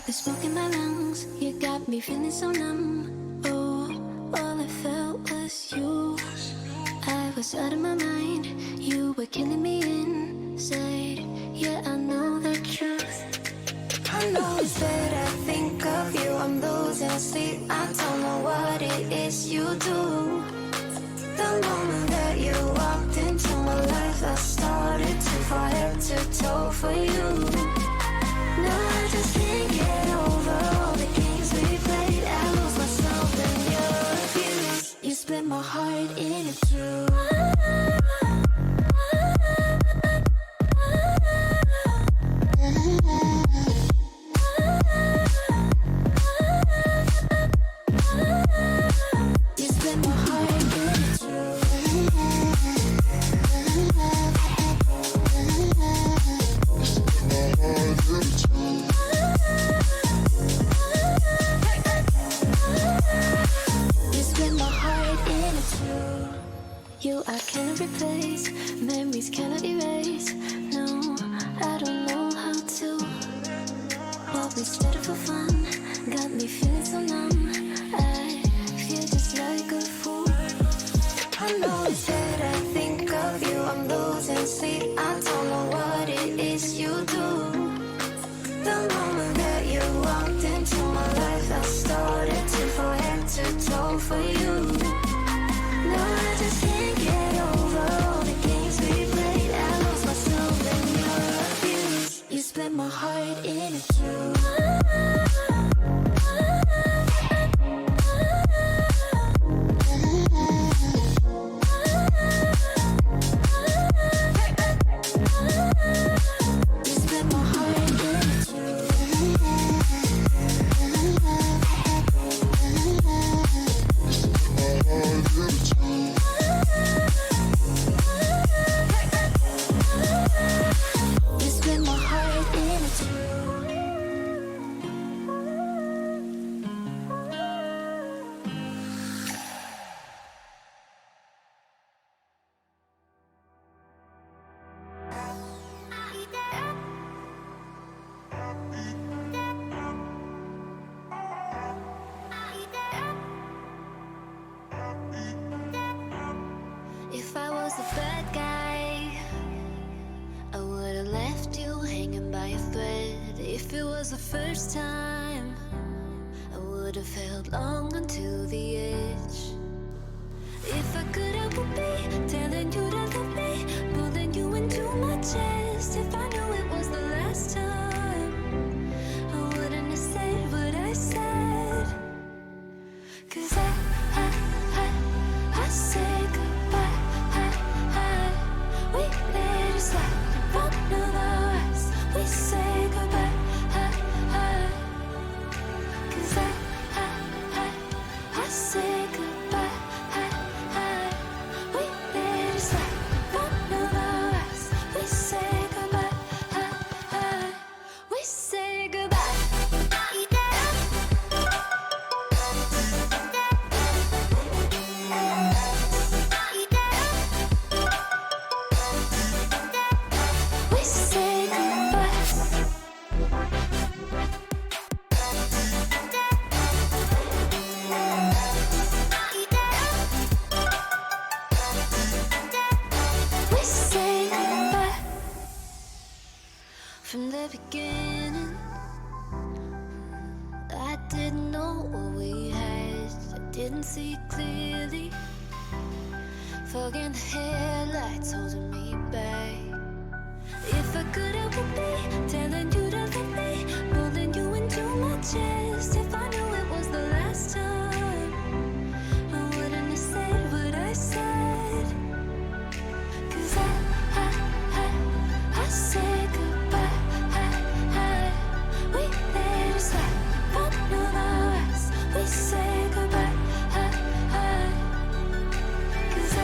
The smoke in my lungs, you got me feeling so numb. Oh, all I felt was you. I was out of my mind, you were killing me inside. Yeah, I know the truth. I know it's bad, I think of you, I'm losing sleep. I don't know what it is you do. The moment that you walked into my life, I started to fall head to toe for you. No, I just can't get over all the games we played. I lose myself in your views. You split my heart in two. You split my heart in two. You I cannot replace, memories cannot erase. No, I don't know how to. What we started for fun got me feeling so numb. I feel just like a fool. I know it's that I think of you, I'm losing sleep. I don't know what it is you do. The moment that you walked into my life, I started to fall head to toe for you. No, I just can't get over all the games we played. I lost myself in your views. You split my heart in two. If I was a bad guy, I would've left you hanging by a thread. If it was the first time, I would've held long onto the edge. If I could help it be telling you to love me, pulling you into my chest. If I knew it was the last time, I wouldn't have said what I said. 'Cause I said goodbye. We let it slide in front of our eyes. We say goodbye. 'Cause I say goodbye. We let it slide in front of our eyes. We say goodbye. We say goodbye. From the beginning, I didn't know what we had. I didn't see clearly. Fog in the headlights holding me back. If I could help it be telling you to love me, pulling you into my chest. If I knew it was the last time, I wouldn't have said what I said. 'Cause I said goodbye. We let it slide in front of our eyes. We say goodbye. 'Cause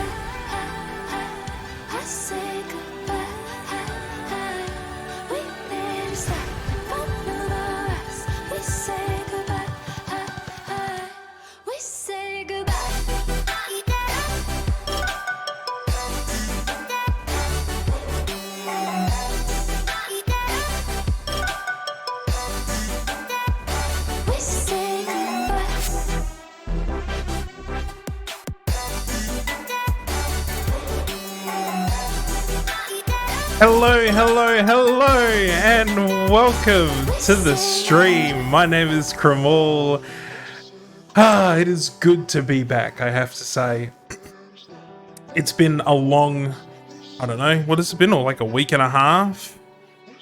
I say goodbye. We let it slide. Hello, hello, hello, and welcome to the stream. My name is Kramal. It is good to be back, I have to say. It's been a long, I don't know, what has it been, like a week and a half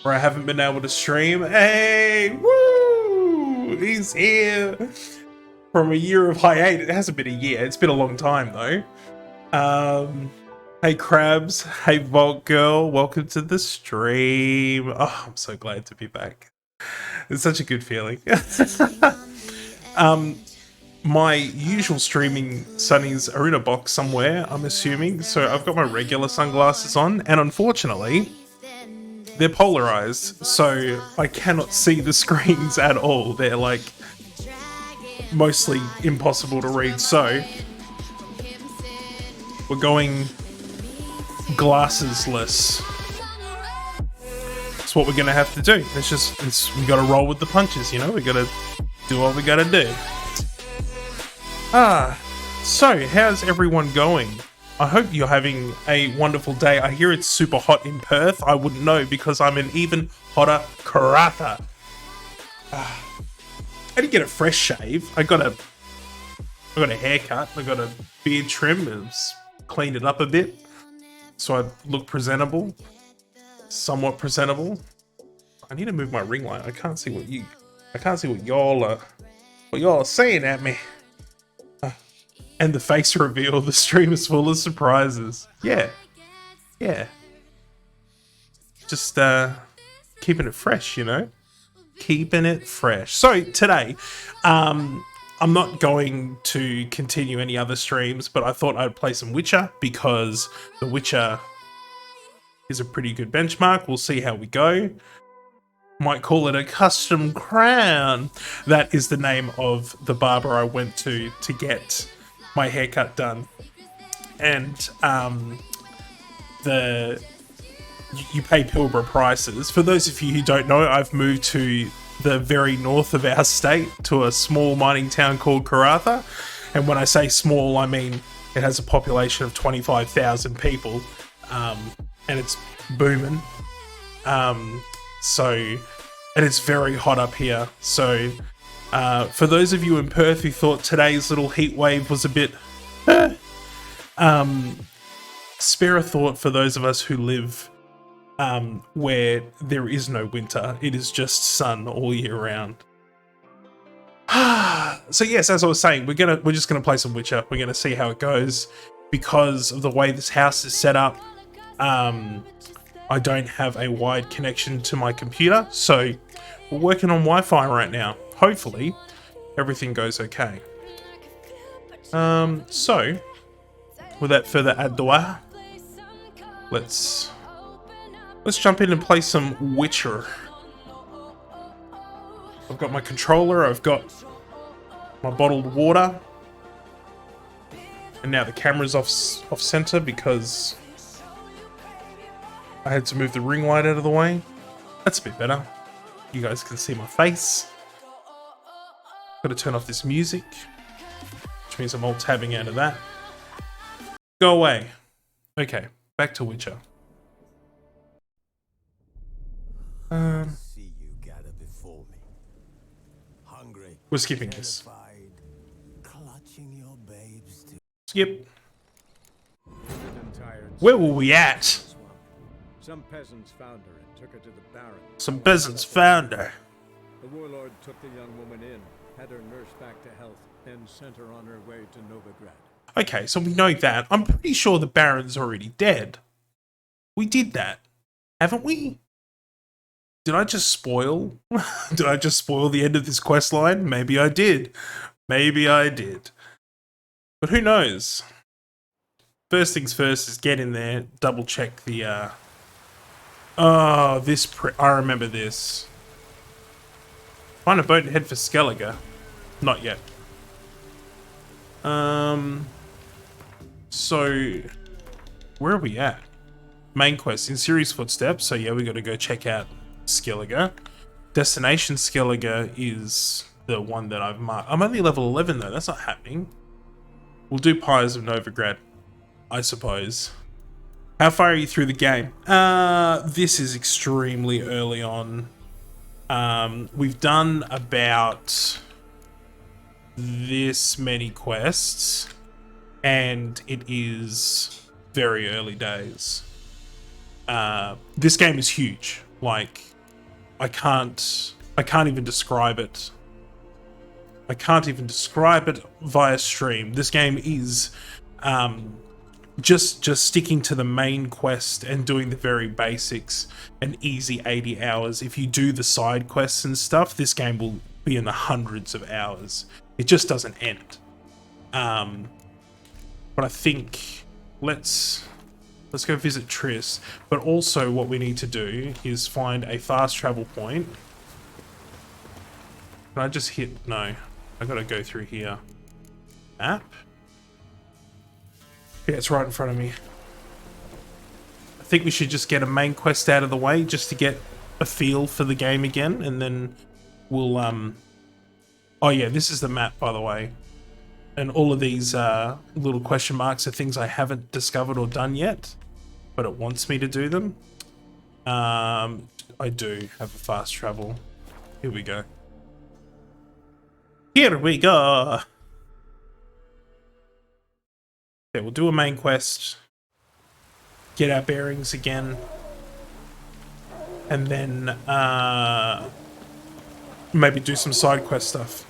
where I haven't been able to stream. Hey, woo! He's here from a year of hiatus. It hasn't been a year, it's been a long time though. Hey Krabs, hey Vault Girl, welcome to the stream. Oh, I'm so glad to be back. It's such a good feeling. My usual streaming sunnies are in a box somewhere, I'm assuming. So I've got my regular sunglasses on, and unfortunately, they're polarized, so I cannot see the screens at all. They're like mostly impossible to read. So we're going glassesless. That's what we're gonna have to do. We gotta roll with the punches, you know? We gotta do what we gotta do. So how's everyone going? I hope you're having a wonderful day. I hear it's super hot in Perth. I wouldn't know because I'm in even hotter Karratha. I didn't get a fresh shave. I got a haircut. I got a beard trim. It's cleaned it up a bit so I look presentable, somewhat presentable. I need to move my ring light. I can't see what y'all are saying at me. And the face reveal. The stream is full of surprises. Yeah. Just keeping it fresh, you know. Keeping it fresh. So today, I'm not going to continue any other streams, but I thought I'd play some Witcher because The Witcher is a pretty good benchmark. We'll see how we go. Might call it a custom crown. That is the name of the barber I went to get my haircut done. And you pay Pilbara prices. For those of you who don't know, I've moved to the very north of our state to a small mining town called Karratha. And when I say small, I mean it has a population of 25,000 people, and it's booming. And it's very hot up here. So for those of you in Perth who thought today's little heat wave was a bit spare a thought for those of us who live where there is no winter. It is just sun all year round. So yes, as I was saying, we're just gonna play some Witcher. We're gonna see how it goes. Because of the way this house is set up, I don't have a wide connection to my computer, so we're working on Wi-Fi right now. Hopefully everything goes okay. So without further ado, let's jump in and play some Witcher. I've got my controller, I've got my bottled water, and now the camera's off center because I had to move the ring light out of the way. That's a bit better. You guys can see my face. Gotta turn off this music, which means I'm all tabbing out of that. Go away. Okay, back to Witcher. See you gather before me. Hungry, We're skipping this. clutching your babes to Skip. Where were we at? Some peasants found her and took her to the baron. Some peasants found her. The warlord took the young woman in, had her nursed back to health, and sent her on her way to Novigrad. Okay, so we know that. I'm pretty sure the Baron's already dead. We did that, haven't we? Did I just spoil? Did I just spoil the end of this quest line? Maybe I did. Maybe I did. But who knows? First things first is get in there, double check the, oh, I remember this. Find a boat and head for Skellige. Not yet. So, where are we at? Main quest, in Ciri's footsteps. So yeah, we got to go check out Skellige. Destination Skellige is the one that I've marked. I'm only level 11 though, that's not happening. We'll do Pyres of Novigrad, I suppose. How far are you through the game? This is extremely early on. We've done about this many quests, and it is very early days. This game is huge. Like, I can't even describe it. I can't even describe it via stream. This game is just sticking to the main quest and doing the very basics, an easy 80 hours. If you do the side quests and stuff, this game will be in the hundreds of hours. It just doesn't end. But I think let's go visit Triss. But also what we need to do is find a fast travel point. Can I just hit? No, I gotta go through here. Map? Yeah, it's right in front of me. I think we should just get a main quest out of the way just to get a feel for the game again, and then we'll oh yeah, this is the map, by the way. And all of these little question marks are things I haven't discovered or done yet, but it wants me to do them. I do have a fast travel. Here we go. Here we go. Okay, we'll do a main quest, get our bearings again, and then maybe do some side quest stuff.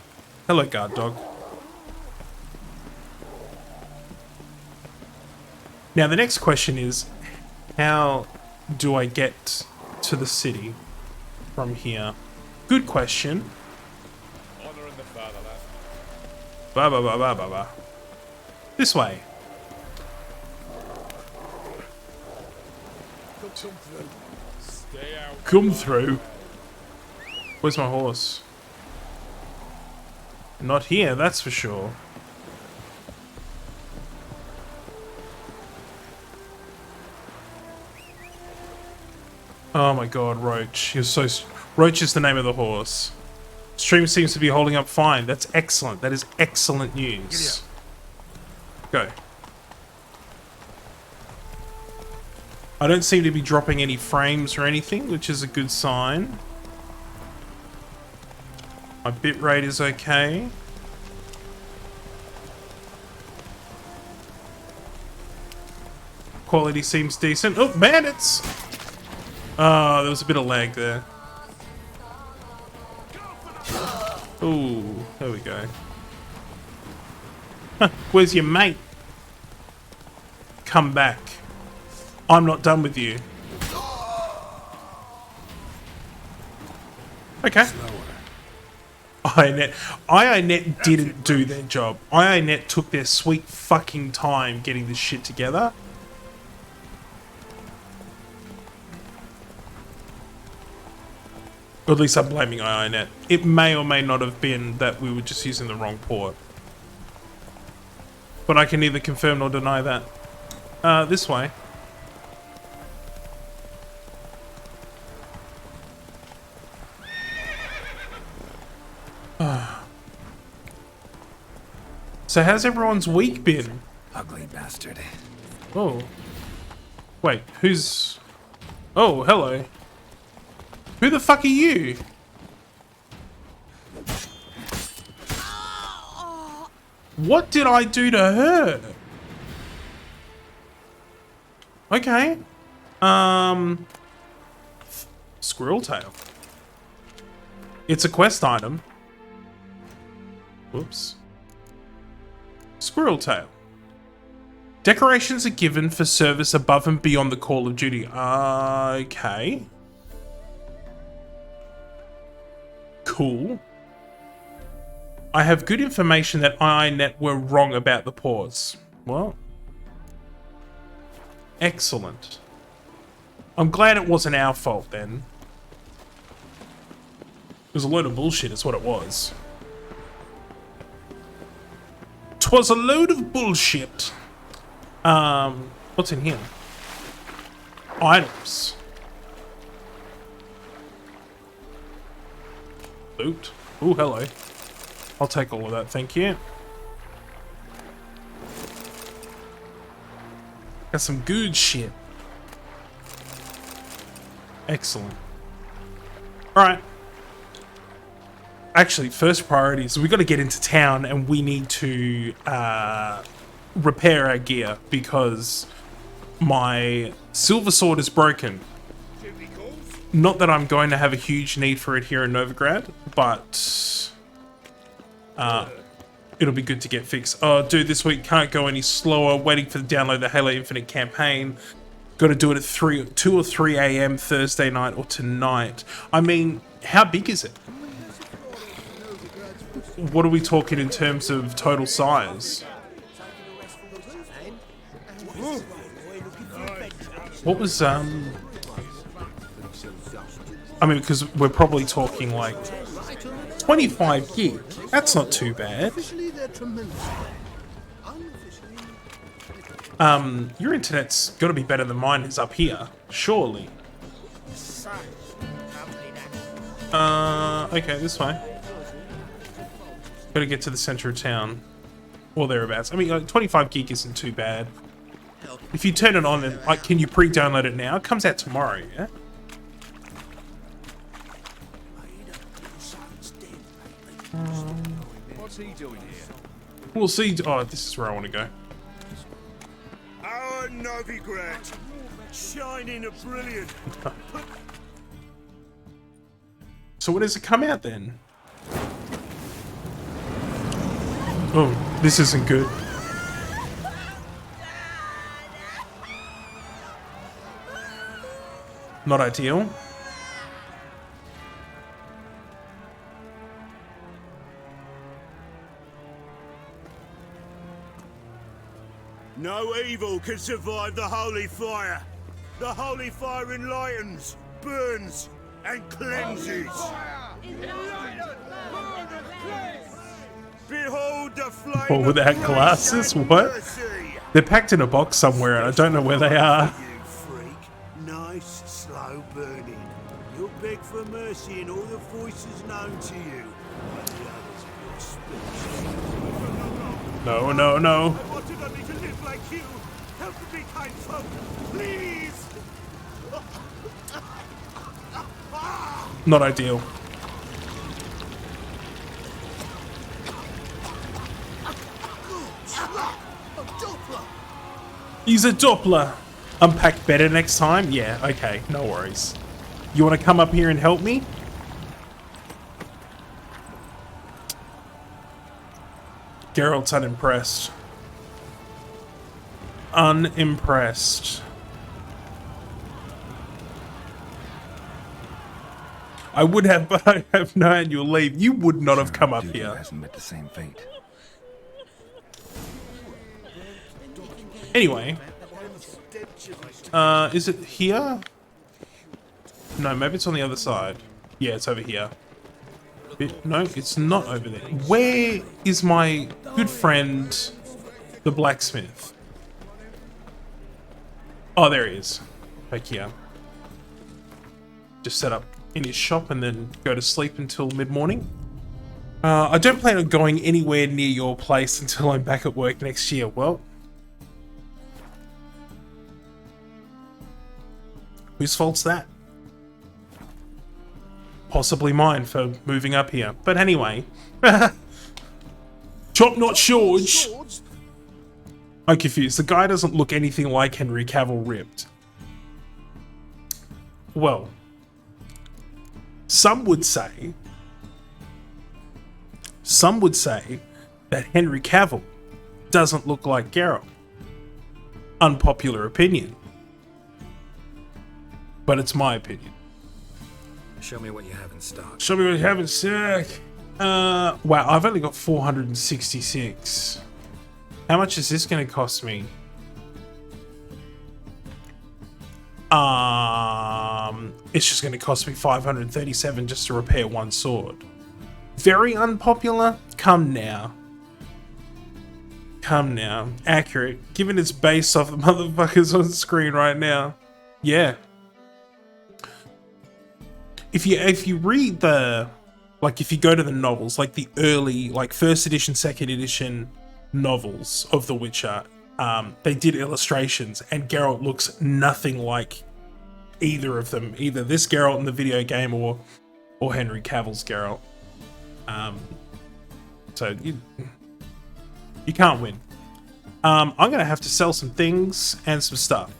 Hello, guard dog. Now the next question is, how do I get to the city from here? Good question. Honor in the fatherland. Ba ba ba ba ba ba. This way. Stay out. Come through. Where's my horse? Not here, that's for sure. Oh my god, Roach. You're so... Roach is the name of the horse. Stream seems to be holding up fine. That's excellent. That is excellent news. Go. I don't seem to be dropping any frames or anything, which is a good sign. My bitrate is okay. Quality seems decent. Oh, bandits! Oh, there was a bit of lag there. Oh, there we go. Where's your mate? Come back. I'm not done with you. Okay. IINet didn't do their job. IINet took their sweet fucking time getting this shit together. Or at least I'm blaming IINet. It may or may not have been that we were just using the wrong port. But I can neither confirm nor deny that. This way. So how's everyone's week been? Ugly bastard. Oh. Wait, who's... Oh, hello. Who the fuck are you? What did I do to her? Okay. Squirrel tail. It's a quest item. Whoops. Squirrel tail. Decorations are given for service above and beyond the call of duty. Okay. Cool. I have good information that IINet were wrong about the pause. Well. Excellent. I'm glad it wasn't our fault then. It was a load of bullshit, is what it was. 'Twas a load of bullshit. What's in here? Items. Loot. Oh, hello. I'll take all of that, thank you. Got some good shit. Excellent. All right. Actually, first priority is we got to get into town and we need to repair our gear because my silver sword is broken. Not that I'm going to have a huge need for it here in Novigrad, but it'll be good to get fixed. Oh, dude, this week can't go any slower. Waiting for the download of the Halo Infinite campaign. Got to do it at 2 or 3 a.m. Thursday night or tonight. I mean, how big is it? What are we talking in terms of total size? What was, I mean, because we're probably talking like 25 gig. That's not too bad. Your internet's got to be better than mine is up here, surely. Okay, this way. Got to get to the center of town, or thereabouts. I mean, like, 25 gig isn't too bad. If you turn it on and like, can you pre-download it now? It comes out tomorrow, yeah. What's he doing here? We'll see. Oh, this is where I want to go. Our Novigrad, shining a brilliant. So when does it come out then? Oh, this isn't good. Not ideal. No evil can survive the holy fire. The holy fire enlightens, burns, and cleanses. Behold the flame. Oh, without of glasses? grace and What? mercy. They're packed in a box somewhere and I don't know where they are. You freak. Nice, slow burning. You'll beg for mercy in all the voices known to you. Like the others of your species. No, no, no. I wanted only to live like you. Help me, kind folk, please. Not ideal. He's a Doppler. Unpack better next time? Yeah, okay, no worries. You want to come up here and help me? Geralt's unimpressed. Unimpressed. I would have, but I have no annual leave. You would not have come up Dude here. hasn't met the same fate. Anyway. Is it here? No, maybe it's on the other side. Yeah, it's over here. No, it's not over there. Where is my good friend, the blacksmith? Oh, there he is. Back here. Just set up in his shop and then go to sleep until mid-morning. I don't plan on going anywhere near your place until I'm back at work next year. Well, whose fault's that? Possibly mine for moving up here. But anyway. Chop not George. I'm confused. The guy doesn't look anything like Henry Cavill ripped. Well, some would say that Henry Cavill doesn't look like Geralt. Unpopular opinion. But it's my opinion. Show me what you have in stock. Show me what you have in stock. Wow, I've only got 466. How much is this going to cost me? It's just going to cost me 537 just to repair one sword. Very unpopular? Come now. Come now. Accurate. Given it's based off the motherfuckers on screen right now. Yeah. If you read the, like, if you go to the novels, like the early, like first edition, second edition novels of The Witcher, they did illustrations and Geralt looks nothing like either of them, either this Geralt in the video game or Henry Cavill's Geralt. So you can't win. I'm gonna have to sell some things and some stuff.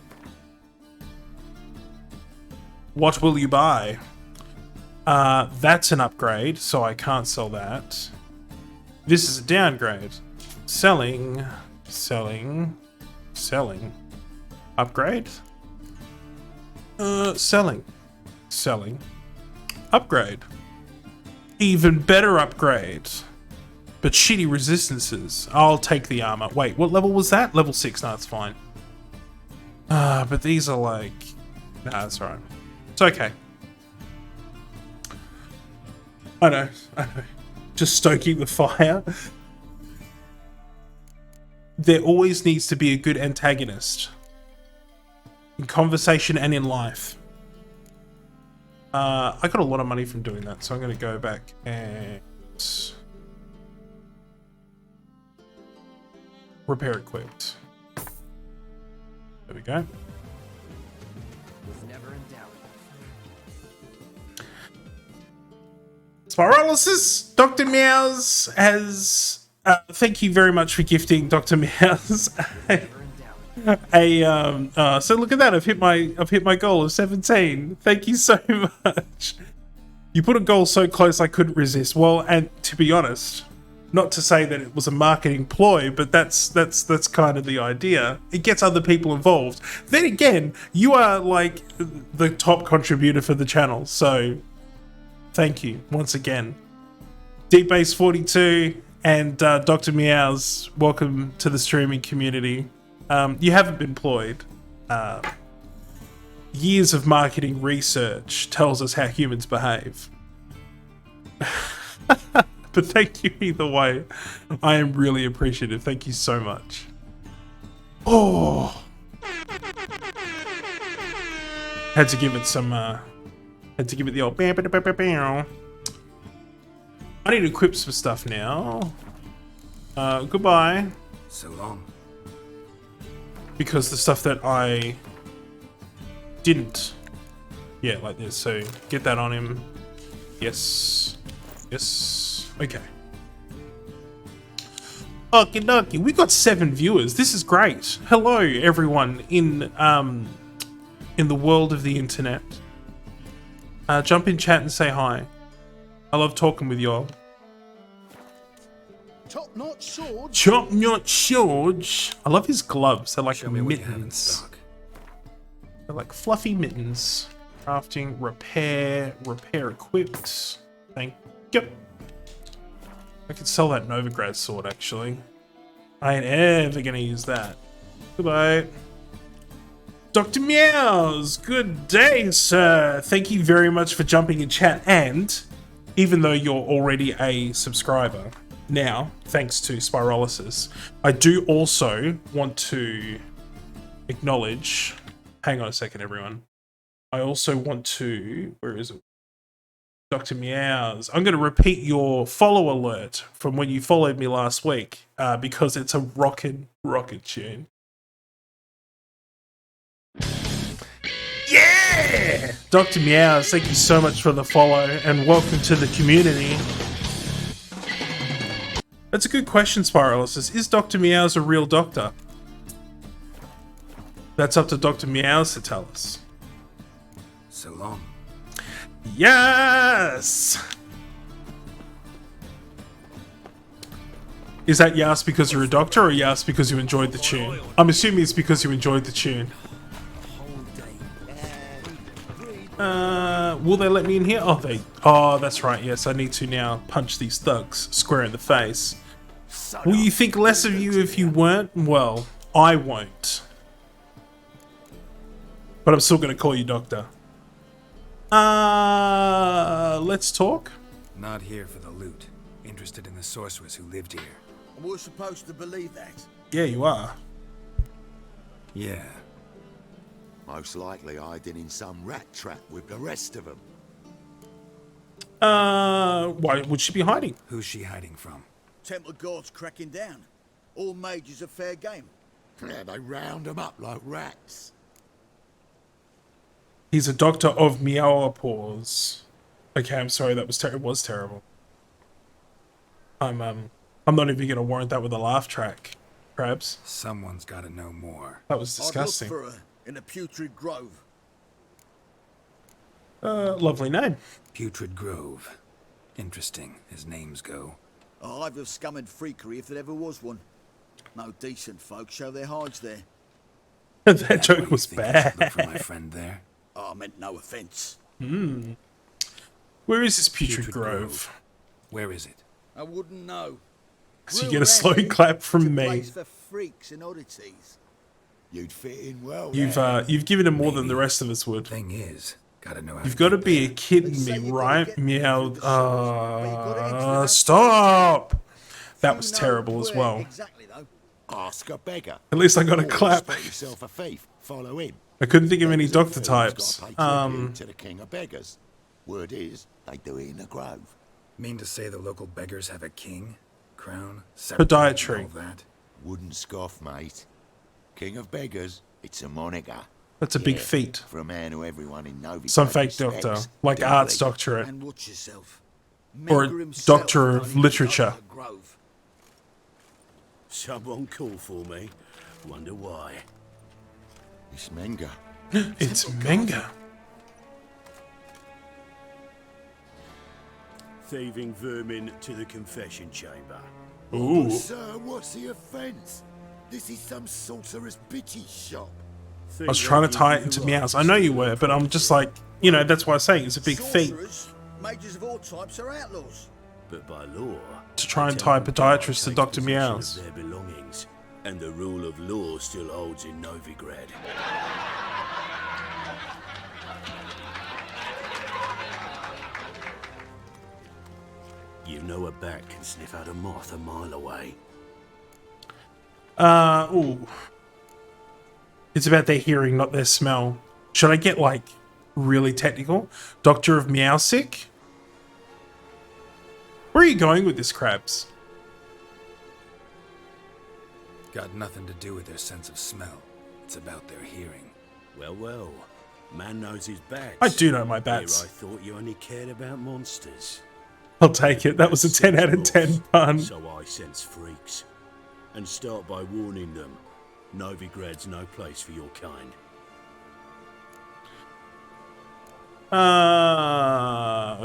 What will you buy? That's an upgrade, so I can't sell that. This is a downgrade. Selling. Upgrade. Selling. Upgrade. Even better upgrade. But shitty resistances. I'll take the armor. Wait, what level was that? Level 6. No, it's fine. But these are like... Nah, that's alright. It's okay. I know. Just stoking the fire. There always needs to be a good antagonist. In conversation and in life. I got a lot of money from doing that, so I'm going to go back and... repair equipped. There we go. Spiralysis, Dr. Meows has thank you very much for gifting Dr. Meows so look at that, I've hit my goal of 17. Thank you so much. You put a goal so close I couldn't resist. Well, and to be honest, not to say that it was a marketing ploy, but that's kind of the idea. It gets other people involved. Then again, you are like the top contributor for the channel, so thank you once again. Deep Base 42 and Dr. Meows, welcome to the streaming community. You haven't been ployed. Years of marketing research tells us how humans behave. But thank you either way. I am really appreciative. Thank you so much. Oh, had to give it some. Had to give it the old. I need to equip some stuff now. Goodbye. So long. Because the stuff that I didn't. Yeah, like this. So get that on him. Yes. Yes. Okay. Okie dokie. We got 7 viewers. This is great. Hello, everyone in the world of the internet. Jump in chat and say hi. I love talking with y'all. Top-notch sword. Top-notch swords. I love his gloves. They're like Show me what you have in mittens. stock. They're like fluffy mittens. Crafting, repair equipped. Thank you. I could sell that Novigrad sword, actually. I ain't ever gonna use that. Goodbye. Dr. Meows, good day, sir. Thank you very much for jumping in chat. And even though you're already a subscriber now, thanks to Spiralysis, I do also want to acknowledge... Hang on a second, everyone. I also want to... Where is it? Dr. Meows. I'm going to repeat your follow alert from when you followed me last week because it's a rockin' tune. Yeah! Dr. Meows, thank you so much for the follow and welcome to the community. That's a good question, Spiralysis. Is Dr. Meows a real doctor? That's up to Dr. Meows to tell us. So long. Yes! Is that yes because you're a doctor or yes because you enjoyed the tune? I'm assuming it's because you enjoyed the tune. Will they let me in here? Oh, that's right. Yes, I need to now punch these thugs square in the face. Will you think less of you if you weren't? Well, I won't. But I'm still going to call you doctor. Let's talk. Not here for the loot. Interested in the sorceress who lived here. And we're supposed to believe that. Yeah, you are. Yeah. Most likely hiding in some rat trap with the rest of them. Why would she be hiding? Who's she hiding from? Temple Guard's cracking down. All mages are fair game. Yeah, they round them up like rats. He's a doctor of Meowapause. Okay, I'm sorry, that was it was terrible. I'm not even gonna warrant that with a laugh track, Crabs. Someone's got to know more. That was disgusting. I'd look for her in a putrid grove. Lovely name. Putrid Grove. Interesting, as names go. A hive of scum and freakery if there ever was one. No decent folk show their hides there. That That why joke you was think I should look for bad. my friend there. Oh, I meant no offence. Where is this Putrid Grove? Where is it? I wouldn't know. So you Real get a slow rare, clap it's from a me. place for freaks and oddities. You'd fit in well. You've given him more than the rest of us would. Thing is, gotta know how You've to got to get be there. kidding me, right? Meow. Stop. That was terrible as well. Exactly though. Ask a beggar. At least I got a Or clap. spot yourself a thief. Follow him. I couldn't think of any Beggars and doctor thieves types. gotta pay tribute to the king of beggars. Word is, they do it in the grove. Mean to say the local beggars have a king, crown, scepter, Podiatry. and all that? Wouldn't scoff, mate. King of beggars, it's a moniker. That's a big Yeah, feat. For a man who everyone in Novi Some Grove fake doctor, respects. like Doubly. arts doctorate. And watch yourself. Or a Menga himself doctor of don't even literature. know the grove. Someone called for me. Wonder why. It's Menga. It's Menga. Thieving vermin to the confession chamber. Ooh. Sir, what's the offence? This is some sorcerer's bitchy shop. I was trying to tie it into meows. I know you were, but I'm just like, you know, that's why I was saying it's a big feat Sorcerers, mages of all types are outlaws. But by law, to try and the tie town podiatrist to takes Dr. possession Meows. of their belongings, and the rule of law still holds in Novigrad. You know a bat can sniff out a moth a mile away. Ooh. It's about their hearing, not their smell. Should I get, like, really technical? Doctor of Meowsick? Where are you going with this, Crabs? Got nothing to do with their sense of smell. It's about their hearing. Well, well, man knows his bats. I do know my Here bats. I thought you only cared about monsters. I'll take it. That was a 10 out of 10 pun. So I sense freaks. And start by warning them. Novigrad's no place for your kind.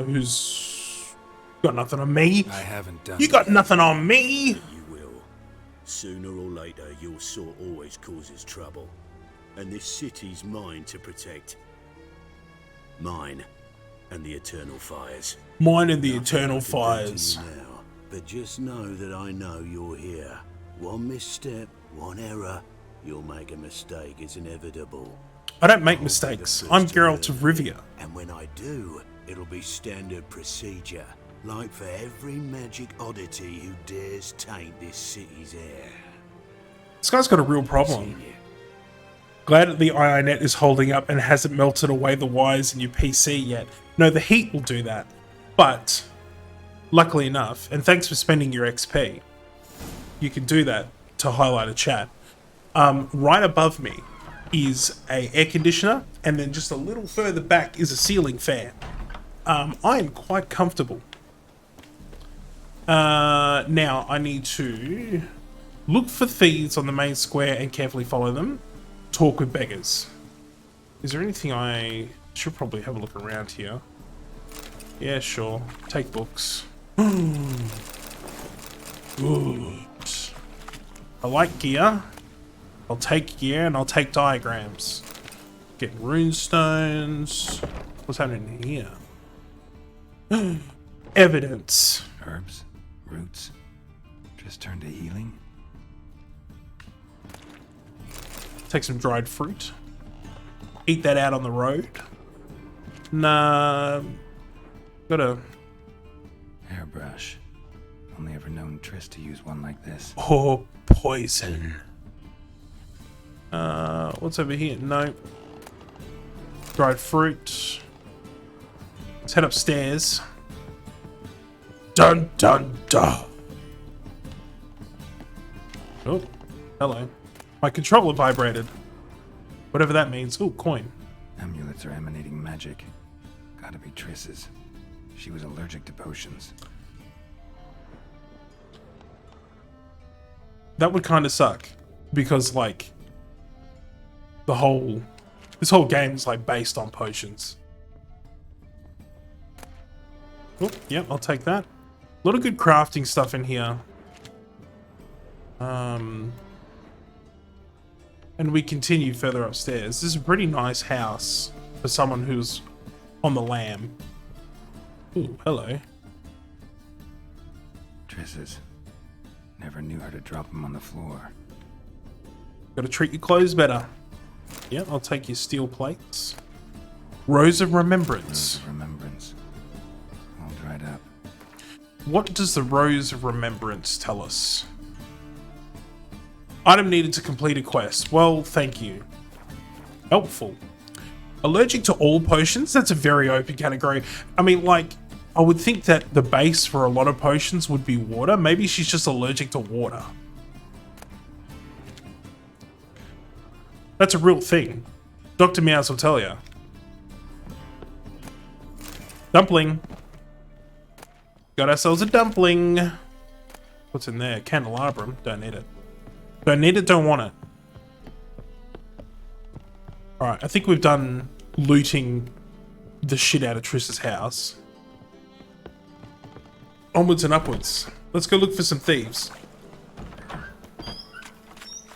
Who's got nothing on me? I haven't done You got nothing on me? You will. Sooner or later, your sort always causes trouble. And this city's mine to protect. Mine and the eternal fires. Mine and the Nothing eternal I can do to fires. you now, but just know that I know you're here. One misstep, one error, you'll make a mistake. It's inevitable. I don't make I'll be the mistakes. first I'm to Geralt learn. of Rivia. And when I do, it'll be standard procedure. Like for every magic oddity who dares taint this city's air. This guy's got a real problem. Seen you. Glad that the IINet is holding up and hasn't melted away the wires in your PC yet. No, the heat will do that. But, luckily enough, and thanks for spending your XP, you can do that to highlight a chat. Right above me is a air conditioner, and then just a little further back is a ceiling fan. I am quite comfortable. Now, I need to look for thieves on the main square and carefully follow them. Talk with beggars. Is there anything I should probably have a look around here? Yeah, sure. Take books. Good. I like gear. I'll take gear and I'll take diagrams. Get rune stones. What's happening here? Evidence. Herbs, roots, just turn to healing. Take some dried fruit. Eat that out on the road. Nah. Got a... Hairbrush. Only ever known Triss to use one like this. Oh, poison. What's over here? No. Dried fruit. Let's head upstairs. Dun dun dun. Oh, hello. My controller vibrated. Whatever that means. Oh, coin. Amulets are emanating magic. Gotta be Triss's. She was allergic to potions. That would kind of suck. Because, like, this whole game is, like, based on potions. Oh, yep, I'll take that. A lot of good crafting stuff in here. And we continue further upstairs. This is a pretty nice house for someone who's on the lam. Ooh, hello. Triss's. Never knew how to drop them on the floor. Gotta treat your clothes better. Yep, I'll take your steel plates. Rose of Remembrance. Rose of Remembrance. All dried up. What does the Rose of Remembrance tell us? Item needed to complete a quest. Well, thank you. Helpful. Allergic to all potions? That's a very open category. I mean, like, I would think that the base for a lot of potions would be water. Maybe she's just allergic to water. That's a real thing. Dr. Meows will tell you. Dumpling. Got ourselves a dumpling. What's in there? Candelabrum. Don't need it. Don't need it, don't want it. Alright, I think we've done looting the shit out of Triss's house. Onwards and upwards. Let's go look for some thieves.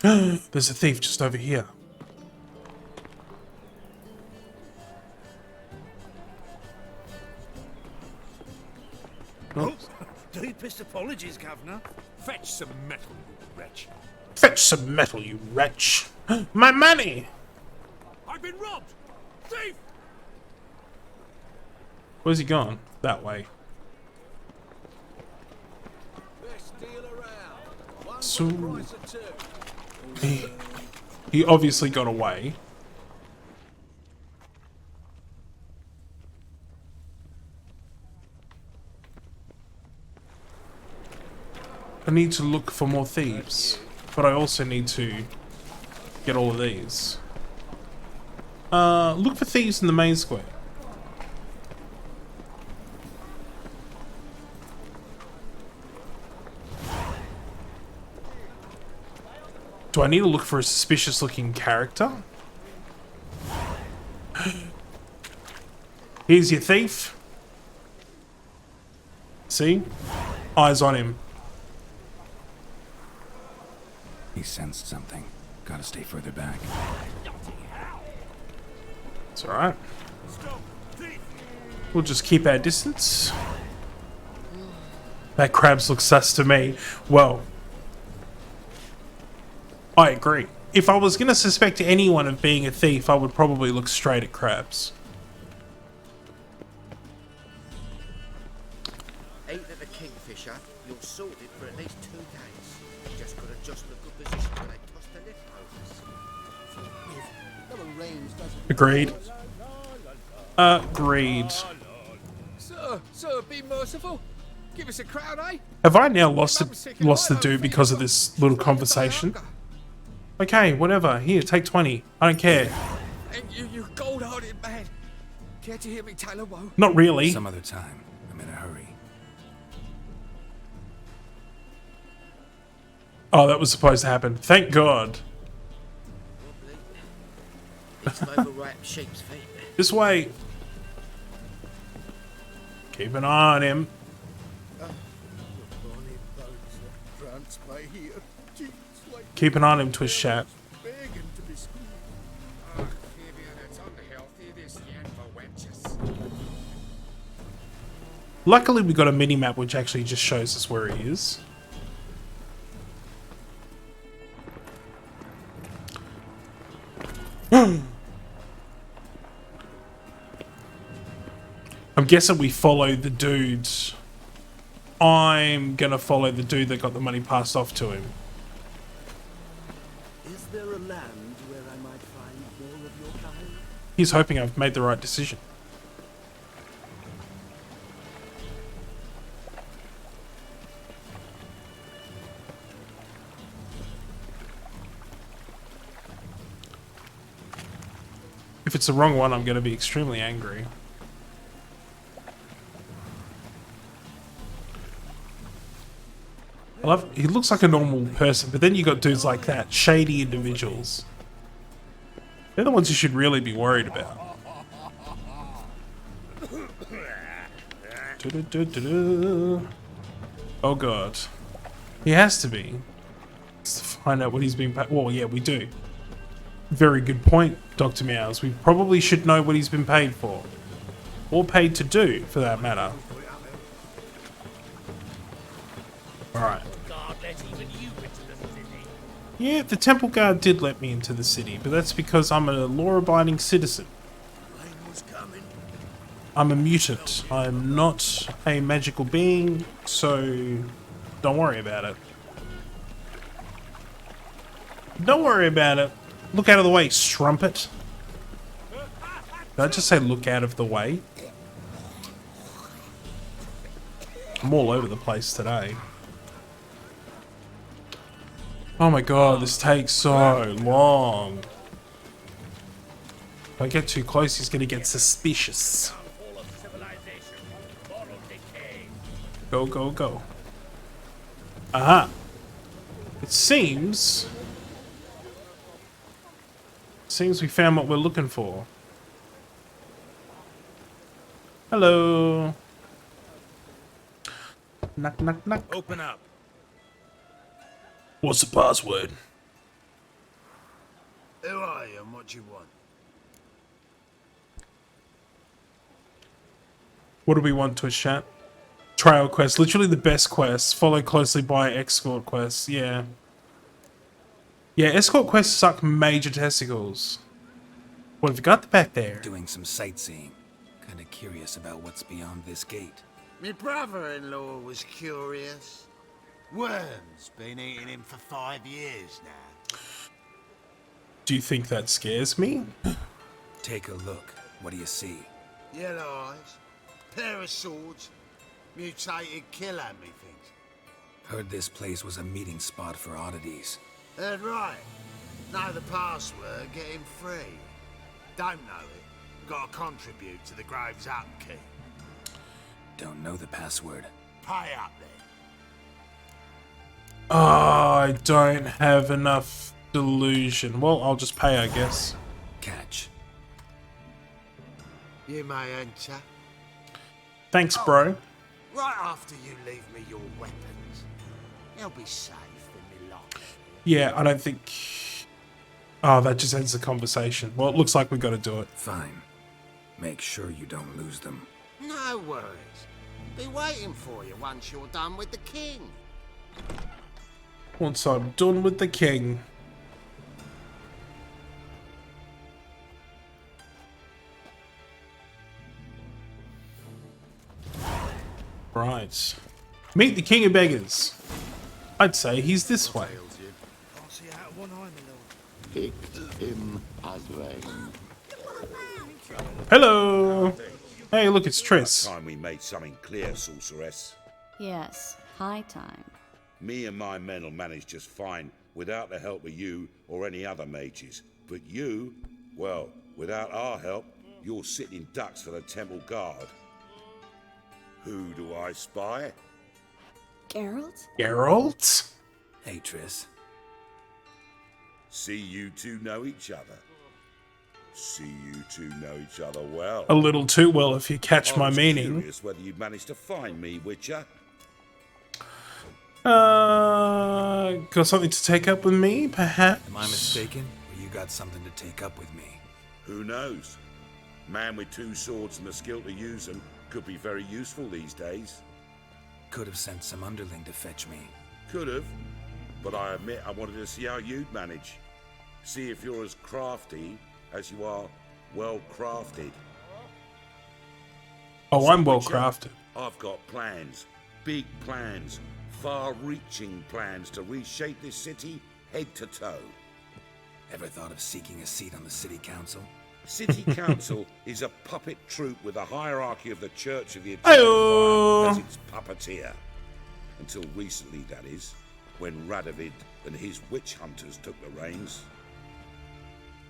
There's a thief just over here. Oh, deepest apologies, Governor. Fetch some metal, you wretch. Fetch some metal, you wretch. My money! I've been robbed! Thief! Where's he gone? That way. Best deal around. One So- for the price of two. He obviously got away. I need to look for more thieves, but I also need to get all of these. Look for thieves in the main square. Do I need to look for a suspicious looking character? Here's your thief. See? Eyes on him. He sensed something. Gotta stay further back. It's alright. Stop! Thief! We'll just keep our distance. That crabs looks sus to me. Well, I agree. If I was going to suspect anyone of being a thief, I would probably look straight at crabs. Ate at the Kingfisher, you're sorted for at least 2 days. Just gotta just look good position when they toss the leftovers. Agreed. Agreed. Sir, be merciful. Give us a crown, eh? Have I now lost the dude because of this little conversation? Okay, whatever. Here, take 20. I don't care. And you gold-hearted man. Care to hear me tell a woe? Not really. Some other time. I'm in a hurry. Oh, that was supposed to happen. Thank God. It's overripe sheep's feet. This way. Keep an eye on him. Keep an eye on him, Twist Chat. Luckily, we got a mini-map which actually just shows us where he is. I'm guessing we follow the dudes. I'm gonna follow the dude that got the money passed off to him. Is there a land where I might find more of your kind? He's hoping I've made the right decision. If it's the wrong one, I'm going to be extremely angry. I love. He looks like a normal person, but then you got dudes like that, shady individuals. They're the ones you should really be worried about. Oh god. He has to be. Let's find out what he's being paid. Well, yeah, we do. Very good point, Dr. Meows. We probably should know what he's been paid for. Or paid to do, for that matter. Alright. Yeah, the temple guard did let me into the city, but that's because I'm a law-abiding citizen. I'm a mutant. I'm not a magical being, so don't worry about it. Don't worry about it. Look out of the way, strumpet. Did I just say look out of the way? I'm all over the place today. Oh my god, this takes so long. If I get too close, he's gonna get suspicious. Go, go, go. Aha. It seems we found what we're looking for. Hello. Knock, knock, knock. Open up. What's the password? Who are you and what do you want? What do we want to chat? Trial quest, literally the best quest, followed closely by escort quests. Yeah. Yeah, escort quests suck major testicles. What have you got back there? Doing some sightseeing. Kinda curious about what's beyond this gate. My brother-in-law was curious. Worms been eating him for 5 years now. Do you think that scares me? Take a look. What do you see? Yellow eyes, pair of swords, mutated killer, methinks. Heard this place was a meeting spot for oddities. Heard right. Know the password, get him free. Don't know it. Gotta contribute to the Grave's upkeep. Don't know the password. Pay up then. Oh, I don't have enough delusion. Well, I'll just pay, I guess. Catch. You may enter. Thanks, bro. Right after you leave me your weapons. They'll be safe in my locker. Yeah, I don't think... Oh, that just ends the conversation. Well, it looks like we got to do it. Fine. Make sure you don't lose them. No worries. Be waiting for you once you're done with the king. Once I'm done with the king. Right. Meet the king of beggars. I'd say he's this way. Picked him as rain. Hello. Hey, look, it's Triss. Time we made something clear, sorceress. Yes, high time. Me and my men will manage just fine without the help of you or any other mages. But you, well, without our help, you're sitting ducks for the temple guard. Who do I spy? Geralt? Geralt? Hey, Triss. See you two know each other. See you two know each other well. A little too well, if you catch my meaning. I was curious whether you'd managed to find me, Witcher. Got something to take up with me, perhaps? Am I mistaken? Or you got something to take up with me? Who knows? Man with two swords and the skill to use them could be very useful these days. Could have sent some underling to fetch me. Could have, but I admit I wanted to see how you'd manage. See if you're as crafty as you are well crafted. Oh, I'm well crafted. I've got plans, big plans, far-reaching plans to reshape this city head to toe. Ever thought of seeking a seat on the city council? City council is a puppet troupe with a hierarchy of the Church of the Eternal Fire as its puppeteer. Until recently, that is, when Radovid and his witch hunters took the reins.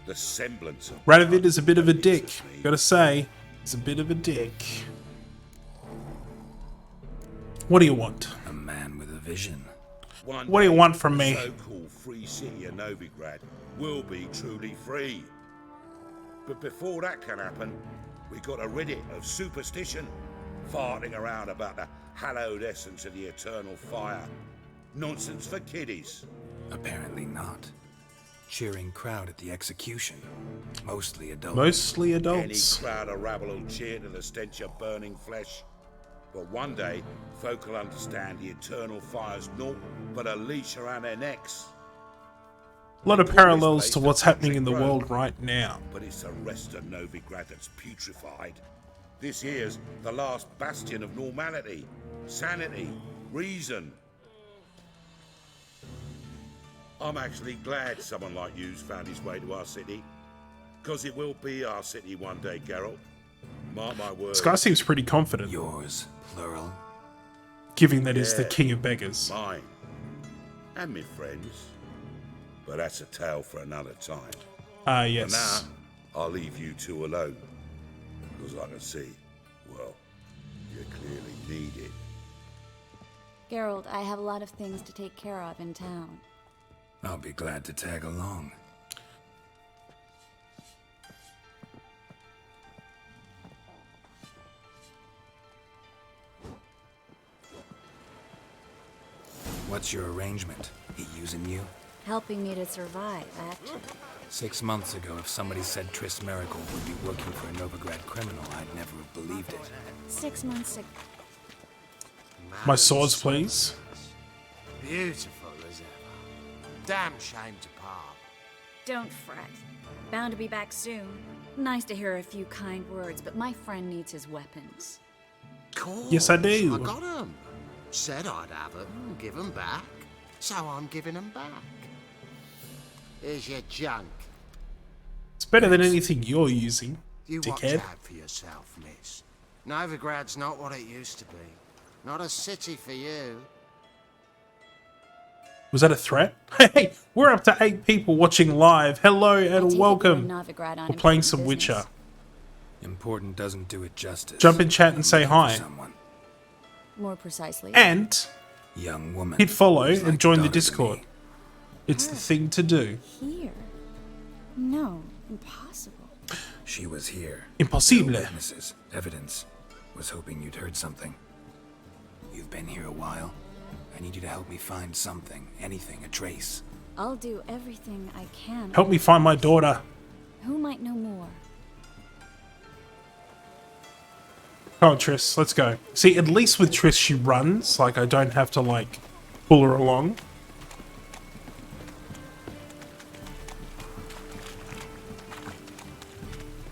the semblance of Radovid is a bit of a blood dick. eats at me. Gotta say, he's a bit of a dick. What do you want? A man with a vision. One What do you day, want from me? The so-called free city of Novigrad will be truly free. But before that can happen, we got to rid it of superstition, farting around about the hallowed essence of the eternal fire. Nonsense for kiddies. Apparently not. Cheering crowd at the execution. Mostly adults. Mostly Any adults. crowd of rabble will cheer to the stench of burning flesh. But one day, folk will understand the eternal fire's naught but a leash around their necks. A lot of parallels to what's happening in the world right now. But it's the rest of Novigrad that's putrefied. This here's the last bastion of normality, sanity, reason. I'm actually glad someone like you's found his way to our city. Because it will be our city one day, Geralt. Mark my words. This guy seems pretty confident, Yours, plural. given that he's the Yeah. king of beggars. Mine. And me friends. But that's a tale for another time. Ah, For yes. now, I'll leave you two alone. Because I can see, well, you clearly need it. Geralt, I have a lot of things to take care of in town. I'll be glad to tag along. What's your arrangement? He using you? Helping me to survive, actually. 6 months ago, if somebody said Triss Merigold would be working for a Novigrad criminal, I'd never have believed it. 6 months ago. My swords, please. Beautiful as ever. Damn shame to part. Don't fret. Bound to be back soon. Nice to hear a few kind words, but my friend needs his weapons. Course, Yes, I do. I got 'em. Said I'd have 'em, give 'em back. So I'm giving 'em back. Here's your junk. It's better than anything you're using, You watch dickhead. out for yourself, miss. Novigrad's not what it used to be. Not a city for you. Was that a threat? Hey, we're up to 8 people watching live. Hello I take and it welcome. you're Novigrad on We're playing important some business. Witcher. Important doesn't do it justice. Jump in chat and say Looking for hi. someone. More precisely. And Young woman. hit follow who's and like join the daughter to Discord. me. It's the thing to do. Here? No, impossible. She was here. Impossible. No witnesses, evidence. Was hoping you'd heard something. You've been here a while. I need you to help me find something, anything, a trace. I'll do everything I can. Help me find my daughter. Who might know more? Come on, Triss, let's go. See, at least with Triss, she runs. Like, I don't have to, like, pull her along.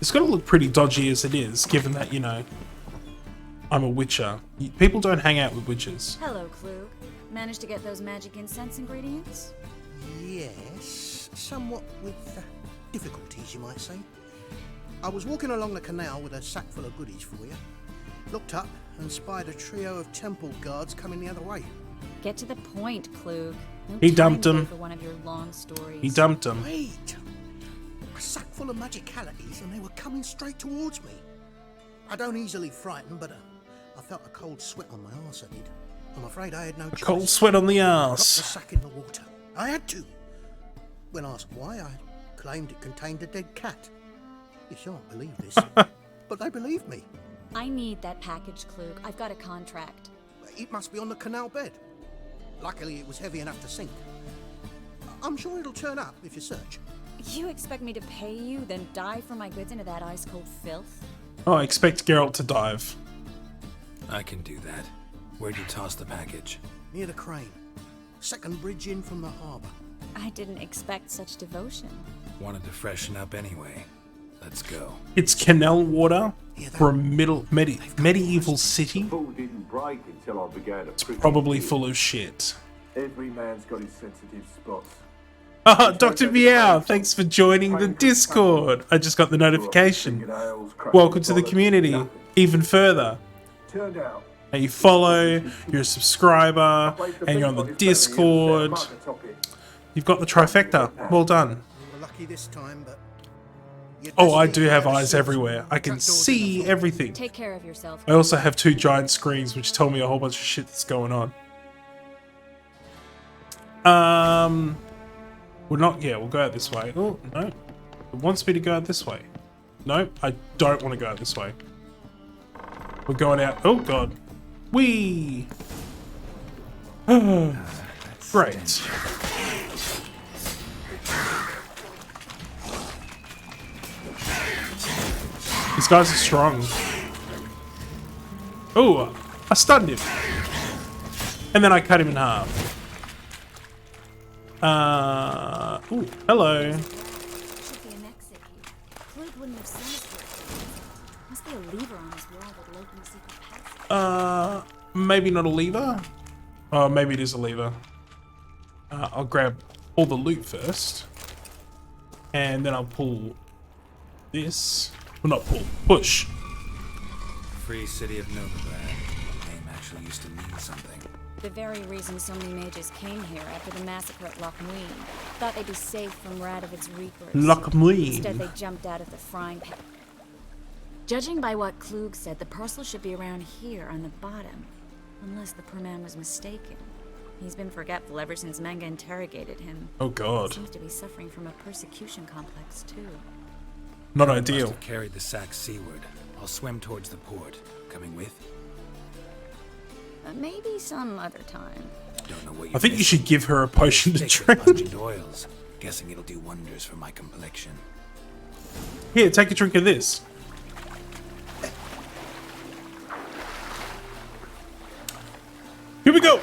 It's gonna look pretty dodgy as it is, given that, you know, I'm a witcher. People don't hang out with witches. Hello, Klug. Managed to get those magic incense ingredients? Yes, somewhat with difficulties, you might say. I was walking along the canal with a sack full of goodies for you. Looked up and spied a trio of temple guards coming the other way. Get to the point, Klug. No He time dumped today him. For one of your long stories. He dumped him. Wait! A sack full of magicalities and they were coming straight towards me. I don't easily frighten, but I felt a cold sweat on my arse, I did. I'm afraid I had no choice. Cold sweat on the Dropped the ass. sack in the water. I had to. When asked why, I claimed it contained a dead cat. You shan't believe this, but they believed me. I need that package, Klug. I've got a contract. It must be on the canal bed. Luckily, it was heavy enough to sink. I'm sure it'll turn up if you search. You expect me to pay you, then dive for my goods into that ice-cold filth? Oh, I expect Geralt to dive. I can do that. Where'd you toss the package? Near the crane. Second bridge in from the harbour. I didn't expect such devotion. Wanted to freshen up anyway. Let's go. It's canal water for a medieval city. Didn't break until I began to It's probably full of shit. Every man's got his sensitive spots. Ah, Dr. Meow, thanks for joining the Discord. I just got the notification. Welcome to the community. Even further. Turned out. And you follow, you're a subscriber, and you're on the Discord. You've got the trifecta. Well done. We were lucky this time, but Oh, I do have eyes everywhere. I can see everything. Take care of yourself. I also have 2 giant screens which tell me a whole bunch of shit that's going on. We'll go out this way. Oh, no. It wants me to go out this way. No, I don't want to go out this way. We're going out. Oh, God. Whee! Great. These guys are strong. Oh, I stunned him. And then I cut him in half. Ooh, hello. Should be an exit here. Clute wouldn't have sent us here. Must be a lever on his wall that'll open the secret passage. Maybe not a lever? Oh, maybe it is a lever. I'll grab all the loot first. And then I'll pull this. Well, not pull, push. Free city of Novigrad. The name actually used to mean something. The very reason so many mages came here after the massacre at Loch Muin. Thought they'd be safe from Radovid's reapers. Loch Muin. Instead, they jumped out of the frying pan. Judging by what Klug said, the parcel should be around here on the bottom. Unless the poor man was mistaken. He's been forgetful ever since Manga interrogated him. Oh, God. Seems to be suffering from a persecution complex, too. Not Must ideal. have carried the sack seaward. I'll swim towards the port. Coming with? Maybe some other time. Don't know what I think you should give her a potion to drink. Pungent oils. Guessing it'll do wonders for my complexion. Here, take a drink of this. Here we go.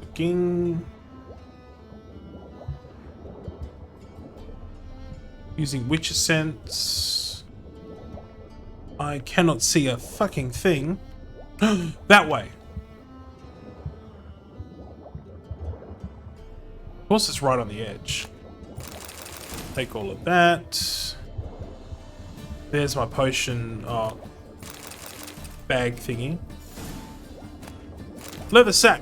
Looking. Using witch sense. I cannot see a fucking thing. That way. Of course, it's right on the edge. Take all of that. There's my potion. Oh, bag thingy. Leather sack.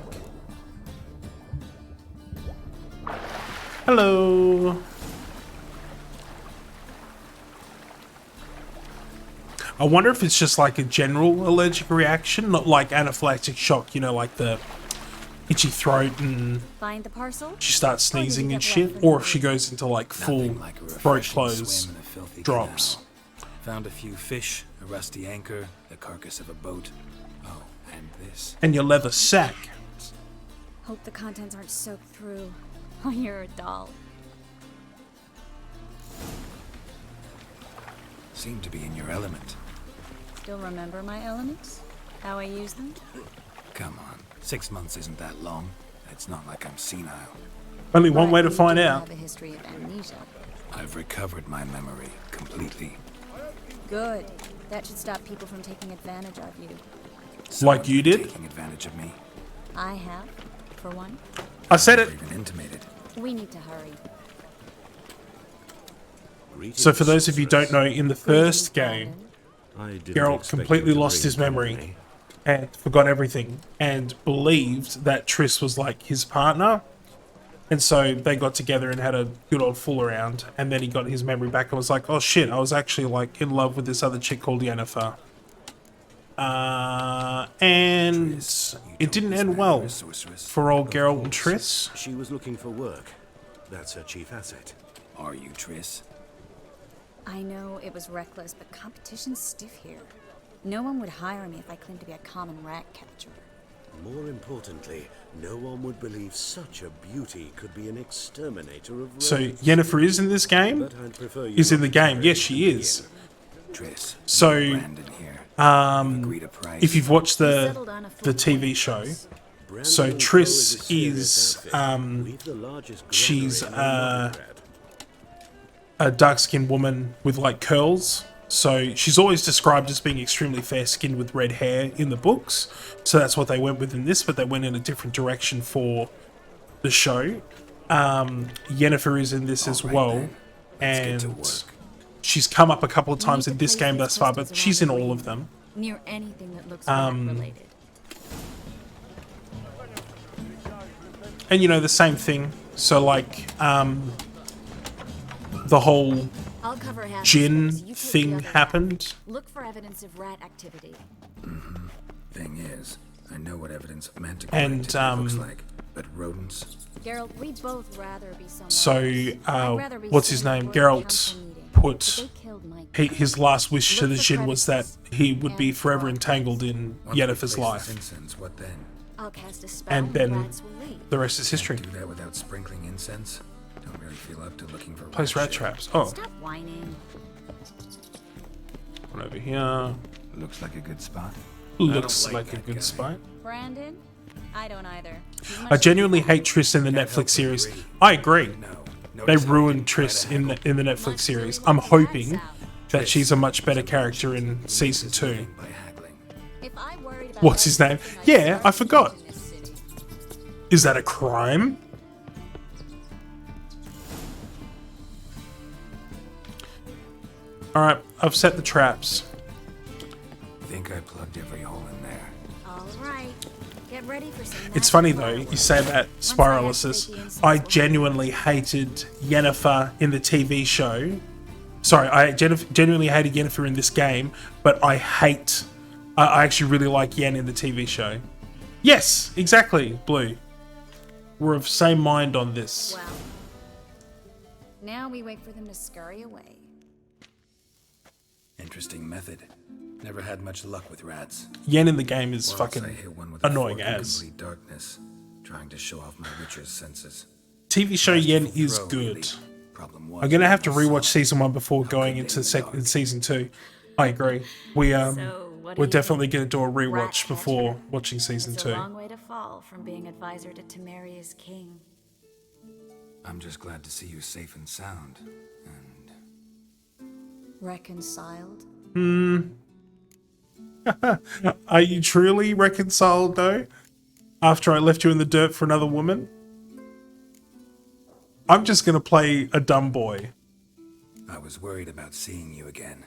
Hello. I wonder if it's just like a general allergic reaction, not like anaphylactic shock, you know, like the itchy throat and Find the parcel? she starts sneezing and shit, or if she goes into like full throat close drops. Found a few fish, a rusty anchor, the carcass of a boat. Oh, and this. And your leather sack. Hope the contents aren't soaked through. Oh, you're a doll. Seem to be in your element. Still remember my elements? How I use them? Come on, 6 months isn't that long. It's not like I'm senile. Only one way to find out. I have a history of amnesia. I've recovered my memory completely. Good. That should stop people from taking advantage of you. Like you did? Taking advantage of me. I have, for one. I said it. Even intimated. We need to hurry. So for those of you who don't know, in the first game, Geralt completely lost his memory and forgot everything and believed that Triss was like his partner. And so they got together and had a good old fool around, and then he got his memory back and was like, oh shit, I was actually like in love with this other chick called Yennefer. And it didn't end well for old Geralt and Triss. She was looking for work. That's her chief asset. Are you Triss? I know it was reckless, but competition's stiff here. No one would hire me if I claimed to be a common rat catcher. More importantly, no one would believe such a beauty could be an exterminator of rodents. So Yennefer is in this game? But I'd prefer you Is in not the to game. carry Yes, she is. Triss. So, Brandon here. if you've watched the TV show, so Triss is, she's a dark-skinned woman with like curls. So she's always described as being extremely fair-skinned with red hair in the books. So that's what they went with in this, but they went in a different direction for the show. Yennefer is in this as well, and she's come up a couple of times in this game thus far, but she's in all of them. Near anything that looks rat-related. And you know, the same thing So like, the whole I'll cover half the Jin space. You take the thing other half. happened. Look for evidence of rat activity. Thing is, I know what evidence of manticore And, activity looks like, but rodents. Geralt, we'd both rather be somewhere So, else. I'd rather be what's his sitting name? at a Geralt council meeting. put But they killed my his last wish to Look the for Jin was that he would be and forever drop entangled in Once we Yennefer's place this life. incense, what then? I'll cast a spell And then rats will leave. the rest is history. Do that without sprinkling incense? Don't really feel up to looking for Place rat shit. traps. Oh, Stop whining. one over here. Looks like a good spot. Looks like like a that good guy. spot. Brandon? I don't either. He's I much genuinely too hate Triss in the Netflix series. I agree. They ruined Triss in the Netflix series. I'm hoping that she's a much better character in season 2. If I worried about What's his name? Yeah, I forgot. Is that a crime? Alright, I've set the traps. Think I plugged every hole in there. All right. Get ready for some It's funny though, you say that spiralysis. I genuinely hated Yennefer in the TV show. Sorry, I genuinely hated Yennefer in this game, but I actually really like Yen in the TV show. Yes, exactly, Blue. We're of same mind on this. Well, now we wait for them to scurry away. Interesting method. Never had much luck with rats. Yen in the game is Once fucking I hit one with a annoying fork in as. complete darkness, trying to show off my witcher's senses. TV show Yen is throw, good. really. Problem I'm gonna have to rewatch season 1 before going into season 2. I agree. What do We're you definitely think? gonna do a Rat rewatch before catcher? watching season It's 2. a long way to fall from being advisor to Temeria's king. I'm just glad to see you safe and sound. Reconciled? Are you truly reconciled though? After I left you in the dirt for another woman? I'm just gonna play a dumb boy. I was worried about seeing you again.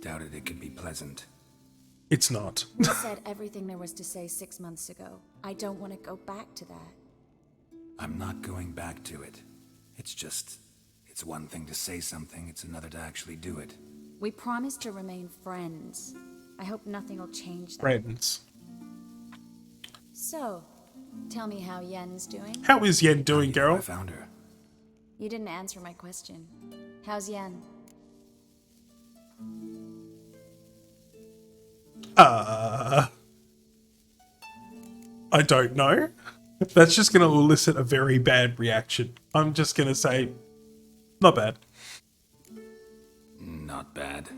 Doubted it could be pleasant. It's not. You said everything there was to say 6 months ago. I don't want to go back to that. I'm not going back to it. It's one thing to say something, it's another to actually do it. We promised to remain friends. I hope nothing will change that. Friends. So, tell me how Yen's doing. How is Yen doing, I Geralt? found her. You didn't answer my question. How's Yen? I don't know. That's just gonna elicit a very bad reaction. I'm just gonna say, not bad. Not bad.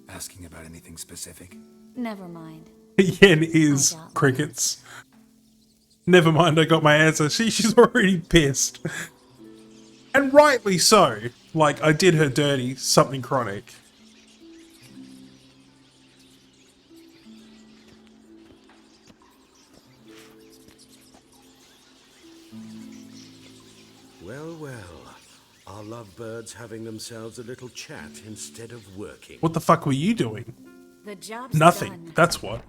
Asking about anything specific? Never mind. Yen is crickets. Never mind, I got my answer. She's already pissed. And rightly so. Like, I did her dirty, something chronic. Well, well. Our lovebirds having themselves a little chat instead of working. What the fuck were you doing? The job's Nothing. done. That's what.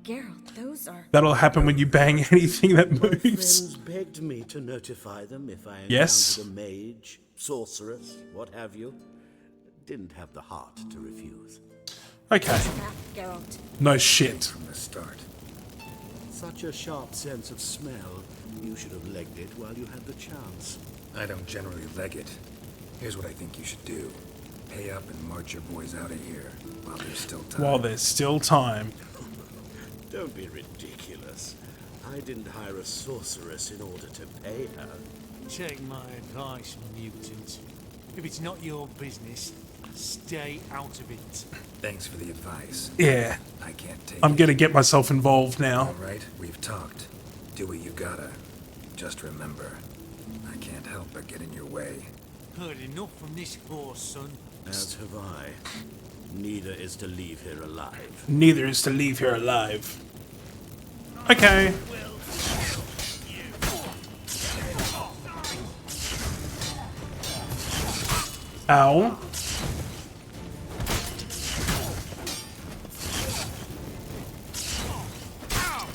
Geralt, those are... That'll happen when you bang anything that moves. Friends begged me to notify them if I encountered Yes. a mage, sorceress, what have you. Didn't have the heart to refuse. Okay. Geralt. No shit. From the start. Such a sharp sense of smell. You should have legged it while you had the chance. I don't generally leg it. Here's what I think you should do. Pay up and march your boys out of here while there's still time. While there's still time. Don't be ridiculous. I didn't hire a sorceress in order to pay her. Take my advice, mutant. If it's not your business, stay out of it. Thanks for the advice. Yeah. I can't take I'm it. gonna get myself involved now. Alright, we've talked. Do what you gotta. Just remember, I can't help but get in your way. Heard enough from this horse, son. As have I. Neither is to leave here alive. Neither is to leave here alive. Okay. Ow.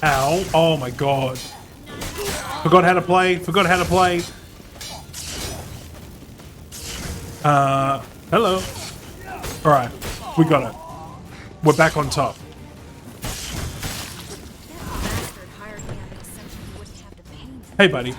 Ow. Oh my god. Forgot how to play. Forgot how to play. Hello. Alright. We got it. We're back on top. Hey, buddy.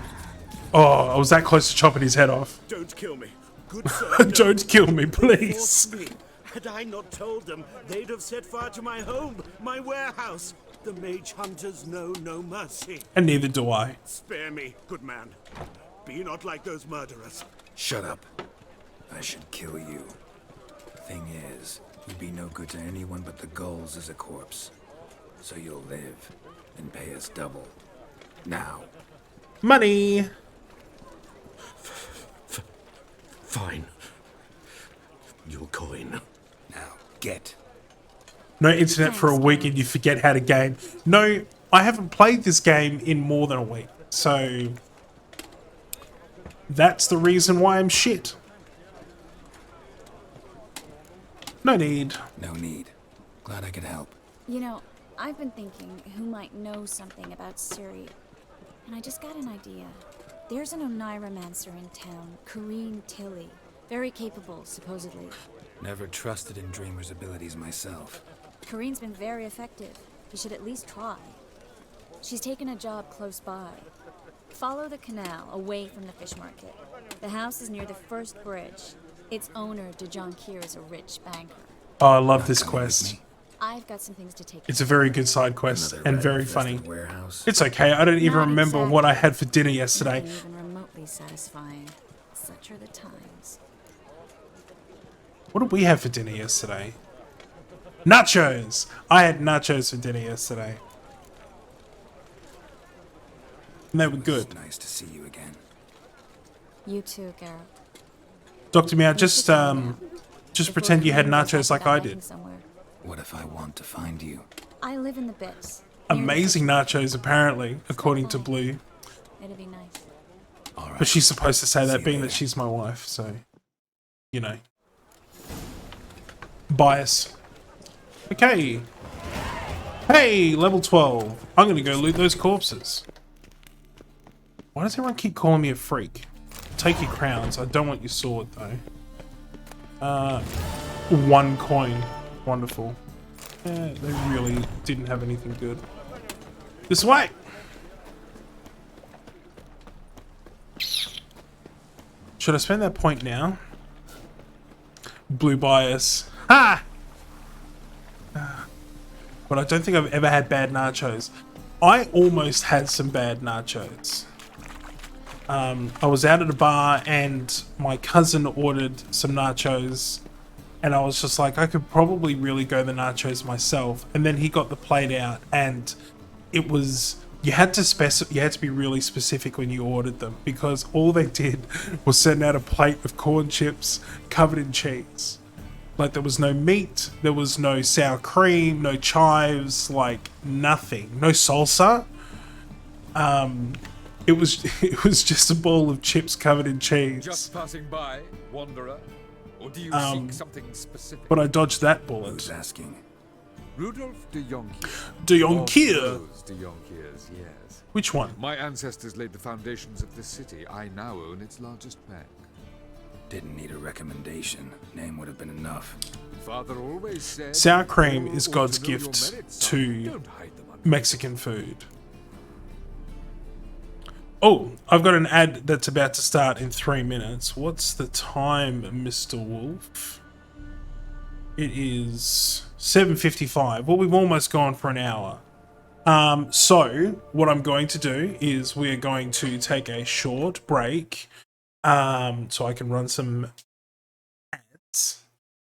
Oh, I was that close to chopping his head off. Don't kill me. Good sir, Don't kill me, They please. forced me. Had I not told them, they'd have set fire to my home, my warehouse. The mage hunters know no mercy. And neither do I. Spare me, good man. Be not like those murderers. Shut up. I should kill you. Thing is, you'd be no good to anyone but the gulls as a corpse. So you'll live and pay us double. Now. Money. Fine. Your coin. Now, get. No internet for a week and you forget how to game. No, I haven't played this game in more than a week. So that's the reason why I'm shit. No need. No need. Glad I could help. You know, I've been thinking who might know something about Siri, and I just got an idea. There's an Oneiromancer in town, Corrine Tilly. Very capable, supposedly. Never trusted in Dreamer's abilities myself. Corrine's been very effective. You should at least try. She's taken a job close by. Follow the canal away from the fish market. The house is near the first bridge. Its owner, DeJohn Kier, is a rich banker. Oh, I love this quest. I've got some things to take. It's a very good side quest and very funny. Warehouse. It's okay. I don't even Not remember exactly. what I had for dinner yesterday. Nothing even remotely satisfying. Such are the times. What did we have for dinner yesterday? Nachos! I had nachos for dinner yesterday. And they were good. Nice to see you again. You too, Garrett. Dr. Meow, just pretend you had nachos like I did. What if I want to find you? I live in the bits. Amazing nachos, apparently, according to Blue. It'd be nice. But she's supposed to say that being that she's my wife, so, you know. Bias. Okay. Hey, level 12. I'm gonna go loot those corpses. Why does everyone keep calling me a freak? Take your crowns. I don't want your sword, though. 1 coin. Wonderful. Yeah, they really didn't have anything good. This way! Should I spend that point now? Blue bias. Ha! But I don't think I've ever had bad nachos. I almost had some bad nachos. I was out at a bar and my cousin ordered some nachos and I was just like, I could probably really go the nachos myself. And then he got the plate out and it was, you had to be really specific when you ordered them because all they did was send out a plate of corn chips covered in cheese. Like there was no meat, there was no sour cream, no chives, like nothing, no salsa. It was just a bowl of chips covered in cheese. Just passing by, wanderer, or do you seek something specific? But I dodged that bullet. Who's asking? Rudolph de Jonkier. De Jonkier. Those de Jonkiers, yes. Which one? My ancestors laid the foundations of this city. I now own its largest bank. Didn't need a recommendation. Name would have been enough. Father always said, Sour cream is "You God's ought to know your gift merits, son. to Don't hide them under Mexican food. Oh, I've got an ad that's about to start in 3 minutes. What's the time, Mr. Wolf? It is 7:55. Well, we've almost gone for an hour. So what I'm going to do is we are going to take a short break, so I can run some ads.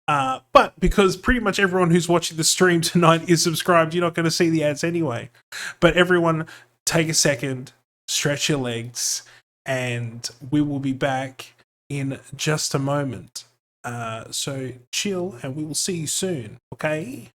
But because pretty much everyone who's watching the stream tonight is subscribed, you're not going to see the ads anyway. But everyone, take a second, stretch your legs, and we will be back in just a moment. So chill, and we will see you soon, okay?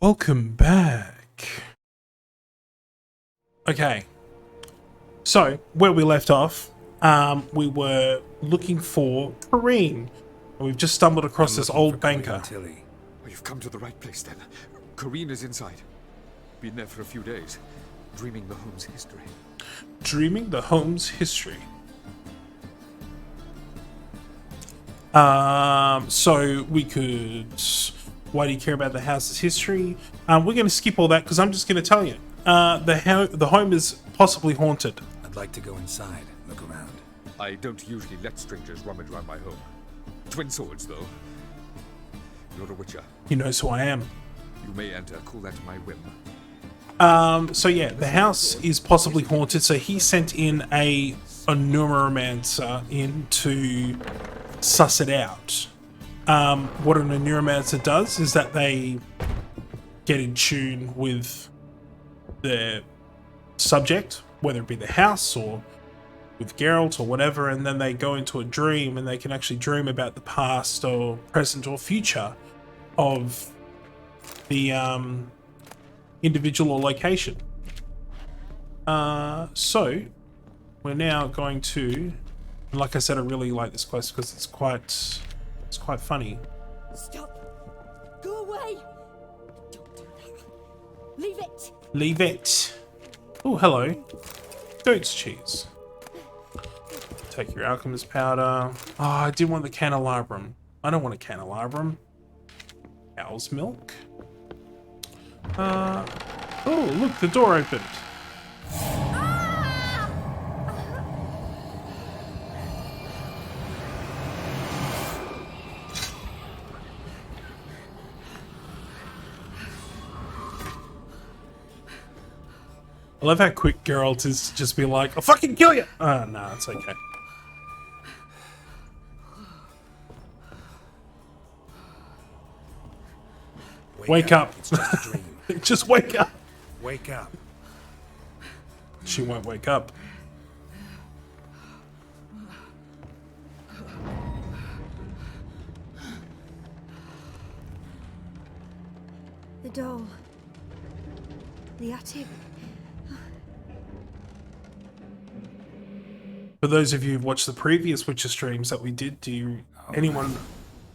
Welcome back. Okay, so where we left off, we were looking for Kareen. We've just stumbled across this old banker. Oh, you've come to the right place then. Kareen is inside. Been there for a few days, dreaming the home's history. Dreaming the home's history. So we could... Why do you care about the house's history? We're going to skip all that because I'm just going to tell you. The home is possibly haunted. I'd like to go inside, look around. I don't usually let strangers rummage around my home. Twin swords, though. You're a witcher. He knows who I am. You may enter, call that my whim. So yeah, the house is possibly haunted, so he sent in a neuromancer in to suss it out. What a neuromancer does is that they get in tune with their subject, whether it be the house or with Geralt or whatever, and then they go into a dream and they can actually dream about the past or present or future of the individual or location. So we're now going to, like I said, I really like this quest because it's quite funny. Stop! Go away! Don't do that. Leave it! Leave it. Oh, hello. Goat's cheese. Take your alchemist powder. Oh, I did want the candelabrum. I don't want a candelabrum. Cow's milk. Oh, look, the door opened. I love how quick Geralt is to just be like, I'll fucking kill you! Oh, no, it's okay. Wake up. It's just a dream. Just wake up. Wake up. She won't wake up. The doll. The attic. For those of you who've watched the previous Witcher streams that we did, anyone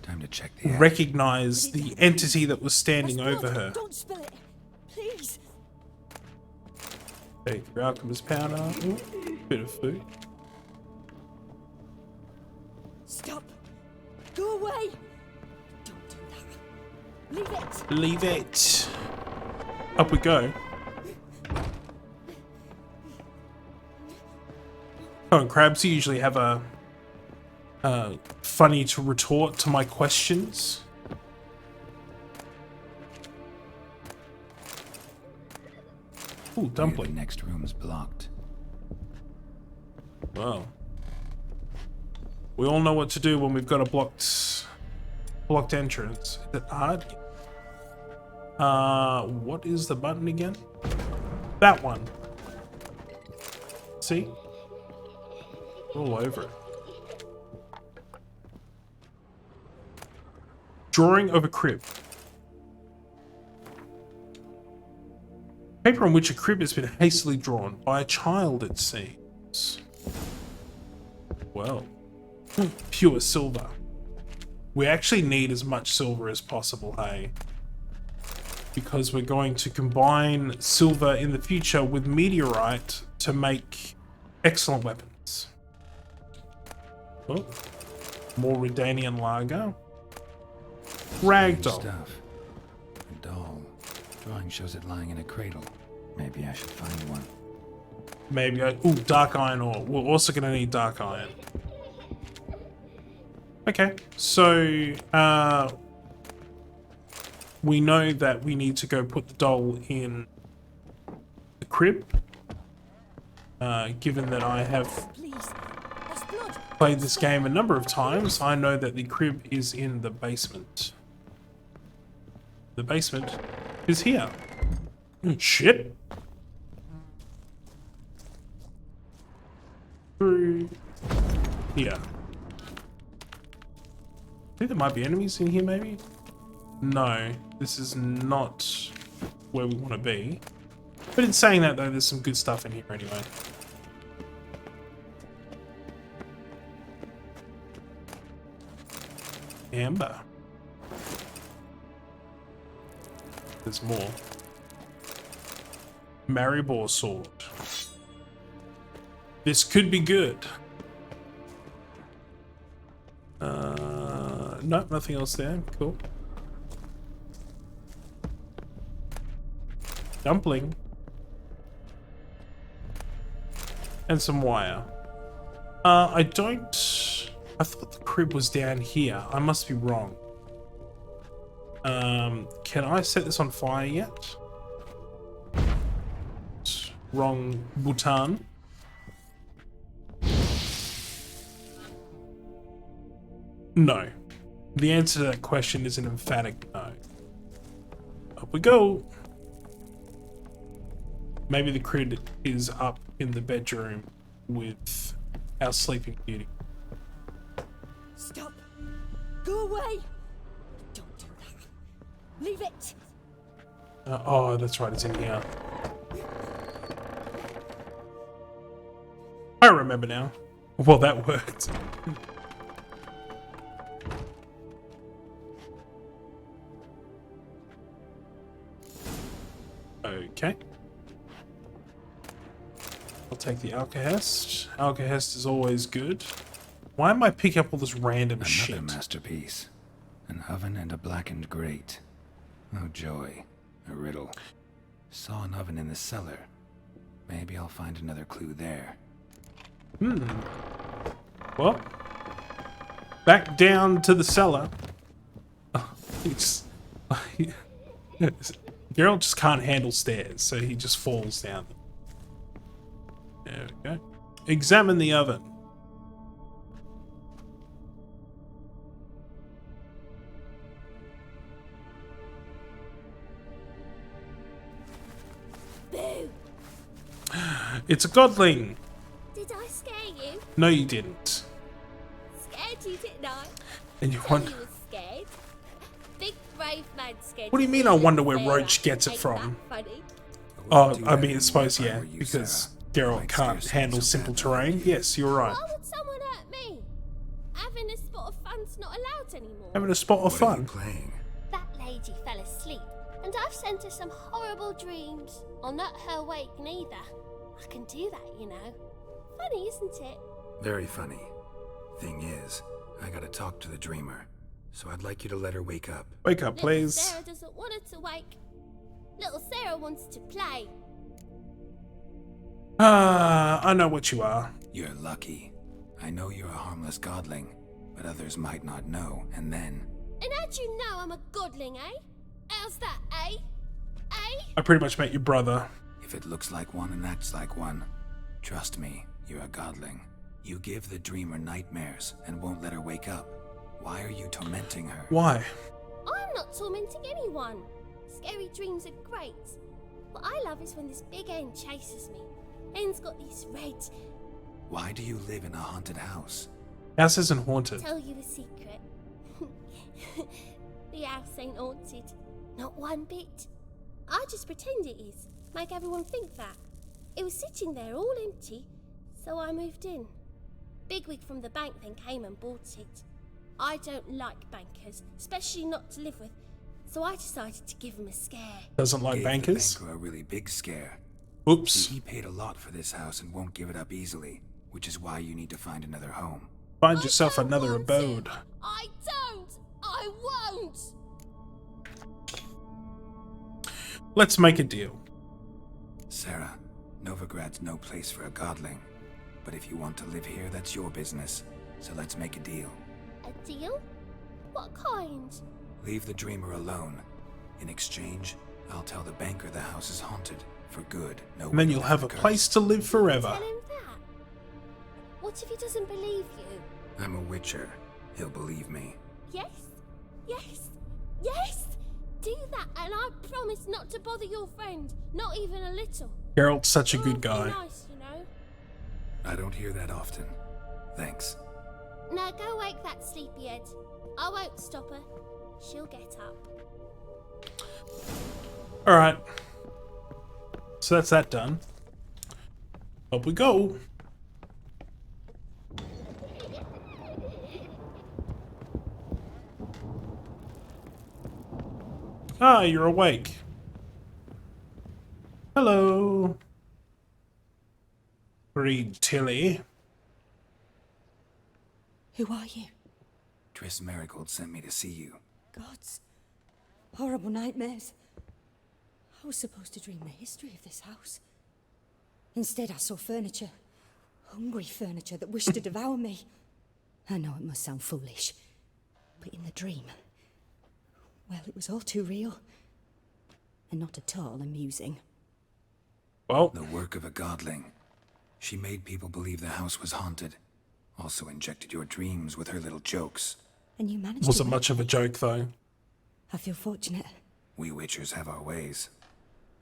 Time to check the recognize the entity that was standing over her? Don't spill it, please. Take your alchemist powder. Ooh, bit of food. Stop. Go away. Don't do that. Leave it. Leave it. Up we go. Oh, and crabs usually have a funny to retort to my questions. Ooh, dumpling. The next room's blocked. Wow. We all know what to do when we've got a blocked entrance. Is it hard? What is the button again? That one. See? All over it. Drawing of a crib. Paper on which a crib has been hastily drawn by a child, it seems. Well, pure silver. We actually need as much silver as possible, hey? Because we're going to combine silver in the future with meteorite to make excellent weapons. Oh, more Redanian lager. Ragdoll. Stuff. A doll. Drawing shows it lying in a cradle. Maybe I should find one. Maybe ooh, dark iron ore. We're also gonna need dark iron. Okay, so we know that we need to go put the doll in the crib. Given that I have played this game a number of times, I know that the crib is in the basement. The basement is here. Shit. Through here. I think there might be enemies in here, maybe? No, this is not where we want to be. But in saying that, though, there's some good stuff in here anyway. Amber. There's more. Maribor sword. This could be good. Nope, nothing else there. Cool. Dumpling. And some wire. I thought the crib was down here. I must be wrong. Can I set this on fire yet? Wrong button. No. The answer to that question is an emphatic no. Up we go. Maybe the crib is up in the bedroom with our sleeping beauty. Stop! Go away! Don't do that. Leave it! Oh, that's right, it's in here. I remember now. Well, that worked. Okay. I'll take the Alkahest. Alkahest is always good. Why am I picking up all this random shit? Another masterpiece. An oven and a blackened grate. Oh joy. A riddle. Saw an oven in the cellar. Maybe I'll find another clue there. Well, back down to the cellar. Geralt just can't handle stairs, so he just falls down them. There we go. Examine the oven. Boo! It's a godling. Did I scare you? No, you didn't. Scared you, didn't I? And you Tell wonder. you was scared. Big brave man scared. What do you mean? I wonder where Roach gets it from? Funny. Oh, I mean, I suppose yeah, because Geralt can't handle simple terrain. Yes, you're right. Why would someone hurt me? Having a spot of fun's not allowed anymore. Having a spot of fun. That lady fell asleep, and I've sent her some horrible dreams. I'll not her wake neither. I can do that, you know. Funny, isn't it? Very funny. Thing is, I gotta talk to the dreamer, so I'd like you to let her wake up. Wake up, please. Little Sarah doesn't want her to wake. Little Sarah wants to play. I know what you are. You're lucky. I know you're a harmless godling, but others might not know, and then... And how'd you know I'm a godling, eh? How's that, eh? Eh? I pretty much met your brother. If it looks like one and acts like one, trust me, you're a godling. You give the dreamer nightmares and won't let her wake up. Why are you tormenting her? Why? I'm not tormenting anyone. Scary dreams are great. What I love is when this big end chases me. End's got these red... Why do you live in a haunted house? House isn't haunted. Tell you a secret. The house ain't haunted. Not one bit. I just pretend it is. Make everyone think that. It was sitting there all empty, so I moved in. Bigwig from the bank then came and bought it. I don't like bankers, especially not to live with, so I decided to give him a scare. Doesn't like Gave bankers? The banker a really big scare. Oops. See, he paid a lot for this house and won't give it up easily, which is why you need to find another home. Find yourself another abode. I don't! I won't! Let's make a deal. Sarah, Novigrad's no place for a godling. But if you want to live here, that's your business. So let's make a deal. A deal? What kind? Leave the dreamer alone. In exchange, I'll tell the banker the house is haunted. For good. No. And then you'll have a place to live forever. Tell him that? What if he doesn't believe you? I'm a witcher. He'll believe me. Yes? Yes? Yes? Do that and I promise not to bother your friend. Not even a little. Geralt's such a good Be guy. nice, you know? I don't hear that often. Thanks. Now go wake that sleepyhead. I won't stop her. She'll get up. Alright. So that's that done. Up we go. Ah, you're awake. Hello. Read Tilly. Who are you? Triss Marigold sent me to see you. Gods. Horrible nightmares. I was supposed to dream the history of this house. Instead, I saw furniture. Hungry furniture that wished to devour me. I know it must sound foolish, but in the dream, well, it was all too real. And not at all amusing. Well, the work of a godling. She made people believe the house was haunted. Also injected your dreams with her little jokes. And you managed wasn't to much of a joke, though. I feel fortunate. We witchers have our ways.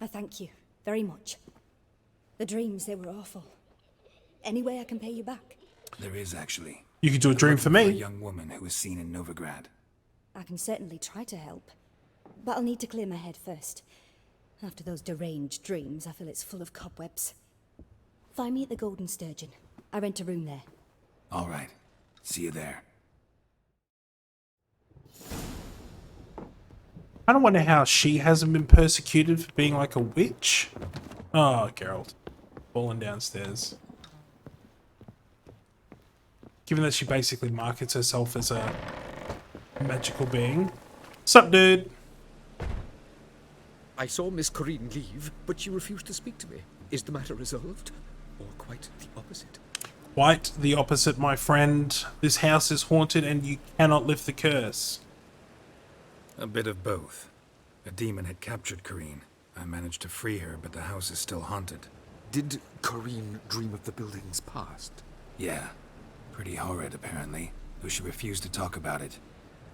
I thank you very much. The dreams, they were awful. Any way I can pay you back? There is, actually. You could do a dream for me. A young woman who was seen in Novigrad. I can certainly try to help. But I'll need to clear my head first. After those deranged dreams, I feel it's full of cobwebs. Find me at the Golden Sturgeon. I rent a room there. All right. See you there. I don't wonder how she hasn't been persecuted for being like a witch. Oh, Geralt. Falling downstairs. Given that she basically markets herself as a magical being. Sup, dude? I saw Miss Corinne leave, but she refused to speak to me. Is the matter resolved? Or quite the opposite? Quite the opposite, my friend. This house is haunted and you cannot lift the curse. A bit of both. A demon had captured Corinne. I managed to free her, but the house is still haunted. Did Corinne dream of the building's past? Yeah. Pretty horrid, apparently. Though she refused to talk about it.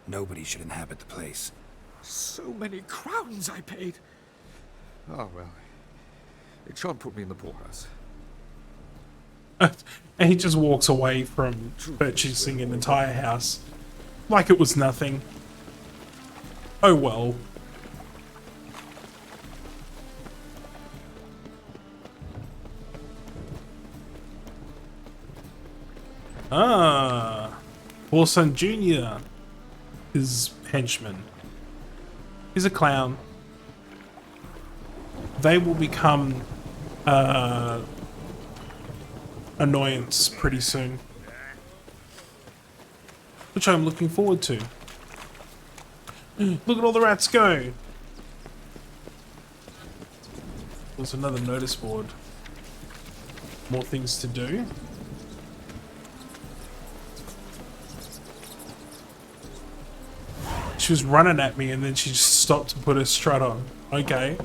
Nobody should inhabit the place. So many crowns I paid. Oh, well. It shan't put me in the poorhouse. And he just walks away from purchasing an entire house. Like it was nothing. Oh well. Ah. Wilson Jr. His henchman. He's a clown. They will become annoyance pretty soon. Which I'm looking forward to. Look at all the rats go! There's another notice board. More things to do. She was running at me and then she just stopped to put her strut on. Okay.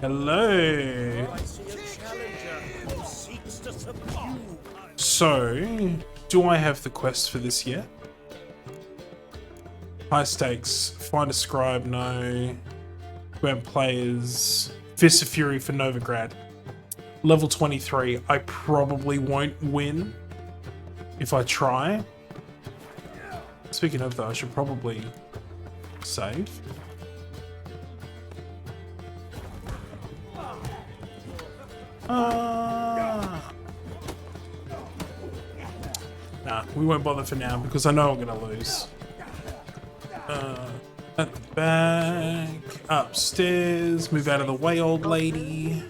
Hello. So, do I have the quest for this yet? High stakes. Find a scribe, no. Grant players. Fist of Fury for Novigrad. Level 23. I probably won't win if I try. Speaking of though, I should probably save. Nah, we won't bother for now because I know I'm gonna lose. At the back, upstairs, move out of the way, old lady.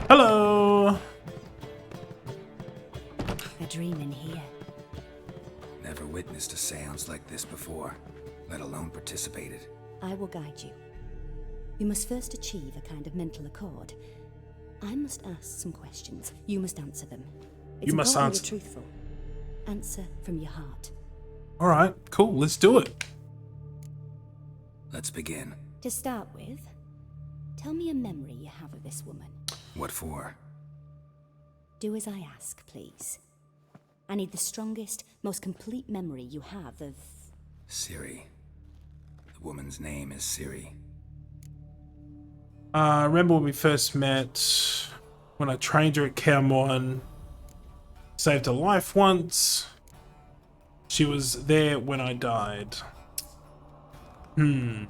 Hello. A dream in here. Never witnessed a seance like this before, let alone participated. I will guide you. You must first achieve a kind of mental accord. I must ask some questions. You must answer them. It's you must important answer. You're truthful. Answer from your heart. All right, cool. Let's do it. Let's begin. To start with, tell me a memory you have of this woman. What for? Do as I ask, please. I need the strongest, most complete memory you have of... Ciri. The woman's name is Ciri. Remember when we first met, when I trained her at Cairn, saved her life once. She was there when I died. I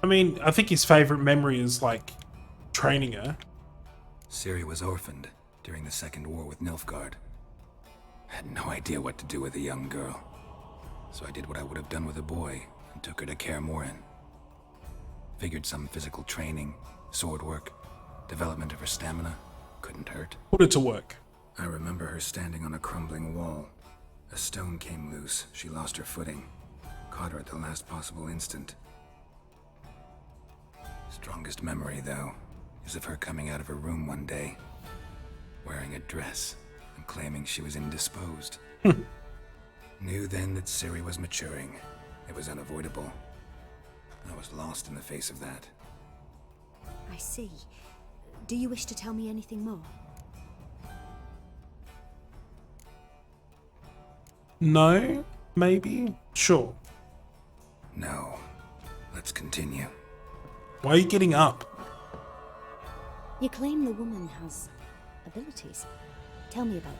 mean, I think his favorite memory is like training her. Ciri was orphaned during the Second War with Nilfgaard. Had no idea what to do with a young girl. So I did what I would have done with a boy and took her to Kaer Morhen. Figured some physical training, sword work, development of her stamina couldn't hurt. Put it to work. I remember her standing on a crumbling wall. A stone came loose. She lost her footing. Caught her at the last possible instant. Strongest memory, though, is of her coming out of her room one day, wearing a dress and claiming she was indisposed. Knew then that Ciri was maturing. It was unavoidable. I was lost in the face of that. I see. Do you wish to tell me anything more? No? Maybe? Sure. No. Let's continue. Why are you getting up? You claim the woman has abilities. Tell me about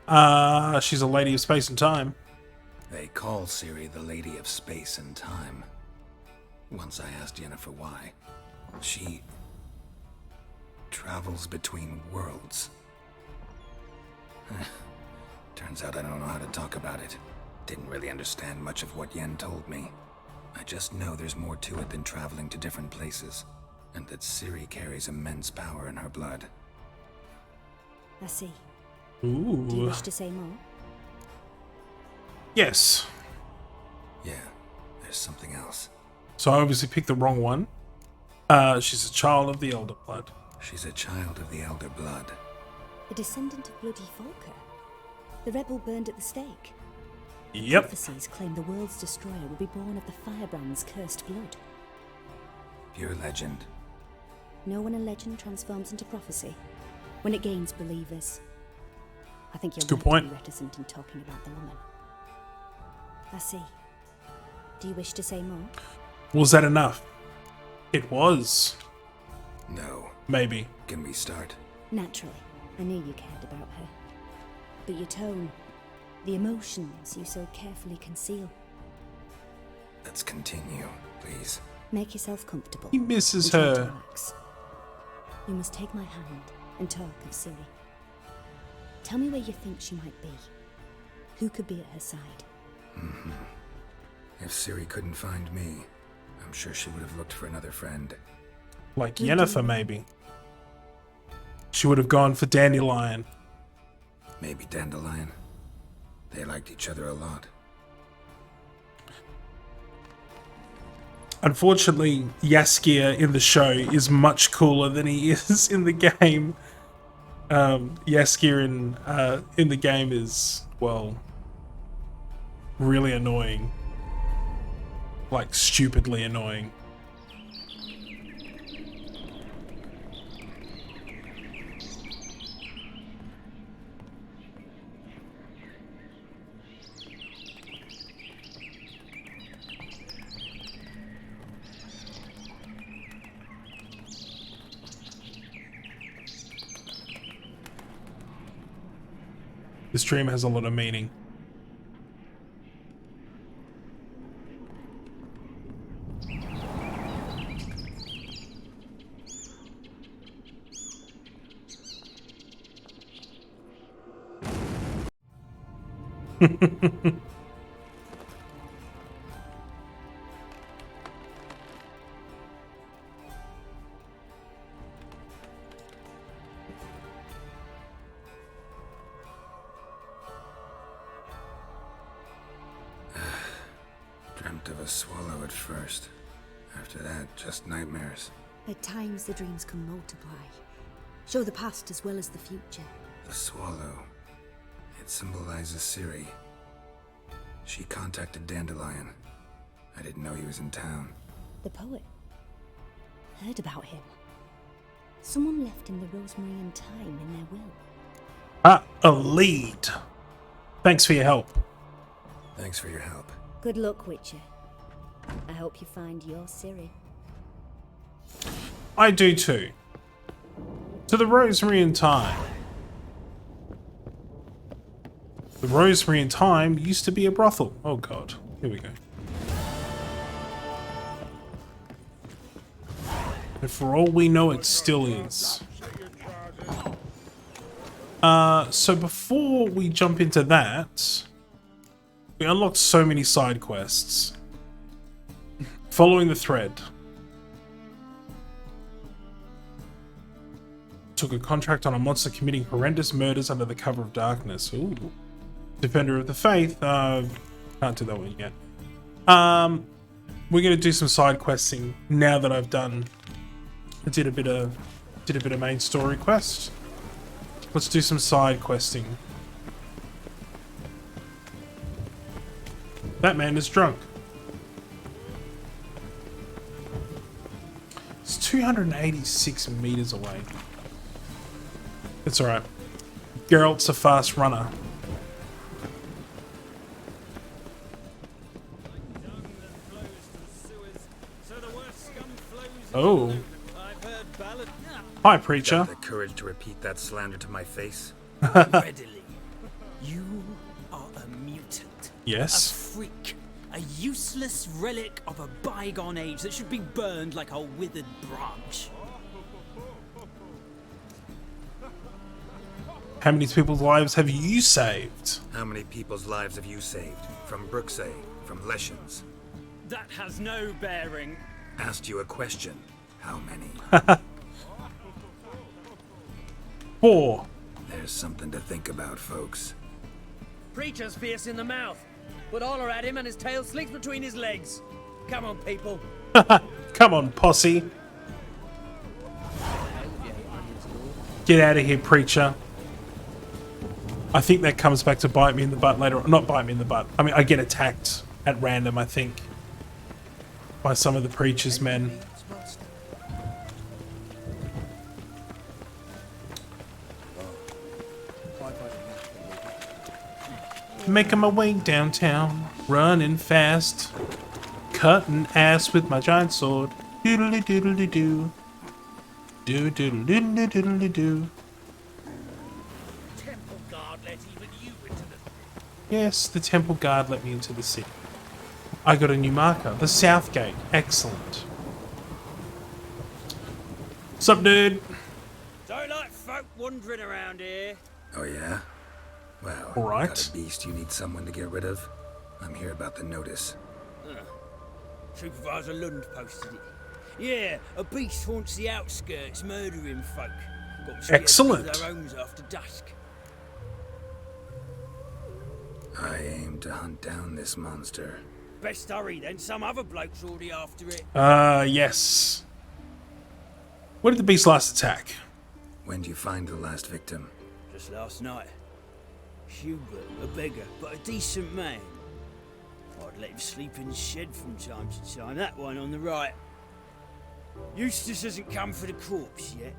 them. She's a lady of space and time. They call Ciri the Lady of Space and Time. Once I asked Yennefer why. She travels between worlds. Turns out I don't know how to talk about it. Didn't really understand much of what Yen told me. I just know there's more to it than traveling to different places, and that Ciri carries immense power in her blood. I see. Ooh. Do you wish to say more? Yes. Yeah, there's something else. So I obviously picked the wrong one. She's a child of the Elder Blood. She's a child of the Elder Blood. A descendant of bloody Volker. The rebel burned at the stake. Yep. Prophecies claim the world's destroyer will be born of the Firebrand's cursed blood. Pure legend. Know when a legend transforms into prophecy? When it gains believers. I think you're Good right point. to be reticent in talking about the woman. I see. Do you wish to say more? Was that enough? It was. No. Maybe. Can we start? Naturally. I knew you cared about her. But your tone, the emotions you so carefully conceal. Let's continue, please. Make yourself comfortable. He misses and try to her. relax. You must take my hand and talk of Ciri. Tell me where you think she might be. Who could be at her side? If Ciri couldn't find me, I'm sure she would have looked for another friend. Like Yennefer, maybe. She would have gone for Dandelion. Maybe Dandelion. They liked each other a lot. Unfortunately, Jaskier in the show is much cooler than he is in the game. Jaskier in the game is, well, really annoying. Like, stupidly annoying. This dream has a lot of meaning. Dreamt of a swallow at first. After that, just nightmares. At times the dreams can multiply. Show the past as well as the future. The swallow. It symbolizes Ciri. She contacted Dandelion. I didn't know he was in town. The poet. Heard about him. Someone left him the rosemary and thyme in their will. Ah, a lead. Thanks for your help. Thanks for your help. Good luck, Witcher. I hope you find your Ciri. I do too. To the Rosemary in Time. The Rosemary in Time used to be a brothel. Oh god. Here we go. And for all we know, it still is. So before we jump into that, we unlocked so many side quests. Following the thread. Took a contract on a monster committing horrendous murders under the cover of darkness. Ooh. Defender of the Faith. Can't do that one yet. We're gonna do some side questing now that I did a bit of main story quest. Let's do some side questing. That man is drunk. It's 286 meters away. It's alright. Geralt's a fast runner. Oh. Hi, preacher. Got the courage to repeat that slander to my face? Readily. You are a mutant. Yes. A freak. A useless relic of a bygone age that should be burned like a withered branch. How many people's lives have you saved? How many people's lives have you saved? From Brooksay? From Leshens? That has no bearing. Asked you a question. How many? 4. There's something to think about, folks. Preacher's fierce in the mouth. Put holler at him and his tail slinks between his legs. Come on, people. Come on, posse. Get out of here, preacher. I think that comes back to bite me in the butt later on. Not bite me in the butt. I mean, I get attacked at random, I think. By some of the preacher's men. Making my way downtown, running fast, cutting ass with my giant sword. Doodly doodly doo. Do doodly doodly doodly doo. Temple guard let even you into the... Yes, the temple guard let me into the city. I got a new marker, the South Gate. Excellent. Sup, dude? Don't like folk wandering around here. Oh yeah? Well, all right. Got a beast you need someone to get rid of? I'm here about the notice. Supervisor Lund posted it. Yeah, a beast haunts the outskirts, murdering folk. Got excellent. Their homes after dusk. I aim to hunt down this monster. Best hurry then, some other bloke's already after it. Yes. Where did the beast last attack? When did you find the last victim? Just last night. Hubert, a beggar, but a decent man. I'd let him sleep in the shed from time to time, that one on the right. Eustace hasn't come for the corpse yet.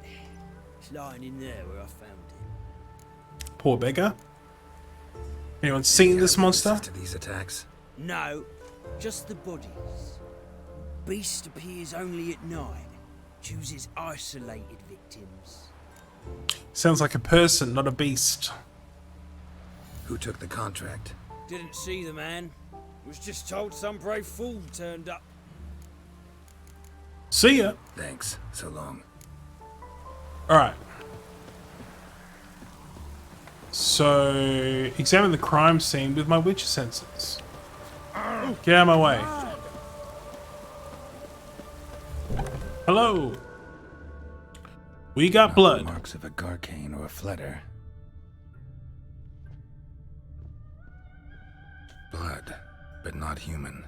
It's lying in there where I found it. Poor beggar. Anyone seen this monster? To these attacks? No, just the bodies. Beast appears only at night. Chooses isolated victims. Sounds like a person, not a beast. Who took the contract? Didn't see the man. Was just told some brave fool turned up. See ya. Thanks. So long. Alright. So, examine the crime scene with my witcher senses. Get out of my way. Hello. We got blood. Marks of a Garcane or a Fletter. Blood, but not human.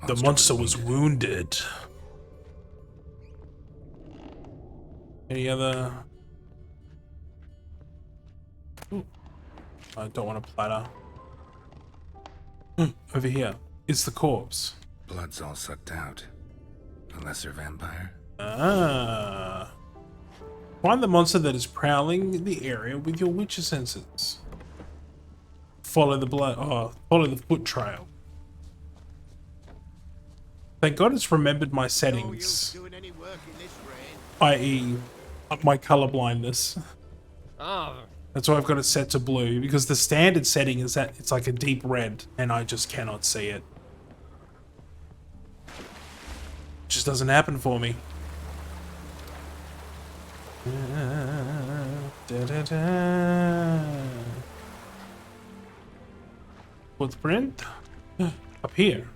The monster was wounded. Any other... Ooh. I don't want a platter. Over here. It's the corpse. Blood's all sucked out. A lesser vampire? Ah. Find the monster that is prowling the area with your witcher senses. Follow the blood. Oh, follow the foot trail. Thank God it's remembered my settings, i.e. my color blindness. That's why I've got it set to blue, because the standard setting is that it's like a deep red, and I just cannot see it. Just doesn't happen for me. Footprint up here.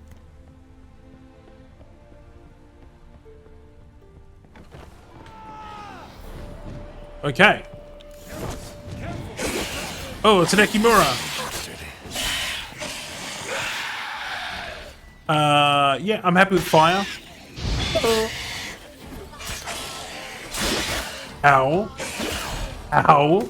Okay. Oh, it's an Ekimura. Yeah, I'm happy with fire. Ow. Ow.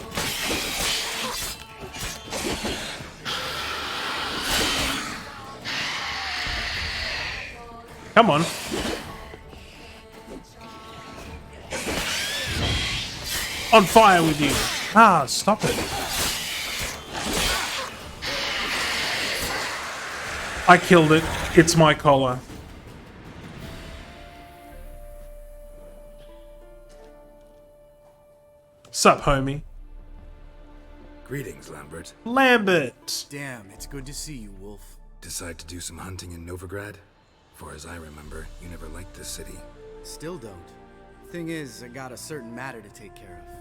Come on. On fire with you. Ah, stop it. I killed it. It's my collar. Sup, homie? Greetings, Lambert. Lambert! Damn, it's good to see you, Wolf. Decide to do some hunting in Novigrad? For as I remember, you never liked this city. Still don't. Thing is, I got a certain matter to take care of.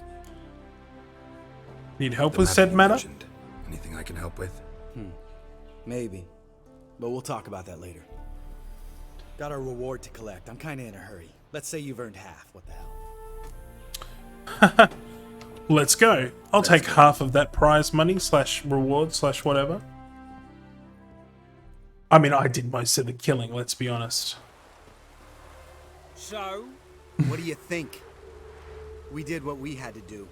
Need help with said matter? Anything I can help with? Maybe. But we'll talk about that later. Got a reward to collect. I'm kinda in a hurry. Let's say you've earned half. What the hell? Let's go. I'll take half of that prize money / reward / whatever. I mean, I did most of the killing, let's be honest. So, what do you think? We did what we had to do.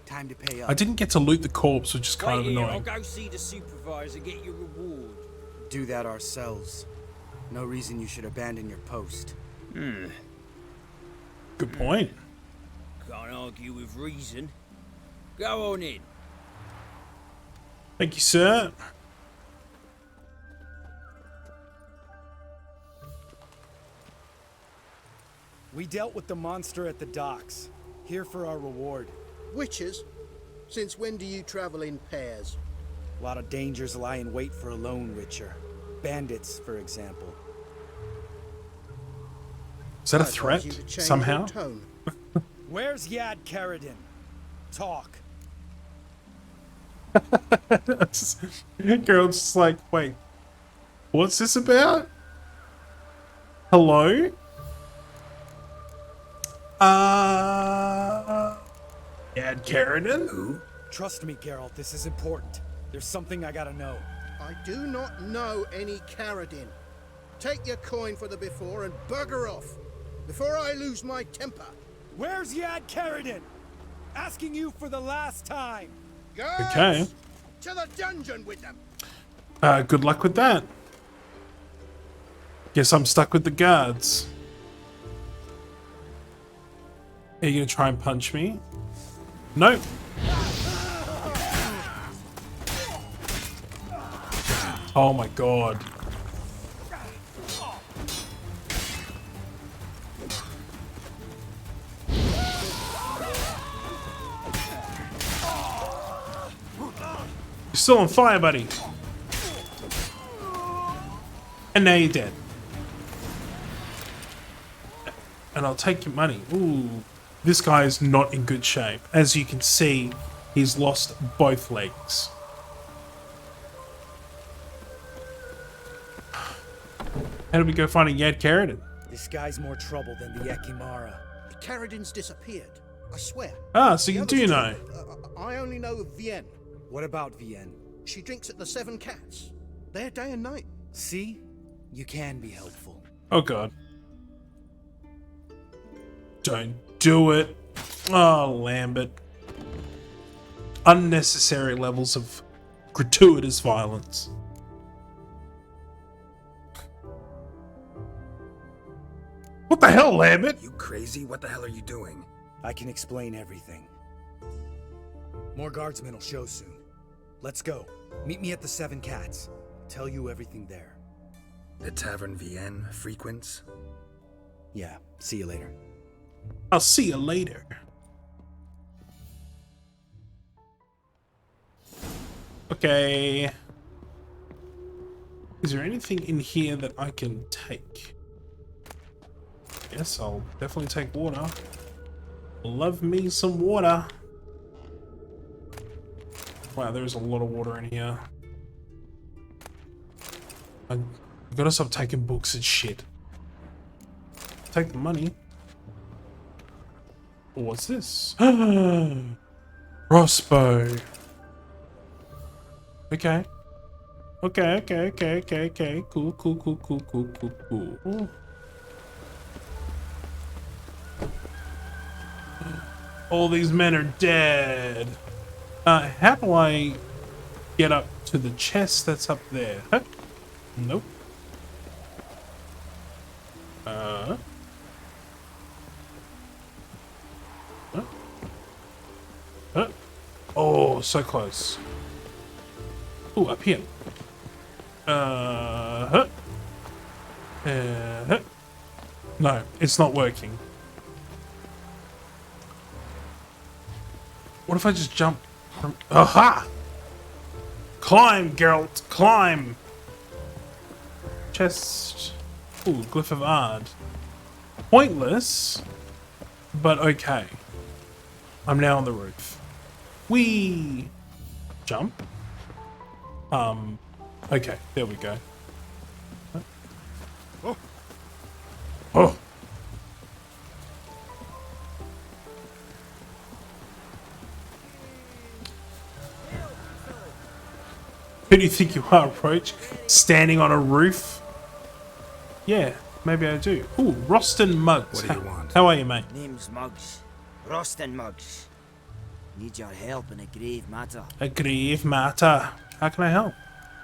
Time to pay up. I didn't get to loot the corpse, which is kind of I'll annoying. go see the supervisor, get your reward. Do that ourselves. No reason you should abandon your post. Good point. Can't argue with reason. Go on in. Thank you, sir. We dealt with the monster at the docks. Here for our reward. Witches? Since when do you travel in pairs? A lot of dangers lie in wait for a lone witcher. Bandits, for example. Is that a threat, somehow? Where's Yad Karadin? Talk. Girl's just like, wait, what's this about? Hello? Yad Karadin? Who? Trust me, Geralt, this is important. There's something I gotta know. I do not know any Karadin. Take your coin for the before and bugger off, before I lose my temper. Where's Yad Karadin? Asking you for the last time. Girls, Okay. to the dungeon with them. Good luck with that. Guess I'm stuck with the guards. Are you gonna try and punch me? Nope. Oh my god. You're still on fire, buddy. And now you're dead. And I'll take your money. Ooh. This guy is not in good shape. As you can see, he's lost both legs. How do we go finding Yad Karadin? This guy's more trouble than the Ekimara. Karadin's disappeared. I swear. Ah, so you The do others know. I only know of Vienne. What about Vienne? She drinks at the Seven Cats. There day and night. See? You can be helpful. Oh god. Don't do it. Oh, Lambert. Unnecessary levels of gratuitous violence. What the hell, Lambert? You crazy? What the hell are you doing? I can explain everything. More guardsmen will show soon. Let's go. Meet me at the Seven Cats. Tell you everything there. The Tavern Vienne frequents? Yeah, see you later. I'll see you later. Okay. Is there anything in here that I can take? Yes, I'll definitely take water. Love me some water. Wow, there's a lot of water in here. I gotta stop taking books and shit. Take the money. What's this? Crossbow. Okay. Okay. Cool. All these men are dead. How do I get up to the chest that's up there? Huh? Nope. Huh? Huh? Oh, so close. Ooh, up here. Huh? Huh? No, it's not working. What if I just jump from... Aha! Climb, Geralt, climb! Chest... Ooh, Glyph of Ard. Pointless, but okay. I'm now on the roof. Whee! Jump. Okay, there we go. Oh! Who do you think you are, Roach? Standing on a roof? Yeah, maybe I do. Ooh, Roston Muggs. What do you want? How are you, mate? Name's Muggs. Roston Muggs. Need your help in a grave matter. A grave matter. How can I help?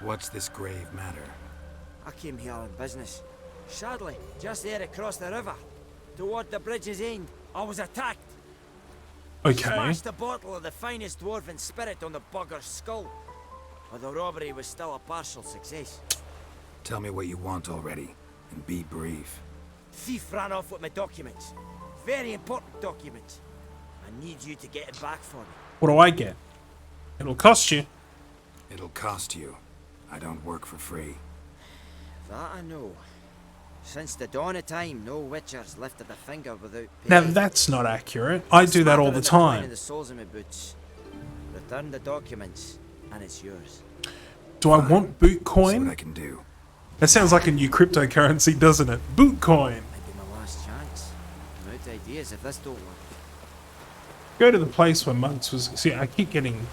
What's this grave matter? I came here on business. Sadly, just there across the river, toward the bridge's end, I was attacked. Okay. Smashed a bottle of the finest dwarven spirit on the bugger's skull. But the robbery was still a partial success. Tell me what you want already, and be brief. Thief ran off with my documents. Very important documents. I need you to get it back for me. What do I get? It'll cost you. It'll cost you. I don't work for free. That I know. Since the dawn of time, no witcher's lifted a finger without pay. Now that's not accurate. I do that all the time. The soles of my boots. Return the documents, and it's yours. Do I want boot coin? See what I can do. That sounds like a new cryptocurrency, doesn't it? Boot coin. Might be my last chance. I'm out of ideas if this don't work. Go to the place where Muggs was. See, I keep getting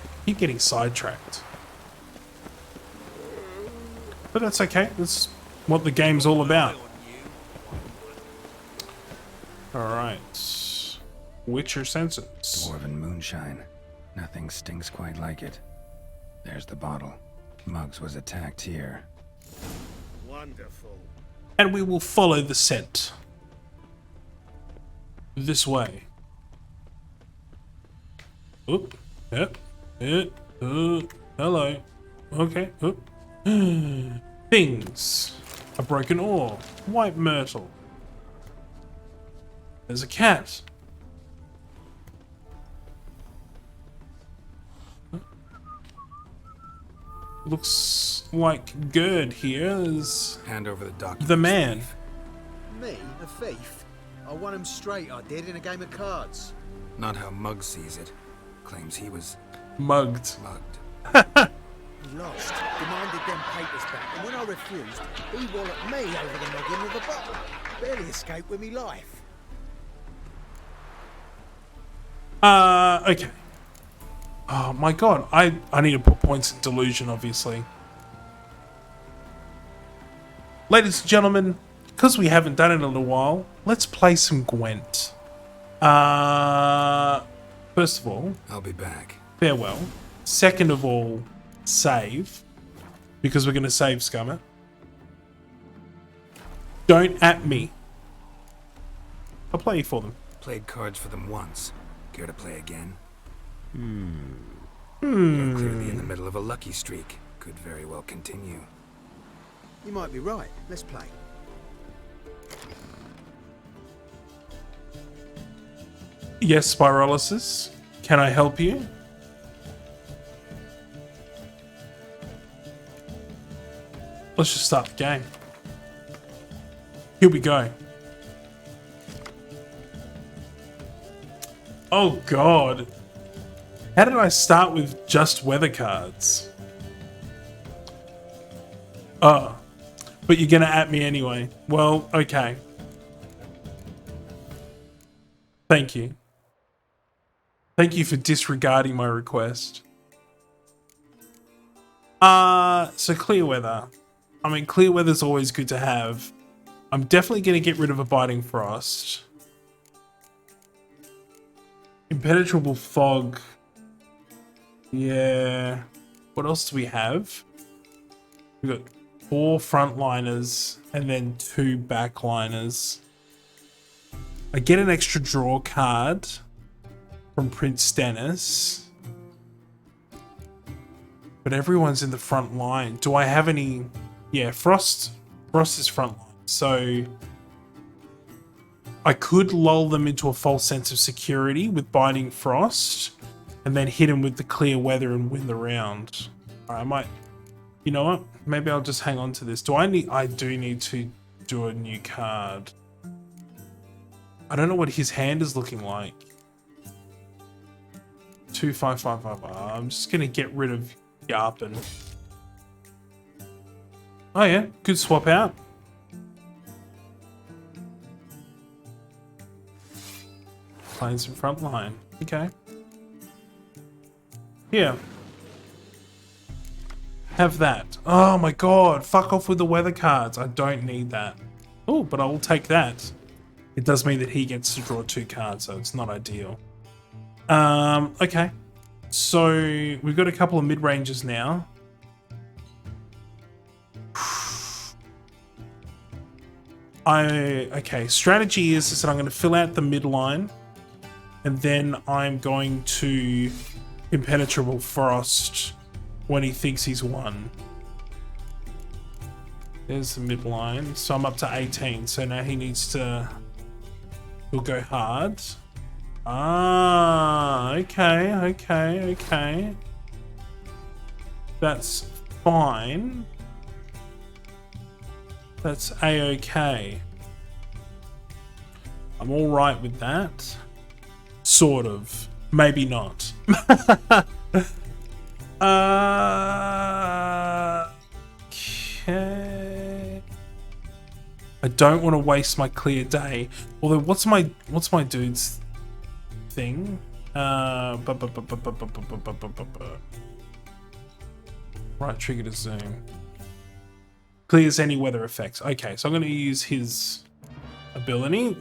sidetracked. But that's okay. That's what the game's all about. Alright. Witcher senses. Dwarven moonshine. Nothing stinks quite like it. There's the bottle. Muggs was attacked here. Wonderful. And we will follow the scent. This way. Oop. Yep. Hello. Okay. Oop. Things. A broken oar. White myrtle. There's a cat. Looks like Gerd here is Hand over the document. the man. Me, a thief? I won him straight, I did, in a game of cards. Not how Muggs sees it. Claims he was Mugged. He lost, demanded them papers back, and when I refused, he walloped me over the noggin with a bottle. Barely escaped with me life. Okay. Oh my god, I need to put points in delusion, obviously. Ladies and gentlemen, because we haven't done it in a little while, let's play some Gwent. First of all, I'll be back. Farewell. Second of all, save. Because we're going to save Scummer. Don't at me. I'll play for them. Played cards for them once. Care to play again? You're Hmm. clearly in the middle of a lucky streak. Could very well continue. You might be right. Let's play. Yes, Spirolosis. Can I help you? Let's just start the game. Here we go. Oh god. How did I start with just weather cards? Oh. But you're gonna at me anyway. Well, okay. Thank you. Thank you for disregarding my request. So clear weather. I mean, clear weather's always good to have. I'm definitely gonna get rid of Abiding Frost. Impenetrable fog. Yeah. What else do we have? We've got 4 frontliners and then 2 backliners. I get an extra draw card from Prince Stennis. But everyone's in the front line. Do I have any? Yeah, Frost is front line. So I could lull them into a false sense of security with Binding Frost and then hit him with the clear weather and win the round. I might, you know what? Maybe I'll just hang on to this. I do need to do a new card. I don't know what his hand is looking like. 2, 5, 5, 5. I'm just gonna get rid of Yarpin. Oh yeah, good swap out. Playing some front line. Okay. Here. Have that. Oh my god, fuck off with the weather cards. I don't need that. Oh, but I will take that. It does mean that he gets to draw 2 cards, so it's not ideal. Okay. So we've got a couple of mid-ranges now. Okay, strategy is that I'm going to fill out the midline, and then I'm going to Impenetrable Frost when he thinks he's won. There's the midline. So I'm up to 18. So now he needs to... He'll go hard. Ah, okay. That's fine. That's a-okay. I'm all right with that. Sort of. Maybe not. Okay. I don't want to waste my clear day. Although, what's my dude's thing? Right trigger to zoom. Clears any weather effects. Okay, so I'm going to use his ability.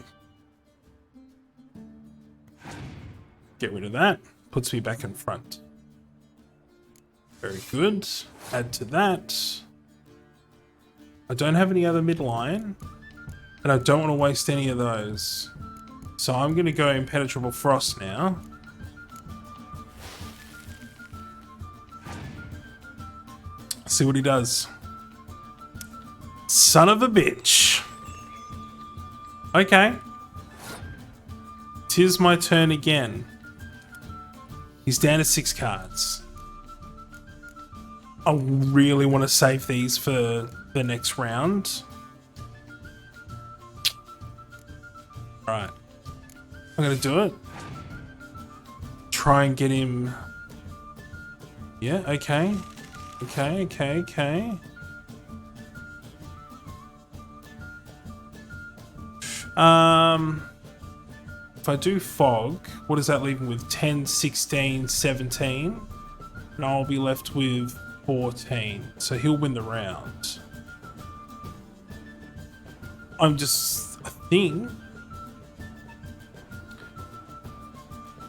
Get rid of that. Puts me back in front. Very good. Add to that. I don't have any other midline. And I don't want to waste any of those. So I'm going to go Impenetrable Frost now. See what he does. Son of a bitch. Okay. 'Tis my turn again. He's down to 6 cards. I really want to save these for the next round. Alright. I'm going to do it. Try and get him... Yeah, okay. Okay. If I do fog, what does that leave me with? 10, 16, 17. And I'll be left with 14. So he'll win the round. I think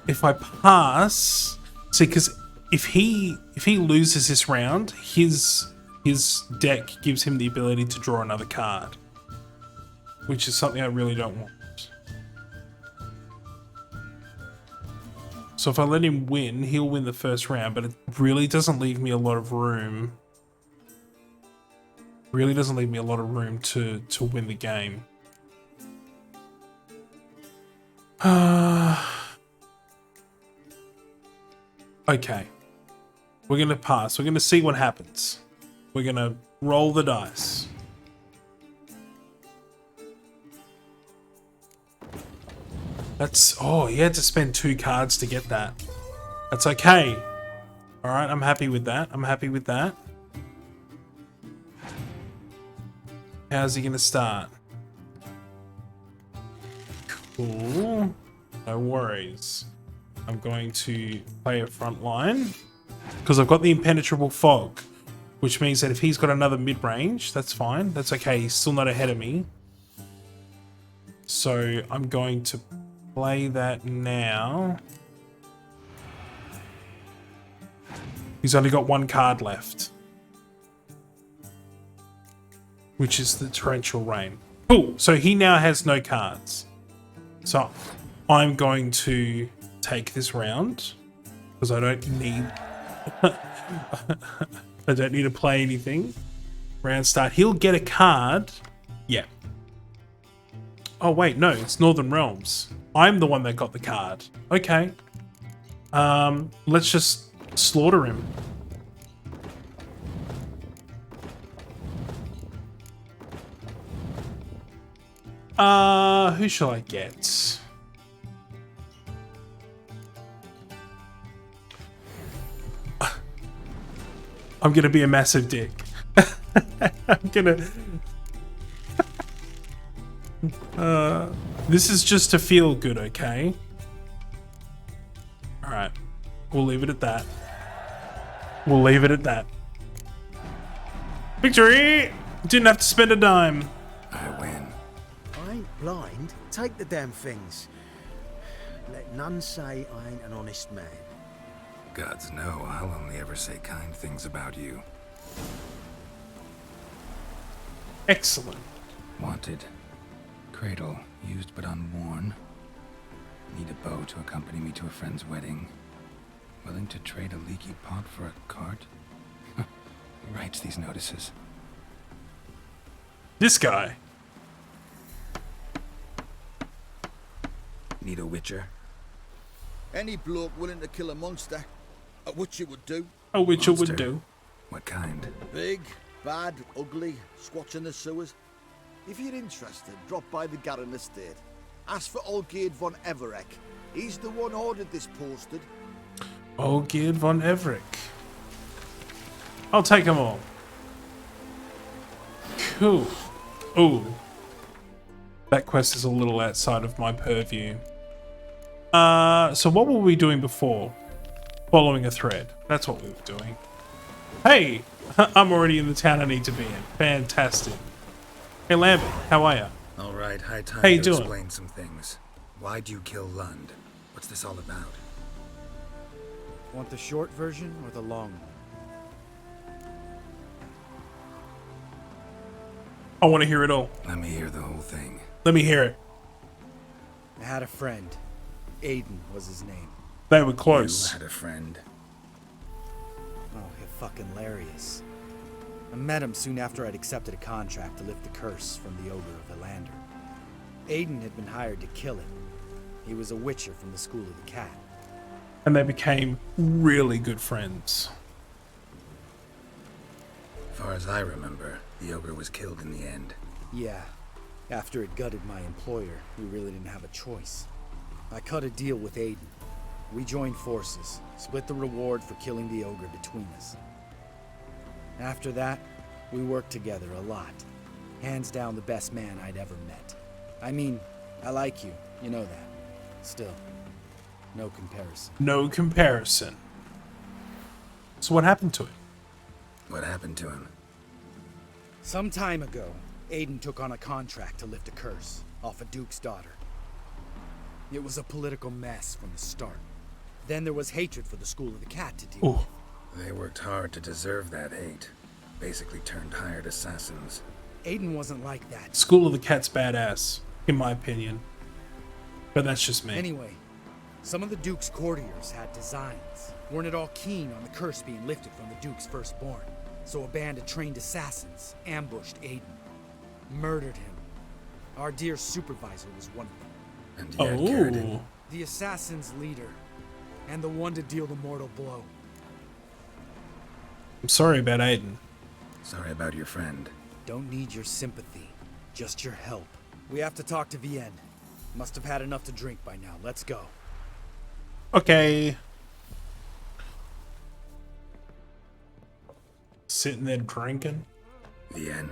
if I pass, see, because if he loses this round, his deck gives him the ability to draw another card, which is something I really don't want. So if I let him win, he'll win the first round, but it really doesn't leave me a lot of room. Really doesn't leave me a lot of room to win the game. Okay. We're going to pass. We're going to see what happens. We're going to roll the dice. That's... Oh, you had to spend 2 cards to get that. That's okay. Alright, I'm happy with that. I'm happy with that. How's he going to start? Cool. No worries. I'm going to play a front line because I've got the impenetrable fog, which means that if he's got another mid-range, that's fine. That's okay. He's still not ahead of me. So I'm going to play that now. He's only got 1 card left, which is the torrential rain. Cool. So he now has no cards. So I'm going to take this round because I don't need I don't need to play anything. Round start. He'll get a card. Yeah. Oh wait, no, it's Northern Realms. I'm the one that got the card. Okay. Let's just slaughter him. Who shall I get? I'm gonna be a massive dick. I'm gonna... this is just to feel good, okay? Alright. We'll leave it at that. We'll leave it at that. Victory! Didn't have to spend a dime. I win. I ain't blind. Take the damn things. Let none say I ain't an honest man. Gods know, I'll only ever say kind things about you. Excellent. Wanted. Cradle, used but unworn. Need a bow to accompany me to a friend's wedding. Willing to trade a leaky pot for a cart? Who writes these notices? This guy. Need a witcher? Any bloke willing to kill a monster, a witcher would do. A witcher would do. What kind? Big, bad, ugly, squatch in the sewers. If you're interested, drop by the Garren estate. Ask for Olgierd von Everek. He's the one ordered this posted. Olgierd von Everek. I'll take them all. Cool. Ooh. That quest is a little outside of my purview. So what were we doing before? Following a thread. That's what we were doing. Hey! I'm already in the town I need to be in. Fantastic. Hey Lambert, how are ya? Alright, high time How you to doing? explain some things. Why'd you kill Lund? What's this all about? Want the short version or the long one? I want to hear it all. Let me hear the whole thing. Let me hear it. I had a friend. Aiden was his name. They were close. You had a friend. Oh, you're fucking hilarious. I met him soon after I'd accepted a contract to lift the curse from the Ogre of Elander. Aiden had been hired to kill it. He was a witcher from the School of the Cat. And they became really good friends. As far as I remember, the ogre was killed in the end. Yeah. After it gutted my employer, we really didn't have a choice. I cut a deal with Aiden. We joined forces, split the reward for killing the ogre between us. After that, we worked together a lot. Hands down the best man I'd ever met. I mean, I like you, you know that. Still, no comparison. No comparison. So what happened to it? What happened to him? Some time ago, Aiden took on a contract to lift a curse off a duke's daughter. It was a political mess from the start. Then there was hatred for the School of the Cat to deal with. They worked hard to deserve that hate. Basically turned hired assassins. Aiden wasn't like that. School of the Cat's badass, in my opinion. But that's just me. Anyway, some of the Duke's courtiers had designs. Weren't at all keen on the curse being lifted from the Duke's firstborn. So a band of trained assassins ambushed Aiden, murdered him. Our dear supervisor was one of them. And yet, Carradine, The assassin's leader, and the one to deal the mortal blow. I'm sorry about Aiden. sorry about your friend. Don't need your sympathy, just your help. We have to talk to Vienne. Must have had enough to drink by now. Let's go. Okay. Sitting there drinking. Vienne.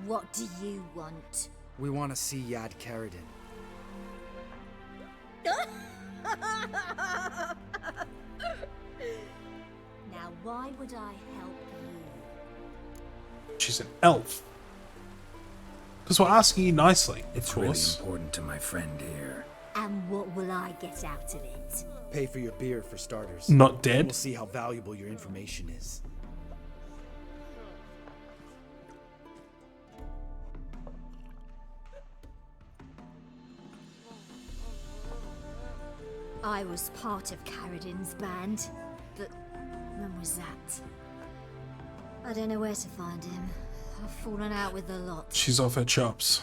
What do you want? We want to see Yad Carradine. Now, why would I help you? She's an elf. Because we're asking you nicely, It's of really course. important to my friend here. And what will I get out of it? Pay for your beer for starters. Not dead? We'll see how valuable your information is. I was part of Carradine's band, but when was that? I don't know where to find him. I've fallen out with a lot. She's off her chops.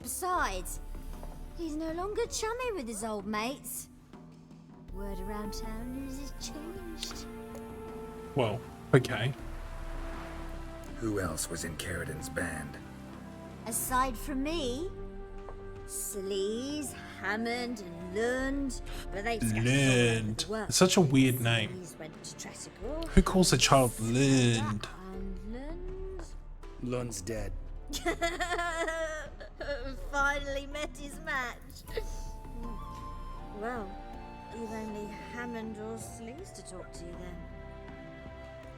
Besides, he's no longer chummy with his old mates. Word around town is he's changed. Well, okay. Who else was in Carradine's band? Aside from me, Sleaze, Hammond, and Lund. But they Lund. It's such a weird name. Sleaze went to Tressigal. Who calls a child Lund? And Lund Lund's dead. finally met his match. Well, you've only Hammond or Sleaze to talk to then.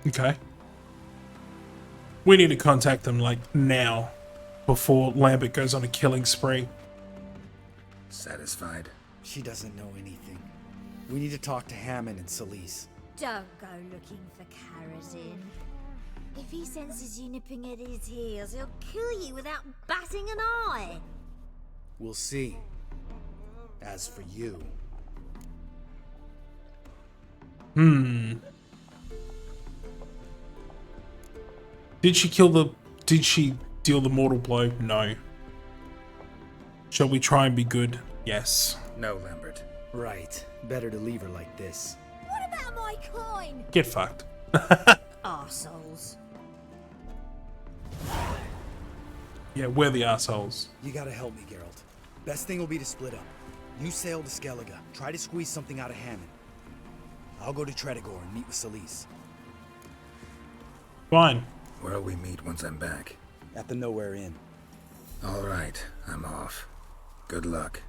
Okay. We need to contact them, like, now. Before Lambert goes on a killing spree. Satisfied? She doesn't know anything. We need to talk to Hammond and Sleaze. Don't go looking for Carradine. If he senses you nipping at his heels, he'll kill you without batting an eye. We'll see. As for you... Did she deal the mortal blow? No. Shall we try and be good? Yes. No, Lambert. Right. Better to leave her like this. What about my coin? Get fucked. Arseholes. Yeah, we're the assholes. You gotta help me, Geralt. Best thing will be to split up. You sail to Skellige. Try to squeeze something out of Hammond. I'll go to Tredigor and meet with Sleaze. Fine. Where'll we meet once I'm back? At the Nowhere Inn. All right, I'm off. Good luck.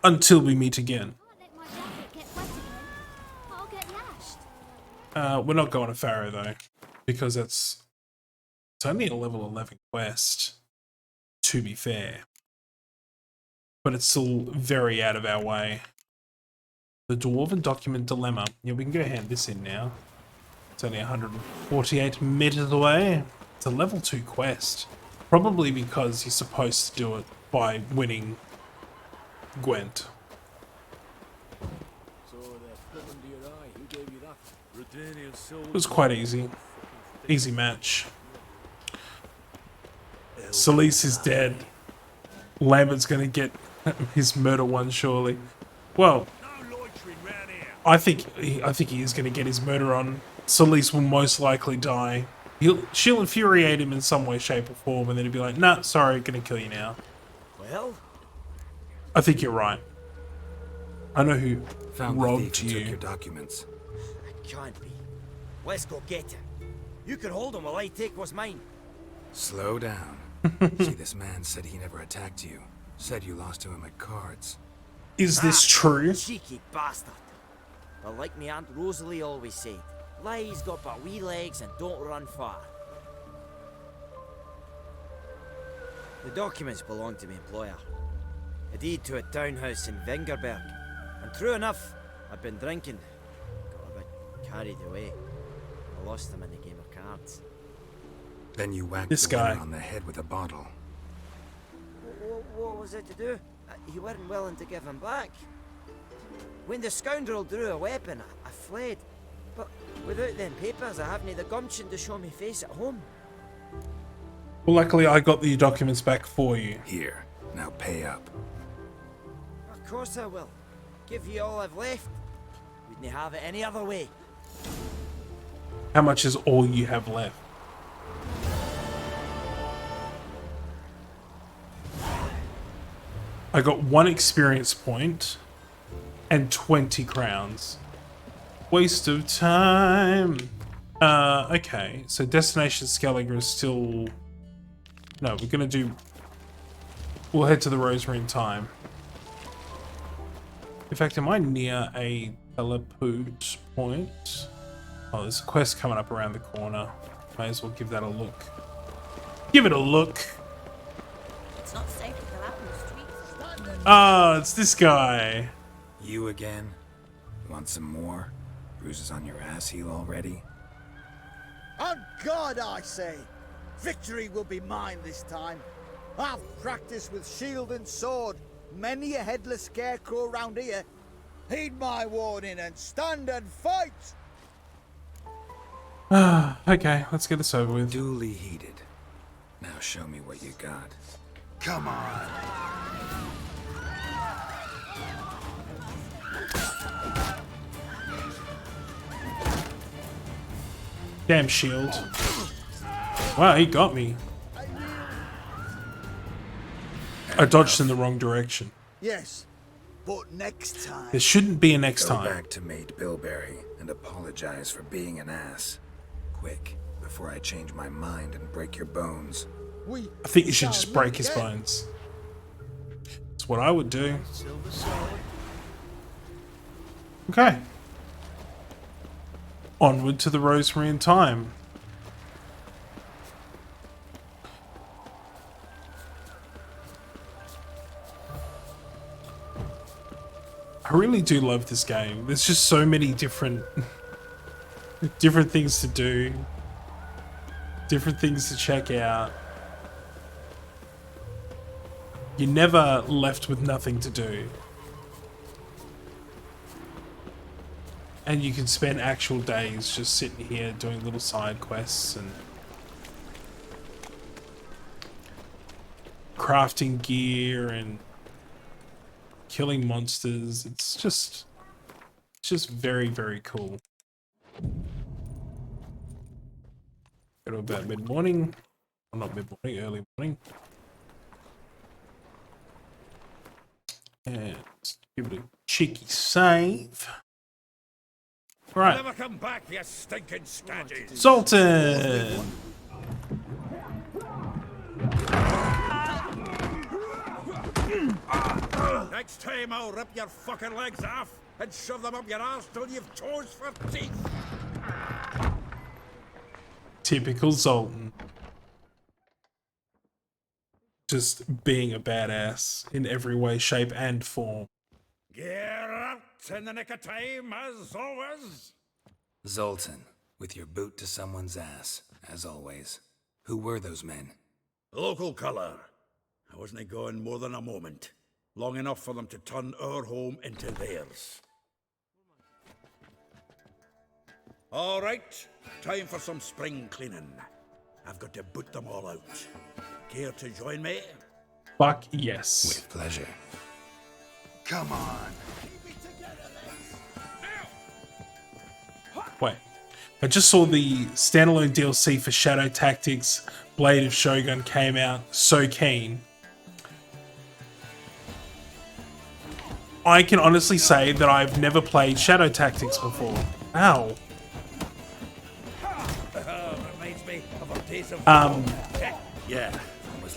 Until we meet again. Let my jacket get wet again. I'll get lashed. We're not going to Pharaoh, though. Because it's only a level 11 quest, to be fair. But it's still very out of our way. The Dwarven Document Dilemma. Yeah, we can go hand this in now. It's only 148 meters away. It's a level 2 quest. Probably because you're supposed to do it by winning Gwent. It was quite easy. Easy match. Sleaze is dead. Lambert's gonna get his murder one, surely. Well, I think he is gonna get his murder on. Sleaze will most likely die. She'll infuriate him in some way, shape, or form, and then he'll be like, "Nah, sorry, gonna kill you now." Well, I think you're right. I know who Found the robbed thief who took you. your documents. it can't be. Let's go get him. You can hold him while I take what's mine. Slow down. See, this man said he never attacked you. Said you lost to him at cards. Is this true? Cheeky bastard. But like me Aunt Rosalie always said, lies got but wee legs and don't run far. The documents belong to my employer. A deed to a townhouse in Vengerberg. And true enough, I'd been drinking. Got a bit carried away. I lost them in the game of cards. Then you whacked This the guy. woman on the head with a bottle. What was it to do? you weren't willing to give him back. When the scoundrel drew a weapon, I fled. But without them papers, I haven't the gumption to show me face at home. Well, luckily I got the documents back for you. Here, now pay up. Of course I will. Give you all I've left. Wouldn't have it any other way. How much is all you have left? I got 1 experience point and 20 crowns. Waste of time. Okay, so Destination Skelliger is still... No, we're gonna do... We'll head to the Rosary in time. In fact, am I near a teleport point? Oh, there's a quest coming up around the corner. May as well give that a look. Give it a look! It's not safe to go out in the streets. Oh, it's this guy. You again? Want some more? Bruises on your ass heel already? On God, I say! Victory will be mine this time. I've practiced with shield and sword. Many a headless scarecrow round here. Heed my warning and stand and fight! Okay, let's get this over with. Duly heated. Now show me what you got. Come on! Damn shield. Wow, he got me. I dodged in the wrong direction. Yes, but next time... There shouldn't be a next Go time. back to Mate Bilberry and apologize for being an ass. Quick, before I change my mind and break your bones. I think you should just break his bones. That's what I would do. Okay. Onward to the Rosary in time. I really do love this game. There's just so many different things to do. Different things to check out. You're never left with nothing to do. And you can spend actual days just sitting here doing little side quests and crafting gear and killing monsters. It's just very, very cool. Go to about mid-morning. Well, not mid-morning, early morning. And give it a cheeky save. Right. Never come back, you stinking scadges. Sultan! Next time I'll rip your fucking legs off and shove them up your arse till you've toes for teeth. Typical Sultan. Just being a badass in every way, shape, and form. Gear out in the nick of time, as always. Zoltan, with your boot to someone's ass, as always. Who were those men? Local colour. I wasn't going more than a moment. Long enough for them to turn our home into theirs. All right, time for some spring cleaning. I've got to boot them all out. Care to join me? Fuck yes. With pleasure. Come on. Wait. I just saw the standalone DLC for Shadow Tactics Blade of Shogun came out. So keen. I can honestly say that I've never played Shadow Tactics before. Ow. Reminds me of our days of Yeah.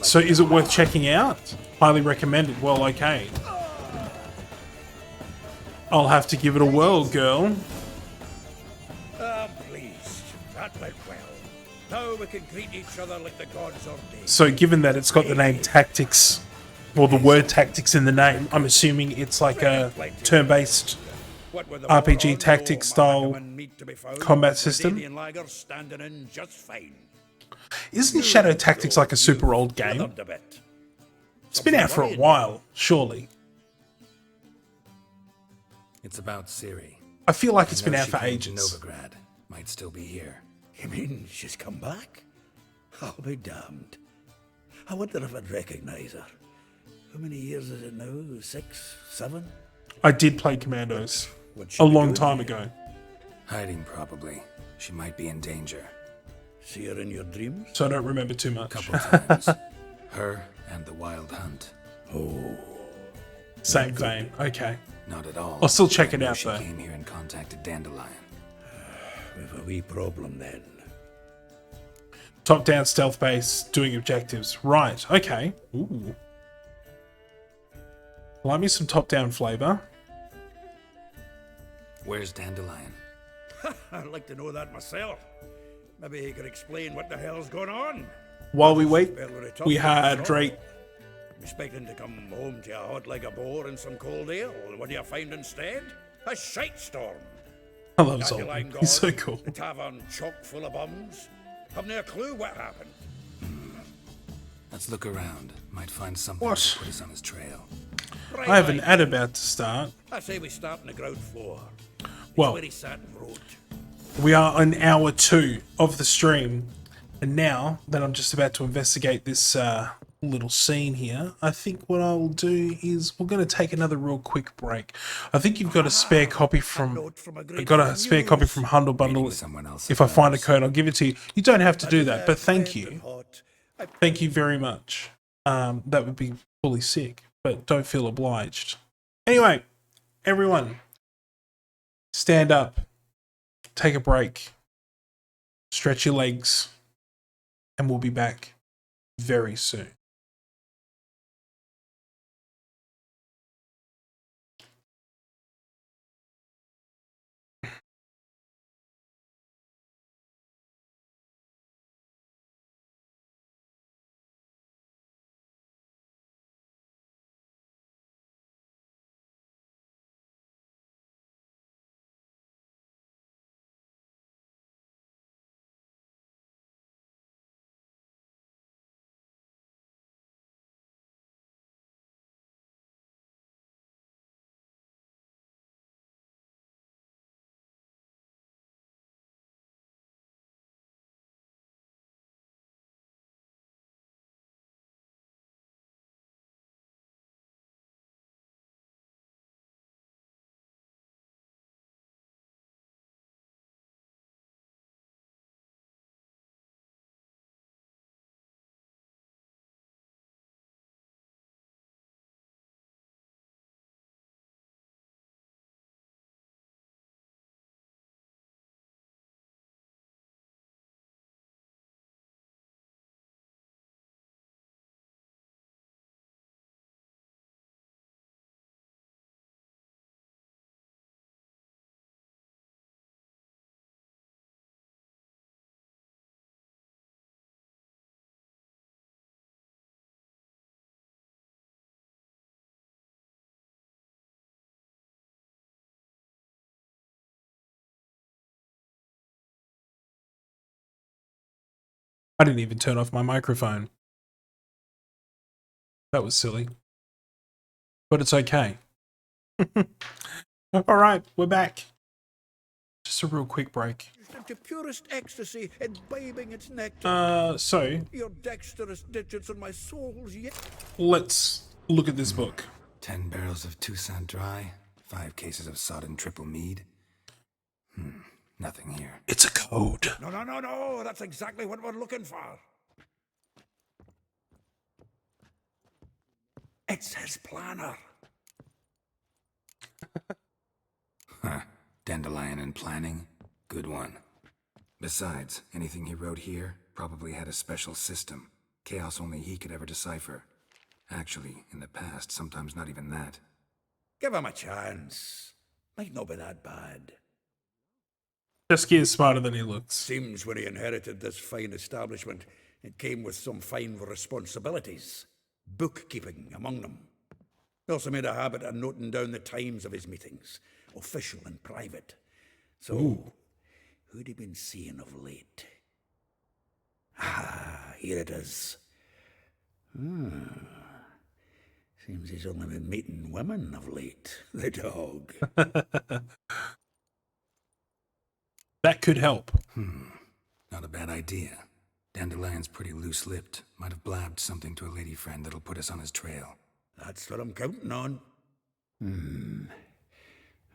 So is it worth checking out? Highly recommended. Well, okay. I'll have to give it a whirl, girl. I'm pleased. That went well. Now we can greet each other like the gods ordained. So given that it's got the name Tactics, or the word Tactics in the name, I'm assuming it's like a turn-based RPG tactics style combat system. Standing in just fine. Isn't Shadow Tactics like a super old game? It's been out for a while, surely. It's about Ciri. I feel like it's I know been out she for came to ages. Novigrad. Might still be here. You mean she's come back? I'll be damned. I wonder if I'd recognize her. How many years is it now? 6, 7? I did play Commandos What's a she long doing time here? ago. Hiding, probably. She might be in danger. See her in your dreams? So I don't remember too much. Couple times. Her and the Wild Hunt. Oh. Same vein. Okay. Not at all. I'll still check I it know out she though. came here and contacted Dandelion. We've a wee problem then. Top-down stealth base, doing objectives. Right, okay. Ooh. Like me some top-down flavor. Where's Dandelion? I'd like to know that myself. Maybe he could explain what the hell's going on. While we wait, Better when I talk we to him, had so. Drake. Expecting to come home to a hot like a boar and some cold ale. What do you find instead? A shite storm. I love Dandelion Zoltan. He's so gone, cool. The tavern chock full of bums. Have no clue what happened. Let's look around. Might find something What? to put us on his trail. Right, I have an right. ad about to start. I say we start on the ground floor. Well, Where he sat and wrote. we are on hour 2 of the stream. And now that I'm just about to investigate this little scene here, I think what I will do is we're going to take another real quick break. I think you've got a spare copy from... I've got a spare copy from Humble Bundle. If I find a code, I'll give it to you. You don't have to do that, but thank you. Thank you very much. That would be fully sick, but don't feel obliged. Anyway, everyone, stand up, take a break, stretch your legs, and we'll be back very soon. I didn't even turn off my microphone. That was silly. But it's okay. All right, we're back. Just a real quick break. Into purest ecstasy, imbibing its nectar. So Your dexterous digits on my soul's yet. let's look at this book. 10 barrels of Toussaint Dry, 5 cases of sodden triple mead. Nothing here. It's a code. No. That's exactly what we're looking for. It's his planner. Huh. Dandelion and planning? Good one. Besides, anything he wrote here probably had a special system. Chaos only he could ever decipher. Actually, in the past, sometimes not even that. Give him a chance. Might not be that bad. Chesky is smarter than he looks. Seems when he inherited this fine establishment, it came with some fine responsibilities. Bookkeeping among them. He also made a habit of noting down the times of his meetings, official and private. So, who'd he been seeing of late? Ah, here it is. Seems he's only been meeting women of late. The dog. That could help. Not a bad idea. Dandelion's pretty loose-lipped. Might have blabbed something to a lady friend that'll put us on his trail. That's what I'm counting on.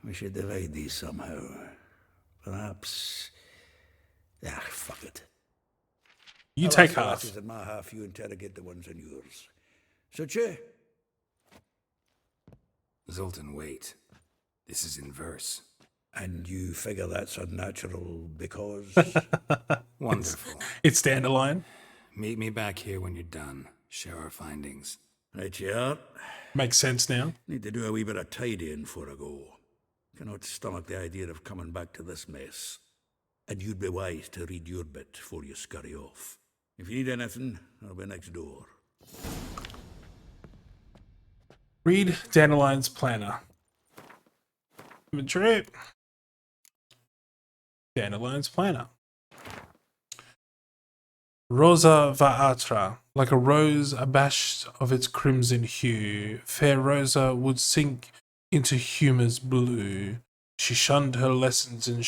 We should divide these somehow. Perhaps... fuck it. You I'll take ask the half. lasses in my half, you interrogate the ones in yours. Suche? Zoltan, wait. This is in verse. And you figure that's unnatural because... Wonderful. It's Dandelion. Meet me back here when you're done. Share our findings. Right, yeah. Makes sense now. Need to do a wee bit of tidying before I go. Cannot stomach the idea of coming back to this mess. And you'd be wise to read your bit before you scurry off. If you need anything, I'll be next door. Read Dandelion's planner. Madrid. Dandelion's planner. Rosa Vaatra, like a rose abashed of its crimson hue, fair Rosa would sink into humour's blue. She shunned her lessons in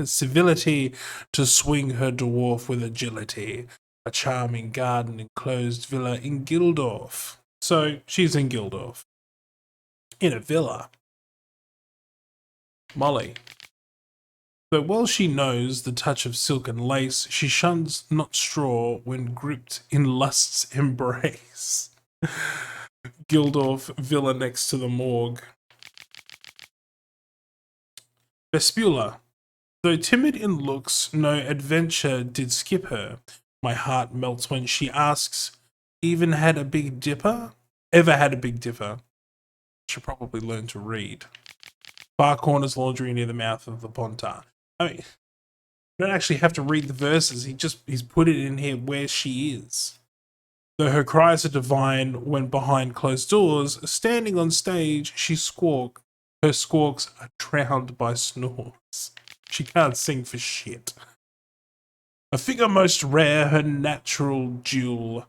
civility to swing her dwarf with agility. A charming garden enclosed villa in Gildorf. So she's in Gildorf. In a villa. Molly. Though well she knows the touch of silk and lace, she shuns not straw when gripped in lust's embrace. Gildorf villa next to the morgue. Vespula. Though timid in looks, no adventure did skip her. My heart melts when she asks, ever had a Big Dipper? Should probably learn to read. Far corners laundry near the mouth of the Pontar. I mean, you don't actually have to read the verses. He's put it in here where she is. Though her cries are divine when behind closed doors, standing on stage, she squawks. Her squawks are drowned by snores. She can't sing for shit. A figure most rare, her natural jewel.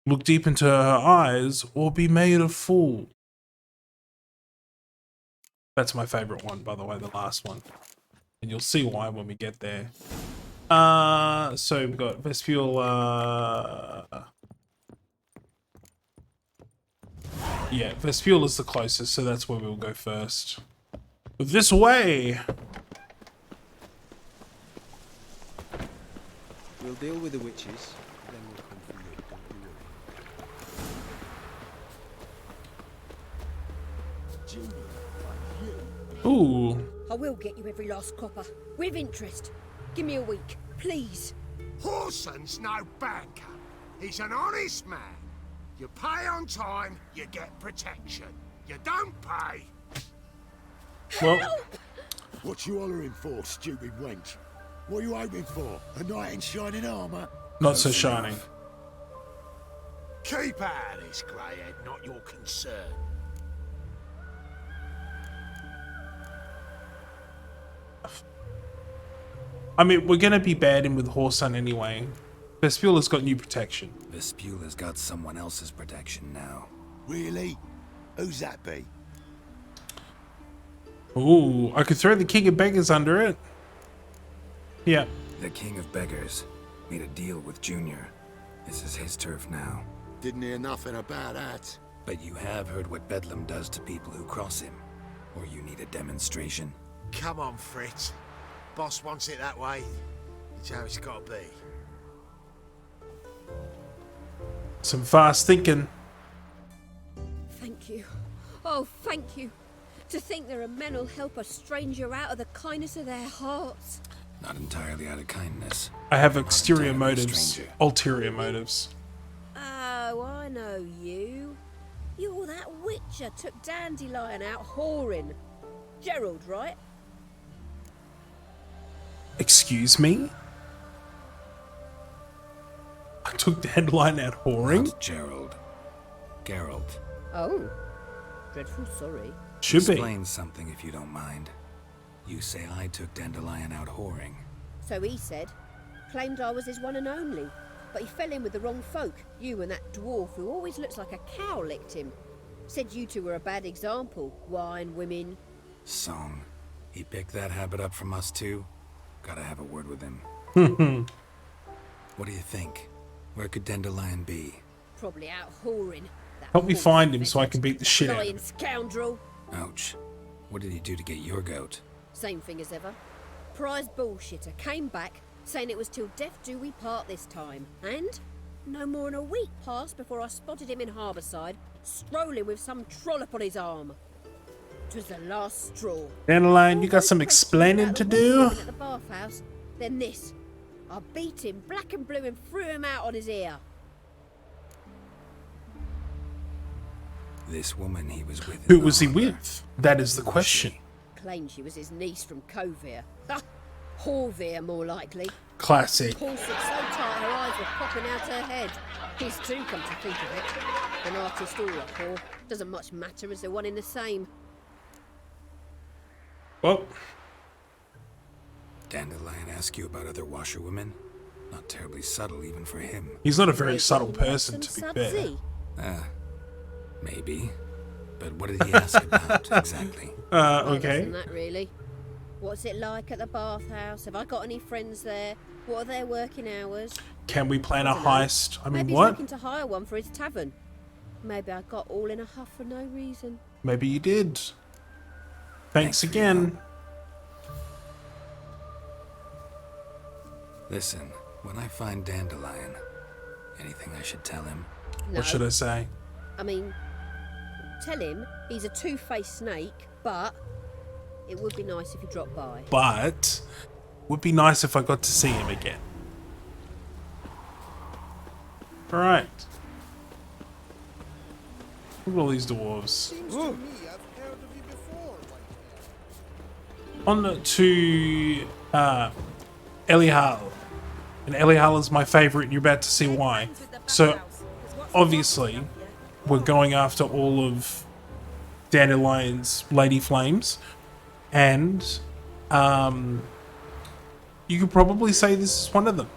Look deep into her eyes, or be made a fool. That's my favourite one, by the way, the last one. And you'll see why when we get there. So we've got Vespula. Yeah, Vespula's the closest, so that's where we'll go first. This way! We'll deal with the witches, then we'll come for you, don't you worry. Ooh. I will get you every last copper, with interest. Give me a week, please. Horson's no banker. He's an honest man. You pay on time, you get protection. You don't pay. Well, what you hollering for, stupid wench? What are you hoping for? A knight in shining armour? Not so shining. Keep out of this, greyhead, not your concern. I mean, we're gonna be bad in with Horson anyway. Vespula's got new protection. Vespula's got someone else's protection now. Really? Who's that be? Ooh, I could throw the King of Beggars under it. Yeah. The King of Beggars made a deal with Junior. This is his turf now. Didn't hear nothing about that. But you have heard what Bedlam does to people who cross him. Or you need a demonstration? Come on, Fritz. Boss wants it that way. It's how it's got to be. Some fast thinking. Thank you. Oh, thank you. To think there are men who'll help a stranger out of the kindness of their hearts. Not entirely out of kindness. I have exterior motives, ulterior motives. Oh, I know you. You're that witcher took Dandelion out whoring. Gerald, right? Excuse me? I took Dandelion out whoring? Not Gerald. Geralt. Oh. Dreadful sorry. Should be. Explain something if you don't mind. You say I took Dandelion out whoring. So he said. Claimed I was his one and only. But he fell in with the wrong folk. You and that dwarf who always looks like a cow licked him. Said you two were a bad example. Wine, women. Song. He picked that habit up from us too? Gotta have a word with him. What do you think? Where could Dandelion be? Probably out whoring. Help me find him so I can beat the shit out of Lying him. scoundrel. Ouch. What did he do to get your goat? Same thing as ever. Prize bullshitter came back saying it was till death do we part this time. And no more than a week passed before I spotted him in Harbourside, strolling with some trollop on his arm. 'Twas the last straw. Dandelion, you got some explaining to do? At the bathhouse. Then this. I beat him black and blue and threw him out on his ear. This woman he was with. Who was he with? That is the question. Claimed she was his niece from Covere. Ha! Horvere, more likely. Classic. Paul sit so tight her eyes were popping out her head. His too, come to think of it. An artist or a whore. Doesn't much matter as they're one in the same. Well. Dandelion ask you about other washerwomen? Not terribly subtle even for him. He's not a very subtle person, to be fair. Maybe. But what did he ask about exactly? Okay. Isn't that really? What's it like at the bathhouse? Have I got any friends there? What are their working hours? Can we plan a heist? I mean, Maybe what? he's looking to hire one for his tavern. Maybe I got all in a huff for no reason. Maybe you did. Thanks again. Listen, when I find Dandelion, anything I should tell him? No. What should I say? I mean, tell him he's a two-faced snake, but it would be nice if he dropped by. But would be nice if I got to see him again. Alright. Look at all these dwarves. On to Elihal. And Elihal is my favourite, and you're about to see why. So, obviously, we're going after all of Dandelion's Lady Flames. And, you could probably say this is one of them.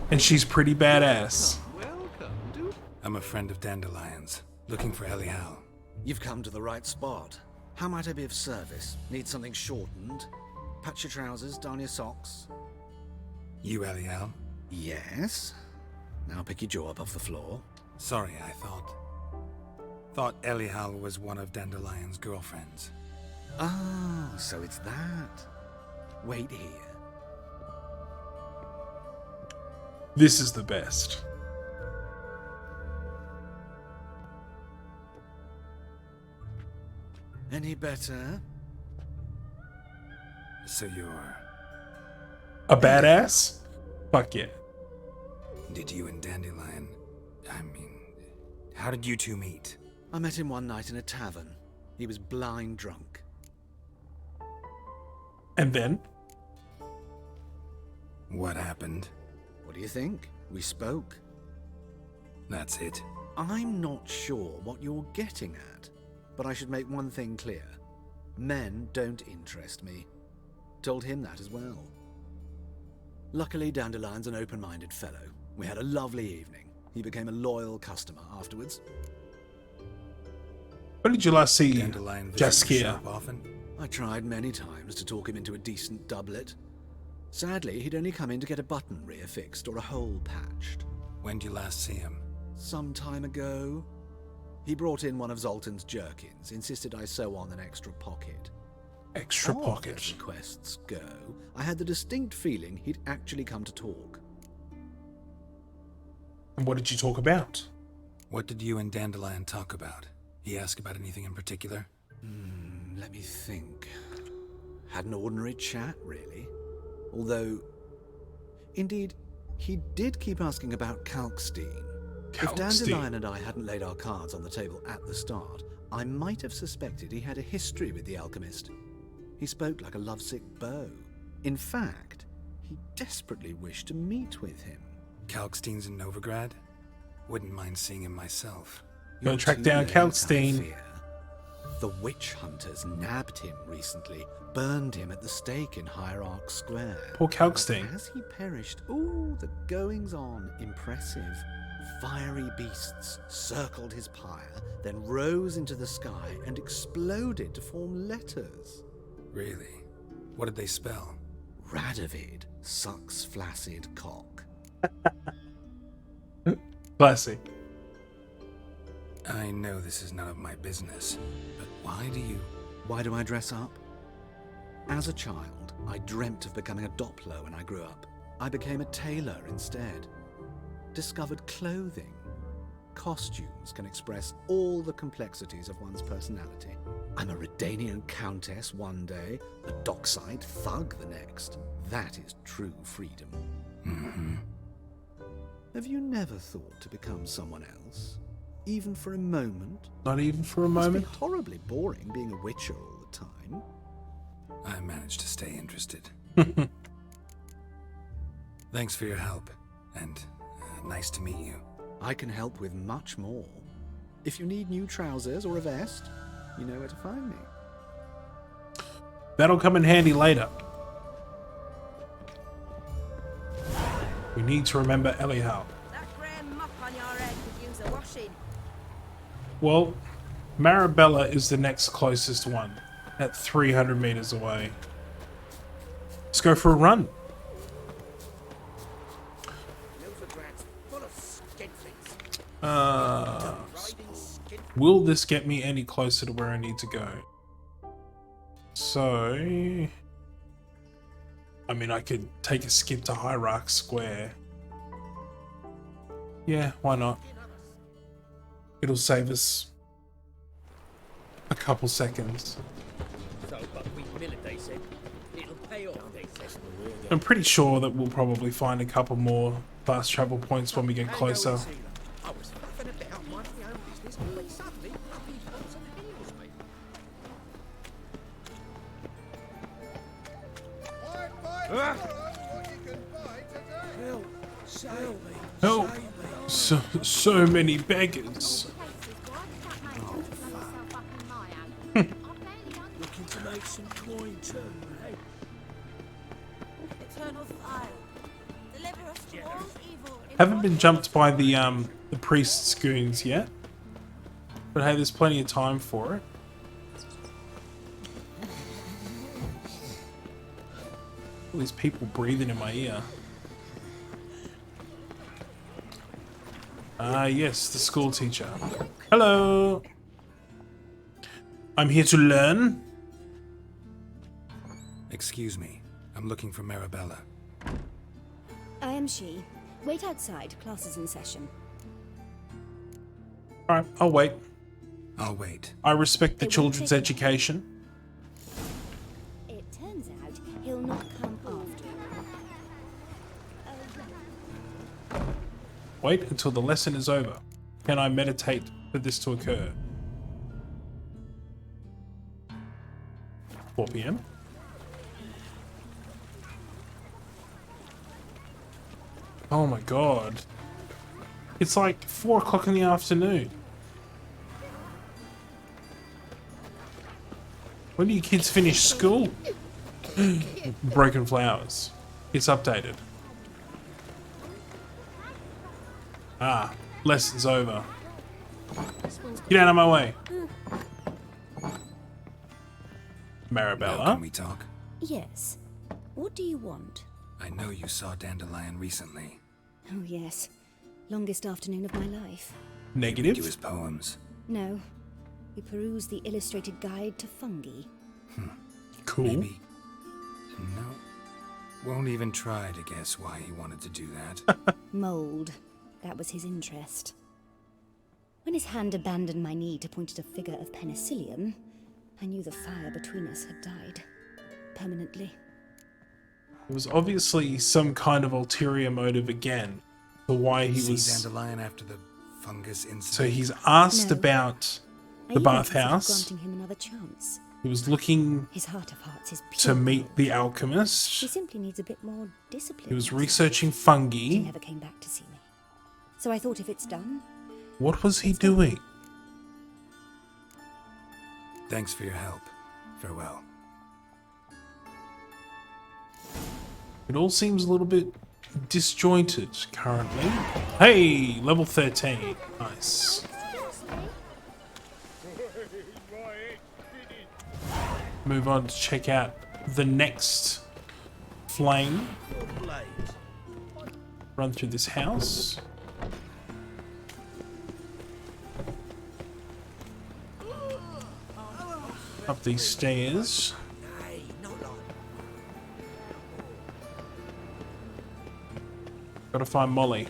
And she's pretty badass. I'm a friend of Dandelion's, looking for Elihal. You've come to the right spot. How might I be of service? Need something shortened? Patch your trousers, darn your socks. You Elihal? Yes. Now pick your jaw up off the floor. Sorry, I thought Elihal was one of Dandelion's girlfriends. Ah, so it's that. Wait here. This is the best. Any better? So you're a badass? Fuck yeah. Did you and Dandelion... I mean, how did you two meet? I met him one night in a tavern. He was blind drunk. And then? What happened? What do you think? We spoke. That's it. I'm not sure what you're getting at, but I should make one thing clear. Men don't interest me. Told him that as well. Luckily, Dandelion's an open-minded fellow. We had a lovely evening. He became a loyal customer afterwards. When did you last see Dandelion Jaskia? Often? I tried many times to talk him into a decent doublet. Sadly, he'd only come in to get a button reaffixed or a hole patched. When did you last see him? Some time ago. He brought in one of Zoltan's jerkins, insisted I sew on an extra pocket. Extra pocket. As requests go, I had the distinct feeling he'd actually come to talk. And what did you talk about? What did you and Dandelion talk about? He asked about anything in particular? Let me think. Had an ordinary chat, really. Although, indeed, he did keep asking about Kalkstein. If Dandelion and I hadn't laid our cards on the table at the start, I might have suspected he had a history with the alchemist. He spoke like a lovesick beau. In fact, he desperately wished to meet with him. Kalkstein's in Novigrad? Wouldn't mind seeing him myself. Go track down Kalkstein. The witch hunters nabbed him recently, burned him at the stake in Hierarch Square. Poor Kalkstein. But as he perished, the goings on, impressive. Fiery beasts circled his pyre, then rose into the sky and exploded to form letters. Really? What did they spell? Radovid sucks flaccid cock. Classic. I know this is none of my business, but Why do I dress up? As a child, I dreamt of becoming a Doppler when I grew up. I became a tailor instead. Discovered clothing. Costumes can express all the complexities of one's personality. I'm a Redanian countess one day, a dockside thug the next. That is true freedom. Mm-hmm. Have you never thought to become someone else? Even for a moment? Not even for a moment? Must be horribly boring being a witcher all the time. I managed to stay interested. Thanks for your help, and nice to meet you. I can help with much more. If you need new trousers or a vest, you know where to find me. That'll come in handy later. We need to remember Elihu. That grey muck on your head could use a washing. Well, Marabella is the next closest one, at 300 meters away. Let's go for a run. Will this get me any closer to where I need to go? So, I mean, I could take a skip to Hierarch Square. Yeah, why not? It'll save us a couple seconds. So buckwheat millet, they said. It'll pay off, they said. I'm pretty sure that we'll probably find a couple more fast travel points when we get closer. I was faffing about minding my own business, but suddenly up he pops and heals me. Help! Save me! Help! So many beggars. Looking to make some coin too, eh? Eternal fire. Deliver us from all evil. Haven't been jumped by the priest's goons yet, but hey, there's plenty of time for it. All these people breathing in my ear. Ah, yes, the school teacher. Hello. I'm here to learn. Excuse me, I'm looking for Marabella. I am she. Wait outside. Class is in session. Alright, I'll wait. I'll wait. I respect the children's education. It turns out he'll not come after. Wait until the lesson is over. Can I meditate for this to occur? 4 p.m. Oh my god. It's like 4 o'clock in the afternoon. When do you kids finish school? Broken flowers. It's updated. Ah, lesson's over. Get out of my way. Marabella? Now can we talk? Yes. What do you want? I know you saw Dandelion recently. Oh, yes. Longest afternoon of my life. Negative? Do his poems. No. We perused the illustrated guide to fungi. Cool. Maybe. No. Won't even try to guess why he wanted to do that. Mold. That was his interest. When his hand abandoned my knee to point at a figure of penicillium, I knew the fire between us had died. Permanently. There was obviously some kind of ulterior motive again for why he See was... Dandelion after the fungus incident. So he's asked No. about I the even bathhouse. considered granting him another chance. He was looking His heart of hearts is to pure. meet the alchemist. He simply needs a bit more discipline. He was that's all. researching He fungi. never came back to see me. So I thought if it's done, What was he doing? Thanks for your help. Farewell. It all seems a little bit disjointed currently. Hey, level 13. Nice. Move on to check out the next flame. Run through this house. Up these stairs. Gotta find Molly.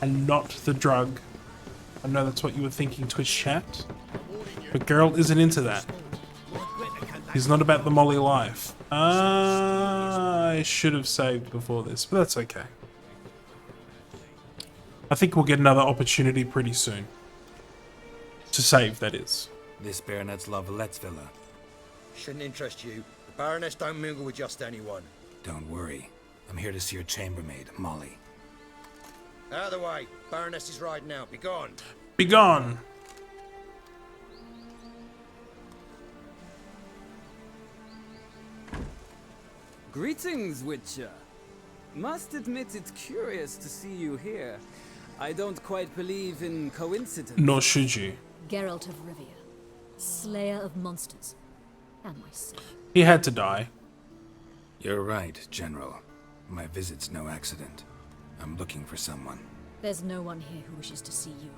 And not the drug. I know that's what you were thinking, Twitch chat. But Geralt isn't into that. He's not about the Molly life. I should have saved before this, but that's okay. I think we'll get another opportunity pretty soon. To save, that is. This Baronet's La Vallette's villa. Shouldn't interest you. The Baroness don't mingle with just anyone. Don't worry. I'm here to see your chambermaid, Molly. Out of the way. Baroness is riding out. Be gone. Be gone. Greetings, Witcher. Must admit it's curious to see you here. I don't quite believe in coincidence. Nor should you. Geralt of Rivia, slayer of monsters, and my son. He had to die. You're right, General. My visit's no accident. I'm looking for someone. There's no one here who wishes to see you.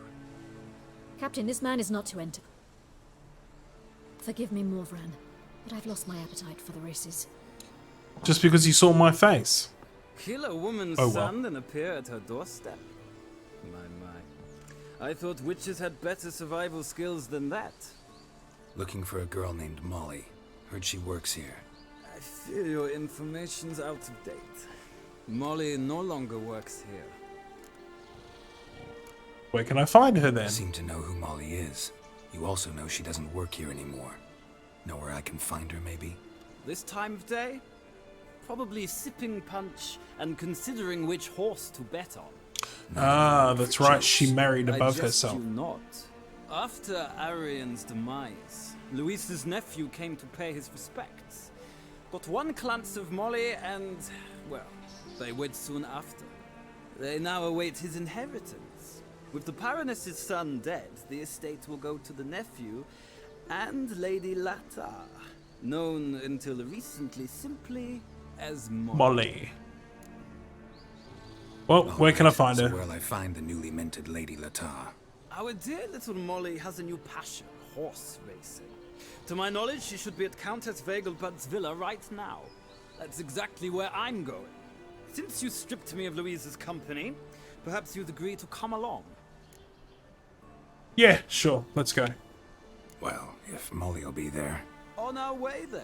Captain, this man is not to enter. Forgive me, Morvran, but I've lost my appetite for the races. Just because you saw my face. Kill a woman's son and appear at her doorstep? My. I thought witches had better survival skills than that. Looking for a girl named Molly. Heard she works here. I fear your information's out of date. Molly no longer works here. Where can I find her then? You seem to know who Molly is. You also know she doesn't work here anymore. Know where I can find her, maybe? This time of day? Probably sipping punch and considering which horse to bet on. Ah, that's right. She married above I herself. You not. After Arian's demise, Luis's nephew came to pay his respects. Got one glance of Molly and, well, they wed soon after. They now await his inheritance. With the Baroness's son dead, the estate will go to the nephew and Lady Lata, known until recently simply as Molly. Well, where can I find her? So where'll I find the newly minted Lady Lata? Our dear little Molly has a new passion, horse racing. To my knowledge, she should be at Countess Vegelbud's villa right now. That's exactly where I'm going. Since you stripped me of Louise's company, perhaps you'd agree to come along. Yeah, sure. Let's go. Well, if Molly'll be there. On our way, then.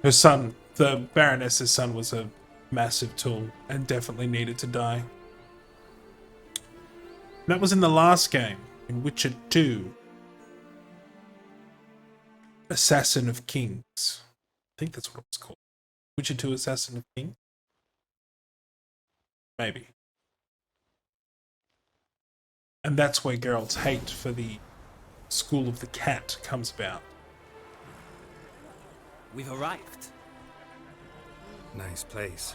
Her son, the Baroness's son, was a massive tool and definitely needed to die. That was in the last game, in Witcher 2. Assassin of Kings. I think that's what it was called. Witcher 2 Assassin of Kings? Maybe. And that's where Geralt's hate for the School of the Cat comes about. We've arrived. Nice place.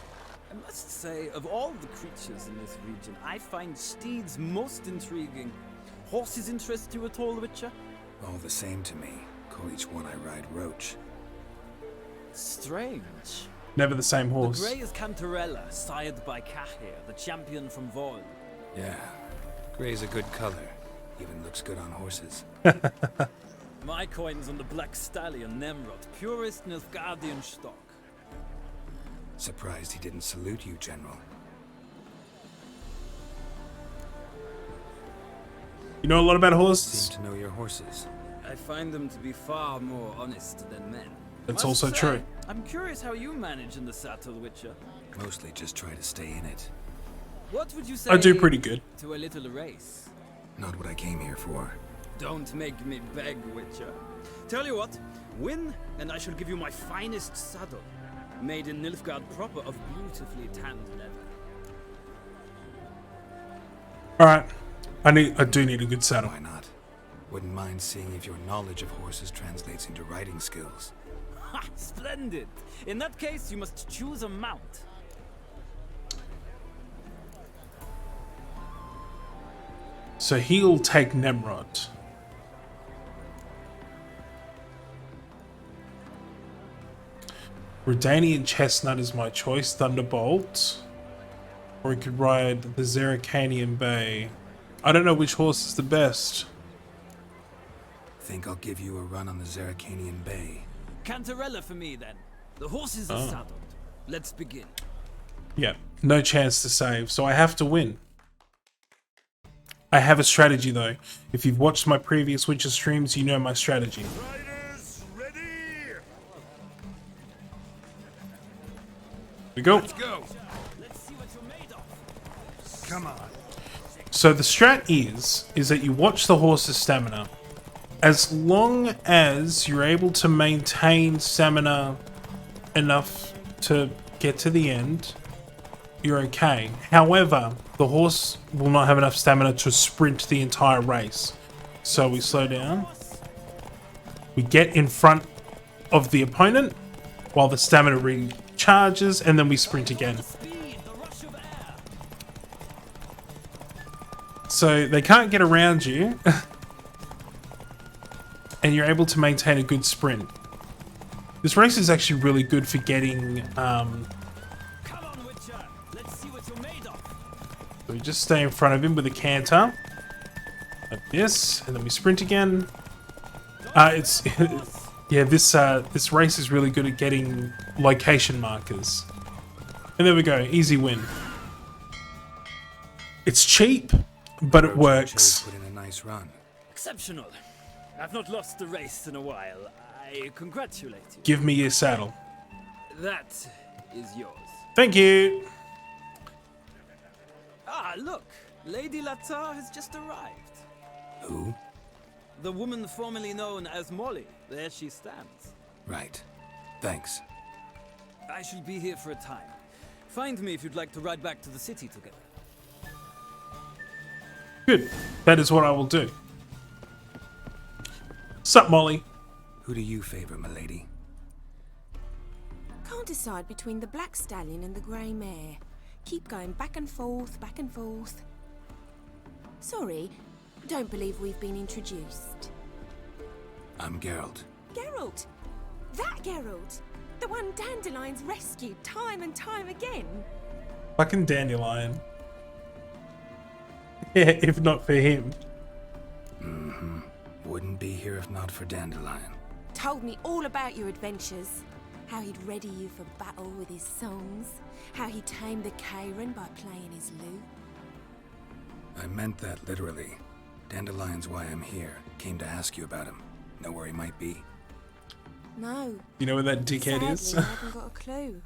I must say, of all the creatures in this region, I find steeds most intriguing. Horses interest you at all, Witcher? All the same to me. Call each one I ride Roach. Strange. Never the same horse. The grey is Cantarella, sired by Cahir, the champion from Vol. Yeah, gray's a good color. Even looks good on horses. My coin's on the black stallion, Nemrod, purest Nilfgaardian stock. Surprised he didn't salute you, General. You know a lot about horses? Seem to know your horses. I find them to be far more honest than men. That's Must also say, true. I'm curious how you manage in the saddle, Witcher. Mostly just try to stay in it. What would you say I do pretty good. to a little race? Not what I came here for. Don't make me beg, Witcher. Tell you what, win, and I shall give you my finest saddle, made in Nilfgaard proper of beautifully tanned leather. Alright. I do need a good saddle. Why not? Wouldn't mind seeing if your knowledge of horses translates into riding skills. Ha! Splendid! In that case, you must choose a mount. So he'll take Nemrod. Redanian Chestnut is my choice. Thunderbolt. Or he could ride the Zeracanian Bay. I don't know which horse is the best. Think I'll give you a run on the Zeracanian Bay. Cantarella for me, then. The horses are saddled. Let's begin. Yeah, no chance to save, so I have to win. I have a strategy though. If you've watched my previous Witcher streams, you know my strategy. We go. Let's go. Let's see what you're made of. Come on. So the strat is that you watch the horse's stamina. As long as you're able to maintain stamina enough to get to the end, you're okay. However, the horse will not have enough stamina to sprint the entire race. So we slow down. We get in front of the opponent while the stamina recharges, and then we sprint again. So they can't get around you. And you're able to maintain a good sprint. This race is actually really good for getting so we just stay in front of him with a canter. Like this, and then we sprint again. It's yeah, this race is really good at getting location markers. And there we go, easy win. It's cheap, but it works. Put in a nice run. Exceptional. I've not lost a race in a while. I congratulate you. Give me your saddle. That is yours. Thank you. Ah, look. Lady Latar has just arrived. Who? The woman formerly known as Molly. There she stands. Right. Thanks. I shall be here for a time. Find me if you'd like to ride back to the city together. Good. That is what I will do. Sup, Molly? Who do you favor, milady? Can't decide between the black stallion and the grey mare. Keep going back and forth, back and forth. Sorry, don't believe we've been introduced. I'm Geralt. Geralt! That Geralt! The one Dandelion's rescued time and time again. Fucking Dandelion. Yeah, if not for him. Mm-hmm. Wouldn't be here if not for Dandelion. Told me all about your adventures. How he'd ready you for battle with his songs. How he tamed the Karen by playing his lute. I meant that literally. Dandelion's why I'm here. Came to ask you about him. Know where he might be? No. You know where that dickhead is? Sadly, I haven't got a clue.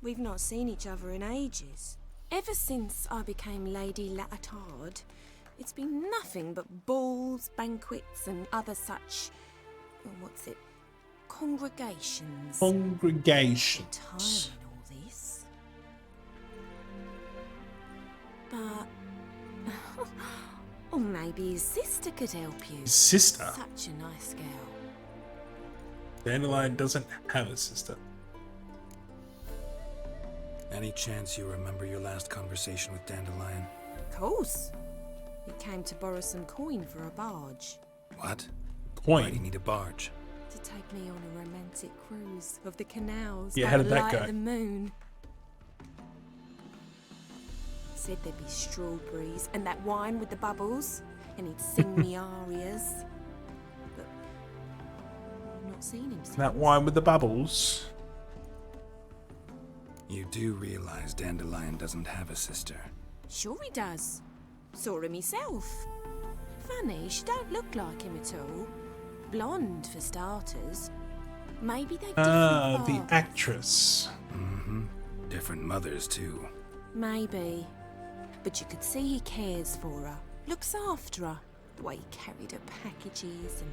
We've not seen each other in ages. Ever since I became Lady Latard, it's been nothing but balls, banquets, and other such... congregations. Congregations. Tiring all this. But... or maybe his sister could help you. His sister? Such a nice girl. Dandelion doesn't have a sister. Any chance you remember your last conversation with Dandelion? Of course. He came to borrow some coin for a barge. What? Coin? Why do you need a barge? To take me on a romantic cruise of the canals Yeah, by how the did that light go? of the moon. Said there'd be strawberries and that wine with the bubbles, and he'd sing me arias. But I've not seen him since. That wine with the bubbles. You do realize Dandelion doesn't have a sister. Sure he does. Saw him himself. Funny, she don't look like him at all. Blonde, for starters. Maybe they're different The paths. actress. Mm-hmm. Different mothers, too. Maybe. But you could see he cares for her. Looks after her. The way he carried her packages and...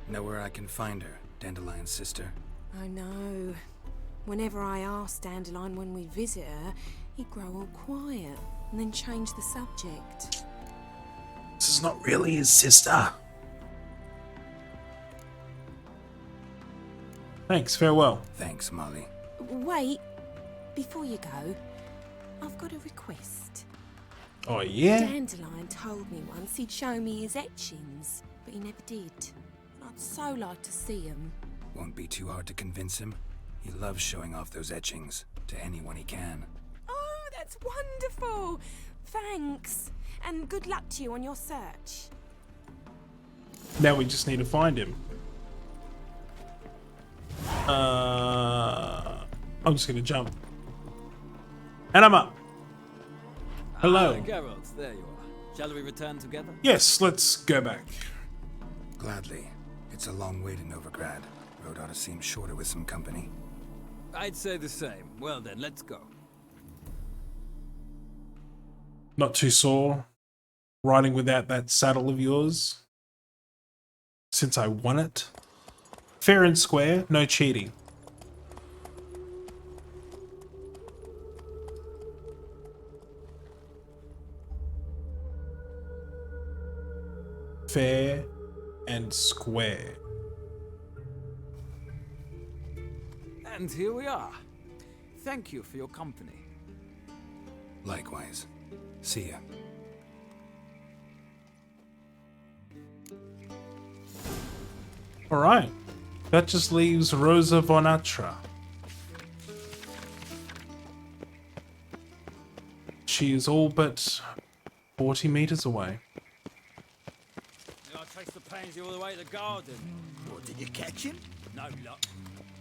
Know where I can find her, Dandelion's sister? I know. Whenever I asked Dandelion when we visit her, he'd grow all quiet and then change the subject. This is not really his sister. Thanks, farewell. Thanks, Molly. Wait, before you go, I've got a request. Oh, yeah? Dandelion told me once he'd show me his etchings, but he never did. I'd so like to see him. Won't be too hard to convince him. He loves showing off those etchings to anyone he can. Oh, that's wonderful! Thanks, and good luck to you on your search. Now we just need to find him. I'm just gonna jump. And I'm up. Hello. Ah, Geralt, there you are. Shall we return together? Yes, let's go back. Gladly. It's a long way to Novigrad. Road ought to seem shorter with some company. I'd say the same. Well then, let's go. Not too sore riding without that saddle of yours since I won it. Fair and square, no cheating. Fair and square. And here we are. Thank you for your company. Likewise. See ya. Alright. That just leaves Rosa von Atra. She is all but 40 meters away. I traced the pansy all the way to the garden. What, did you catch him? No luck.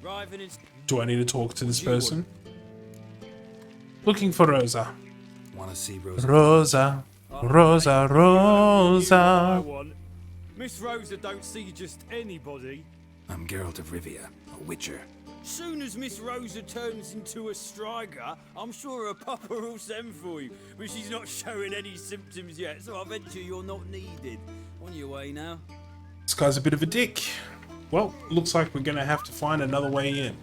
Driving in... Do I need to talk to this person? Looking for Rosa. Wanna see Rosa? Rosa. Rosa, Rosa. Miss Rosa don't see just anybody. I'm Geralt of Rivia, a witcher. Soon as Miss Rosa turns into a striker, I'm sure her papa will send for you. But she's not showing any symptoms yet, so I venture you're not needed. On your way now. This guy's a bit of a dick. Well, looks like we're gonna have to find another way in.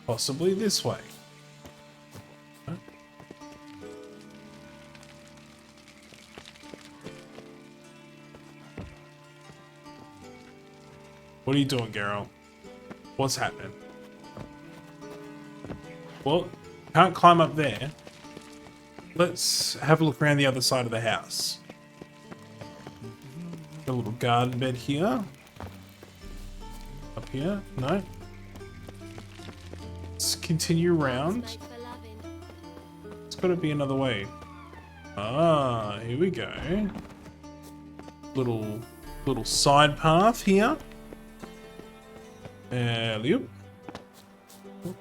Possibly this way. Huh? What are you doing, Geralt? What's happening? Well, can't climb up there. Let's have a look around the other side of the house. Got a little garden bed here. Up here? No. Let's continue around. It's got to be another way. Ah, here we go. Little side path here. Yep.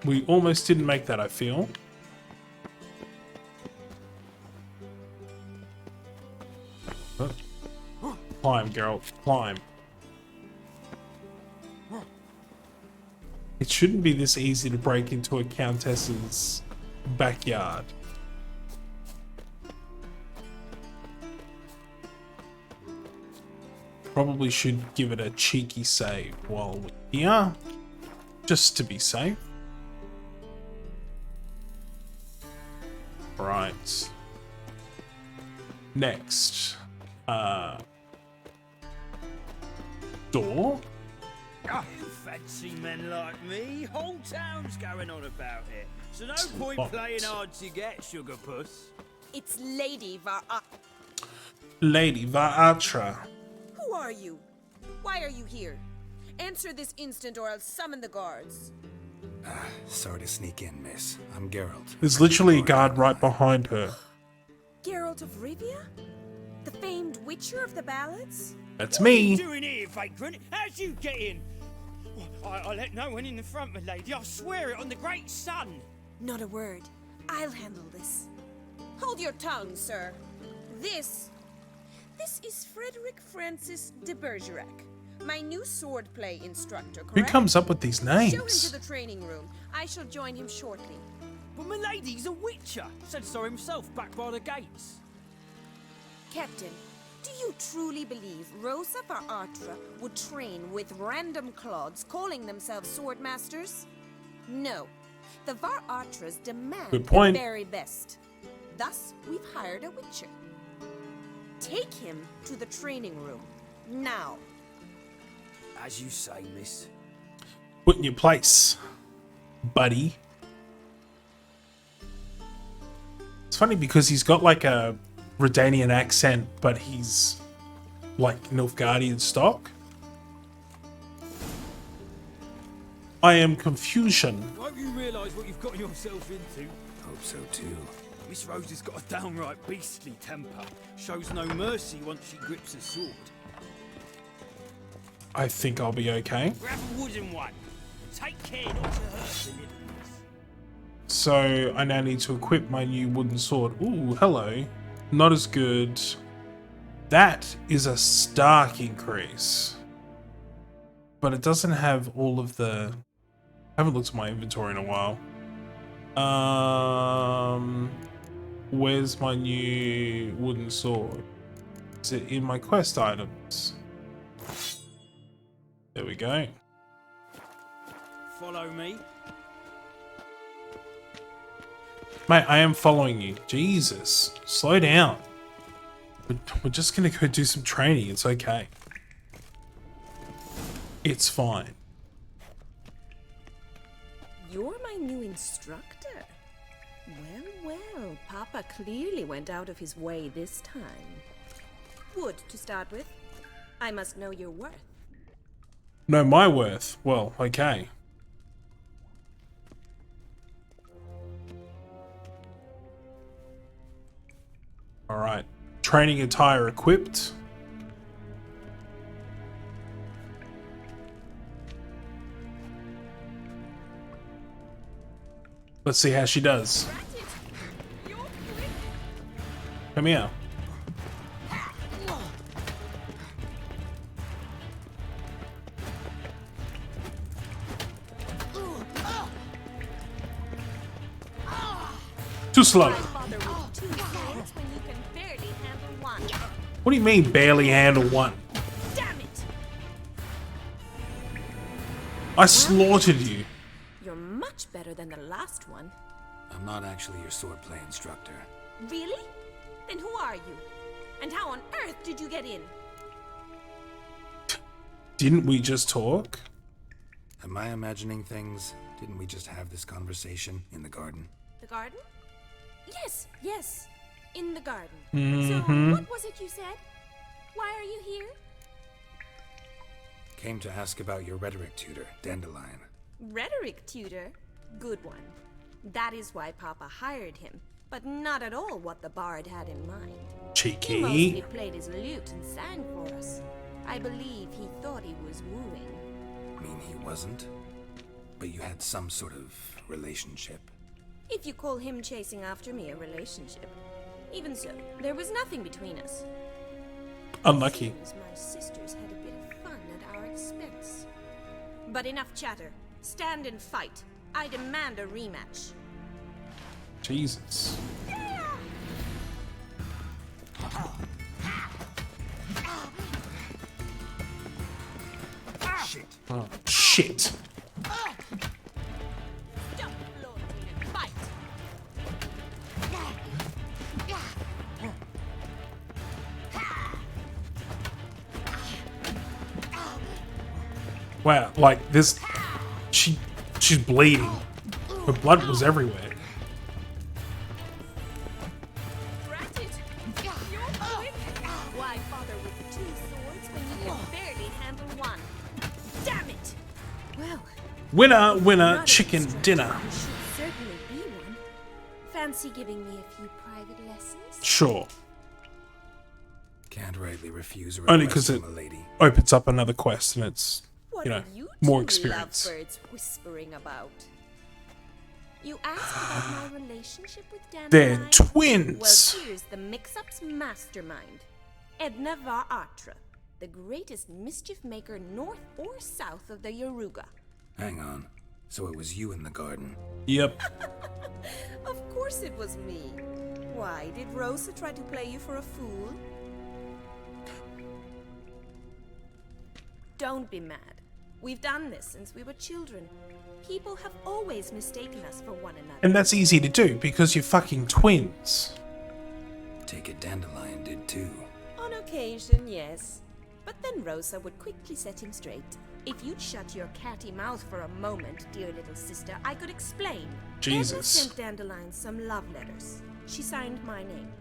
We almost didn't make that, I feel. Oh. Climb, Geralt, climb. It shouldn't be this easy to break into a countess's backyard. Probably should give it a cheeky save while we're here, just to be safe. Right. Next. Door. You fancy men like me? Whole town's going on about it. So no point Locked. playing hard to get, sugar puss. It's Lady Va'atra. Lady Va'atra. Who are you? Why are you here? Answer this instant or I'll summon the guards. Sorry to sneak in, miss. I'm Geralt. There's literally a guard right behind her. Geralt of Rivia? The famed witcher of the ballads? That's What are you me. doing here, vagrant? How'd you get in? I let no one in the front, my lady. I swear it on the great sun. Not a word. I'll handle this. Hold your tongue, sir. This is Frederick Francis de Bergerac, my new swordplay instructor, Who correct? comes up with these Show him to names? the training room. I shall join him shortly. But my lady's a witcher. Said so himself back by the gates. Captain, Do you truly believe Rosa for Artra would train with random clods calling themselves sword masters? No. The Var Artras demand Good point. the very best. Thus, we've hired a witcher. Take him to the training room. Now. As you say, miss. Put in your place, buddy. It's funny because he's got like a Redanian accent, but he's like Nilfgaardian stock. I am confusion. Hope you realise what you've got yourself into. Hope so too. Miss Rose has got a downright beastly temper. Shows no mercy once she grips a sword. I think I'll be okay. Grab a wooden one. Take care not to hurt the nipples. So I now need to equip my new wooden sword. Ooh, hello. Not as good. That is a stark increase. But it doesn't have all of the... I haven't looked at my inventory in a while. Where's my new wooden sword? Is it in my quest items? There we go. Follow me. Mate, I am following you. Jesus. Slow down. We're just gonna go do some training. It's okay. It's fine. You're my new instructor. Well, Papa clearly went out of his way this time. Wood, to start with. I must know your worth. Know my worth. Well, okay. Alright. Training attire equipped. Let's see how she does. Come here. Too slow. What do you mean barely handle one? Damn it! I slaughtered you. You're much better than the last one. I'm not actually your swordplay instructor. Really? Then who are you? And how on earth did you get in? Didn't we just talk? Am I imagining things? Didn't we just have this conversation in the garden? The garden? Yes. In the garden. Mm-hmm. So, what was it you said? Why are you here? Came to ask about your rhetoric tutor, Dandelion. Rhetoric tutor? Good one. That is why Papa hired him, but not at all what the bard had in mind. Cheeky. He mostly played his lute and sang for us. I believe he thought he was wooing. Mean he wasn't? But you had some sort of relationship. If you call him chasing after me a relationship. Even so, there was nothing between us. Unlucky. Seems my sisters had a bit of fun at our expense. But enough chatter. Stand and fight. I demand a rematch. Jesus. Shit. Oh, shit. Fight. Wow, like this, she's bleeding. Her blood was everywhere. Why bother with two swords when you can barely handle one? Damn it! Well, Winner, winner, chicken dinner. you should certainly be one. Fancy giving me a few private lessons? Sure. Can't rightly refuse a Only request because it from a lady. opens up another quest and it's, What you know, are you more two experience. lovebirds whispering about? You asked about my relationship with Dandelion? They're twins. Well, here's the mix-up's mastermind. Edna Var Artra, the greatest mischief maker north or south of the Yaruga. Hang on. So it was you in the garden? Yep. Of course it was me. Why, did Rosa try to play you for a fool? Don't be mad. We've done this since we were children. People have always mistaken us for one another. And that's easy to do because you're fucking twins. Take it, Dandelion did too. On occasion, yes. But then Rosa would quickly set him straight. If you'd shut your catty mouth for a moment, dear little sister, I could explain. Jesus. Edna sent Dandelion some love letters. She signed my name.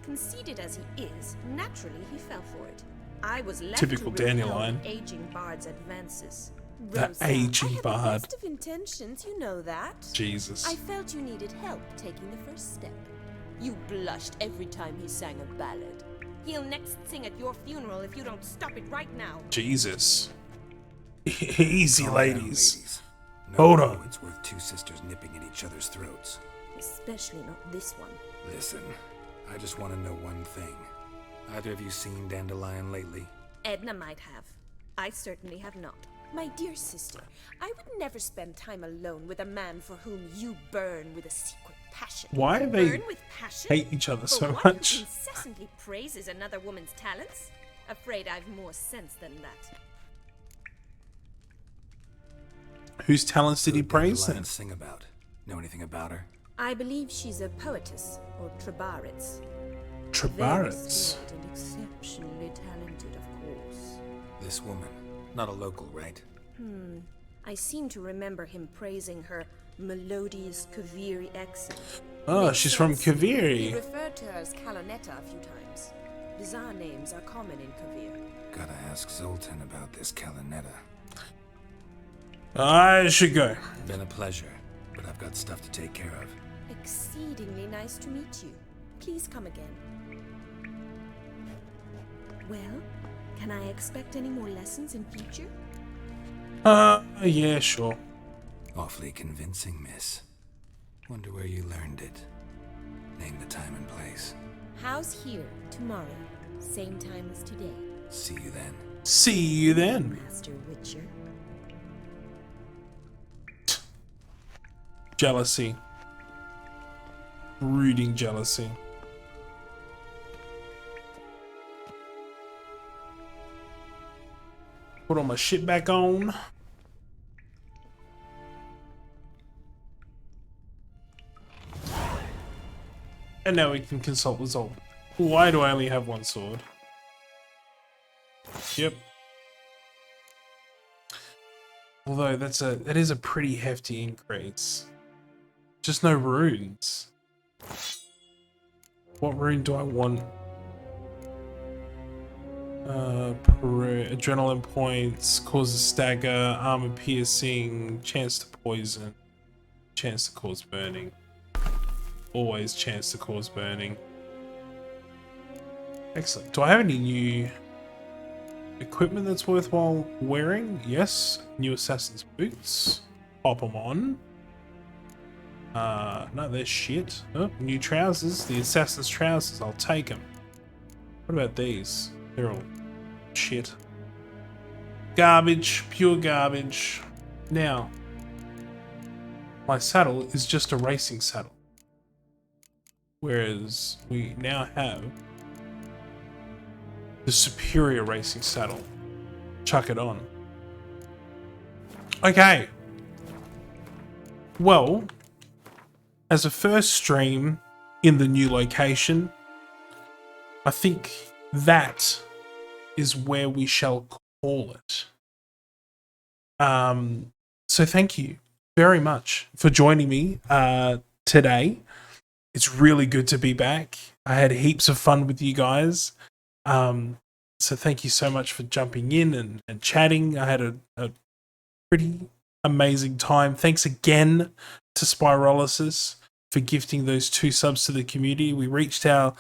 Conceited as he is, naturally he fell for it. I was left Typical to repel Dandelion. the aging bard's advances. The Rosa, aging I had bard. the best of intentions, you know that. Jesus. I felt you needed help taking the first step. You blushed every time he sang a ballad. He'll next sing at your funeral if you don't stop it right now. Jesus. Easy, Calm down, ladies. No Hold no, on. It's worth two sisters nipping at each other's throats. Especially not this one. Listen, I just want to know one thing. Either of you seen Dandelion lately? Edna might have. I certainly have not. My dear sister, I would never spend time alone with a man for whom you burn with a secret passion. Why do they burn with passion? hate each other For so one much? Who incessantly praises another woman's talents? Afraid I've more sense than that. Whose talents did he Who'd praise Dandelion then? sing about? Know anything about her? I believe she's a poetess, or trabaritz. Very Trabaritz. skilled and exceptionally talented, of course. This woman. Not a local, right? I seem to remember him praising her melodious Kaviri accent. Oh, Makes she's from sense. He Kaviri. referred to her as Kalonetta a few times. Bizarre names are common in Kavir. Gotta ask Zoltan about this Kalinetta. I should go. Been a pleasure, but I've got stuff to take care of. Exceedingly nice to meet you. Please come again. Well, can I expect any more lessons in future? Yeah, sure. Awfully convincing, miss. Wonder where you learned it. Name the time and place. House here, tomorrow. Same time as today. See you then. See you then. Master Witcher. Jealousy. Brooding jealousy. Put all my shit back on. And now we can consult with Zoltan. Why do I only have one sword? Yep. Although that is a pretty hefty increase. Just no runes. What rune do I want? Adrenaline points, causes stagger, armor piercing, chance to poison, chance to cause burning. Always chance to cause burning. Excellent. Do I have any new equipment that's worthwhile wearing? Yes. New assassin's boots. Pop them on. No, they're shit. Oh, new trousers. The assassin's trousers. I'll take them. What about these? They're all shit. Garbage. Pure garbage. Now, my saddle is just a racing saddle. Whereas we now have the superior racing saddle. Chuck it on. Okay. Well, as a first stream in the new location, I think that is where we shall call it. So thank you very much for joining me today. It's really good to be back. I had heaps of fun with you guys. So thank you so much for jumping in and chatting. I had a pretty amazing time. Thanks again to Spyrolysis for gifting those 2 subs to the community. We reached our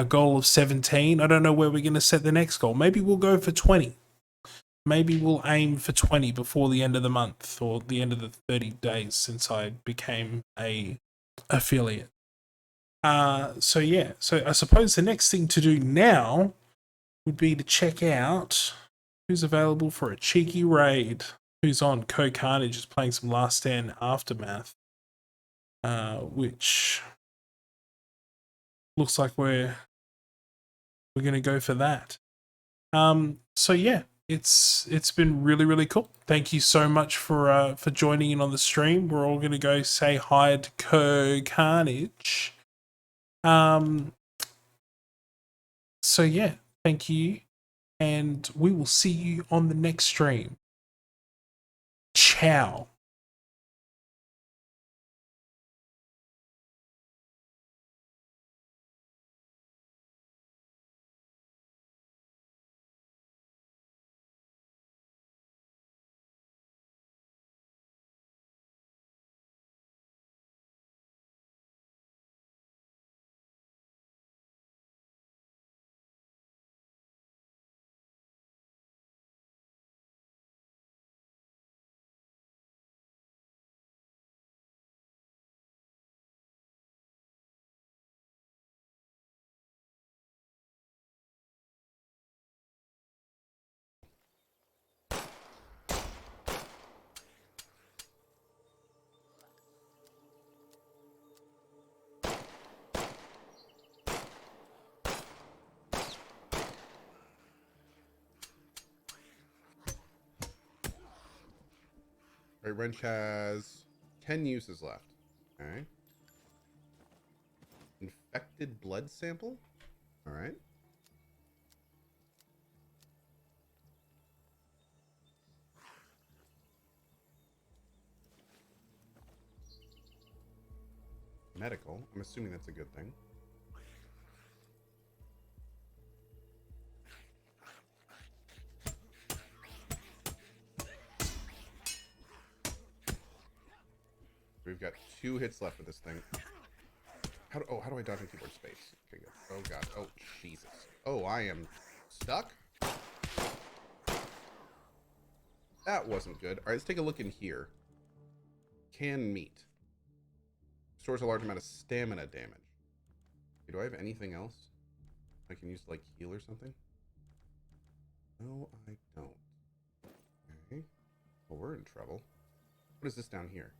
goal of 17. I don't know where we're going to set the next goal. Maybe we'll go for 20. Maybe we'll aim for 20 before the end of the month or the end of the 30 days since I became a affiliate. So yeah, so I suppose the next thing to do now would be to check out who's available for a cheeky raid. Who's on? Co-Carnage is playing some Last Stand Aftermath, which looks like we're going to go for that. So yeah, it's been really, really cool. Thank you so much for joining in on the stream. We're all gonna go say hi to Carnage. So yeah, thank you, and we will see you on the next stream. Ciao. Right, wrench has 10 uses left. Okay. Infected blood sample. All right. Medical. I'm assuming that's a good thing. We've got 2 hits left with this thing. How do I dodge in keyboard space? Okay, good. Oh god. Oh Jesus. Oh, I am stuck. That wasn't good. All right, let's take a look in here. Canned meat. Stores a large amount of stamina damage. Okay, do I have anything else I can use to, like, heal or something? No, I don't. Okay. Well, we're in trouble. What is this down here?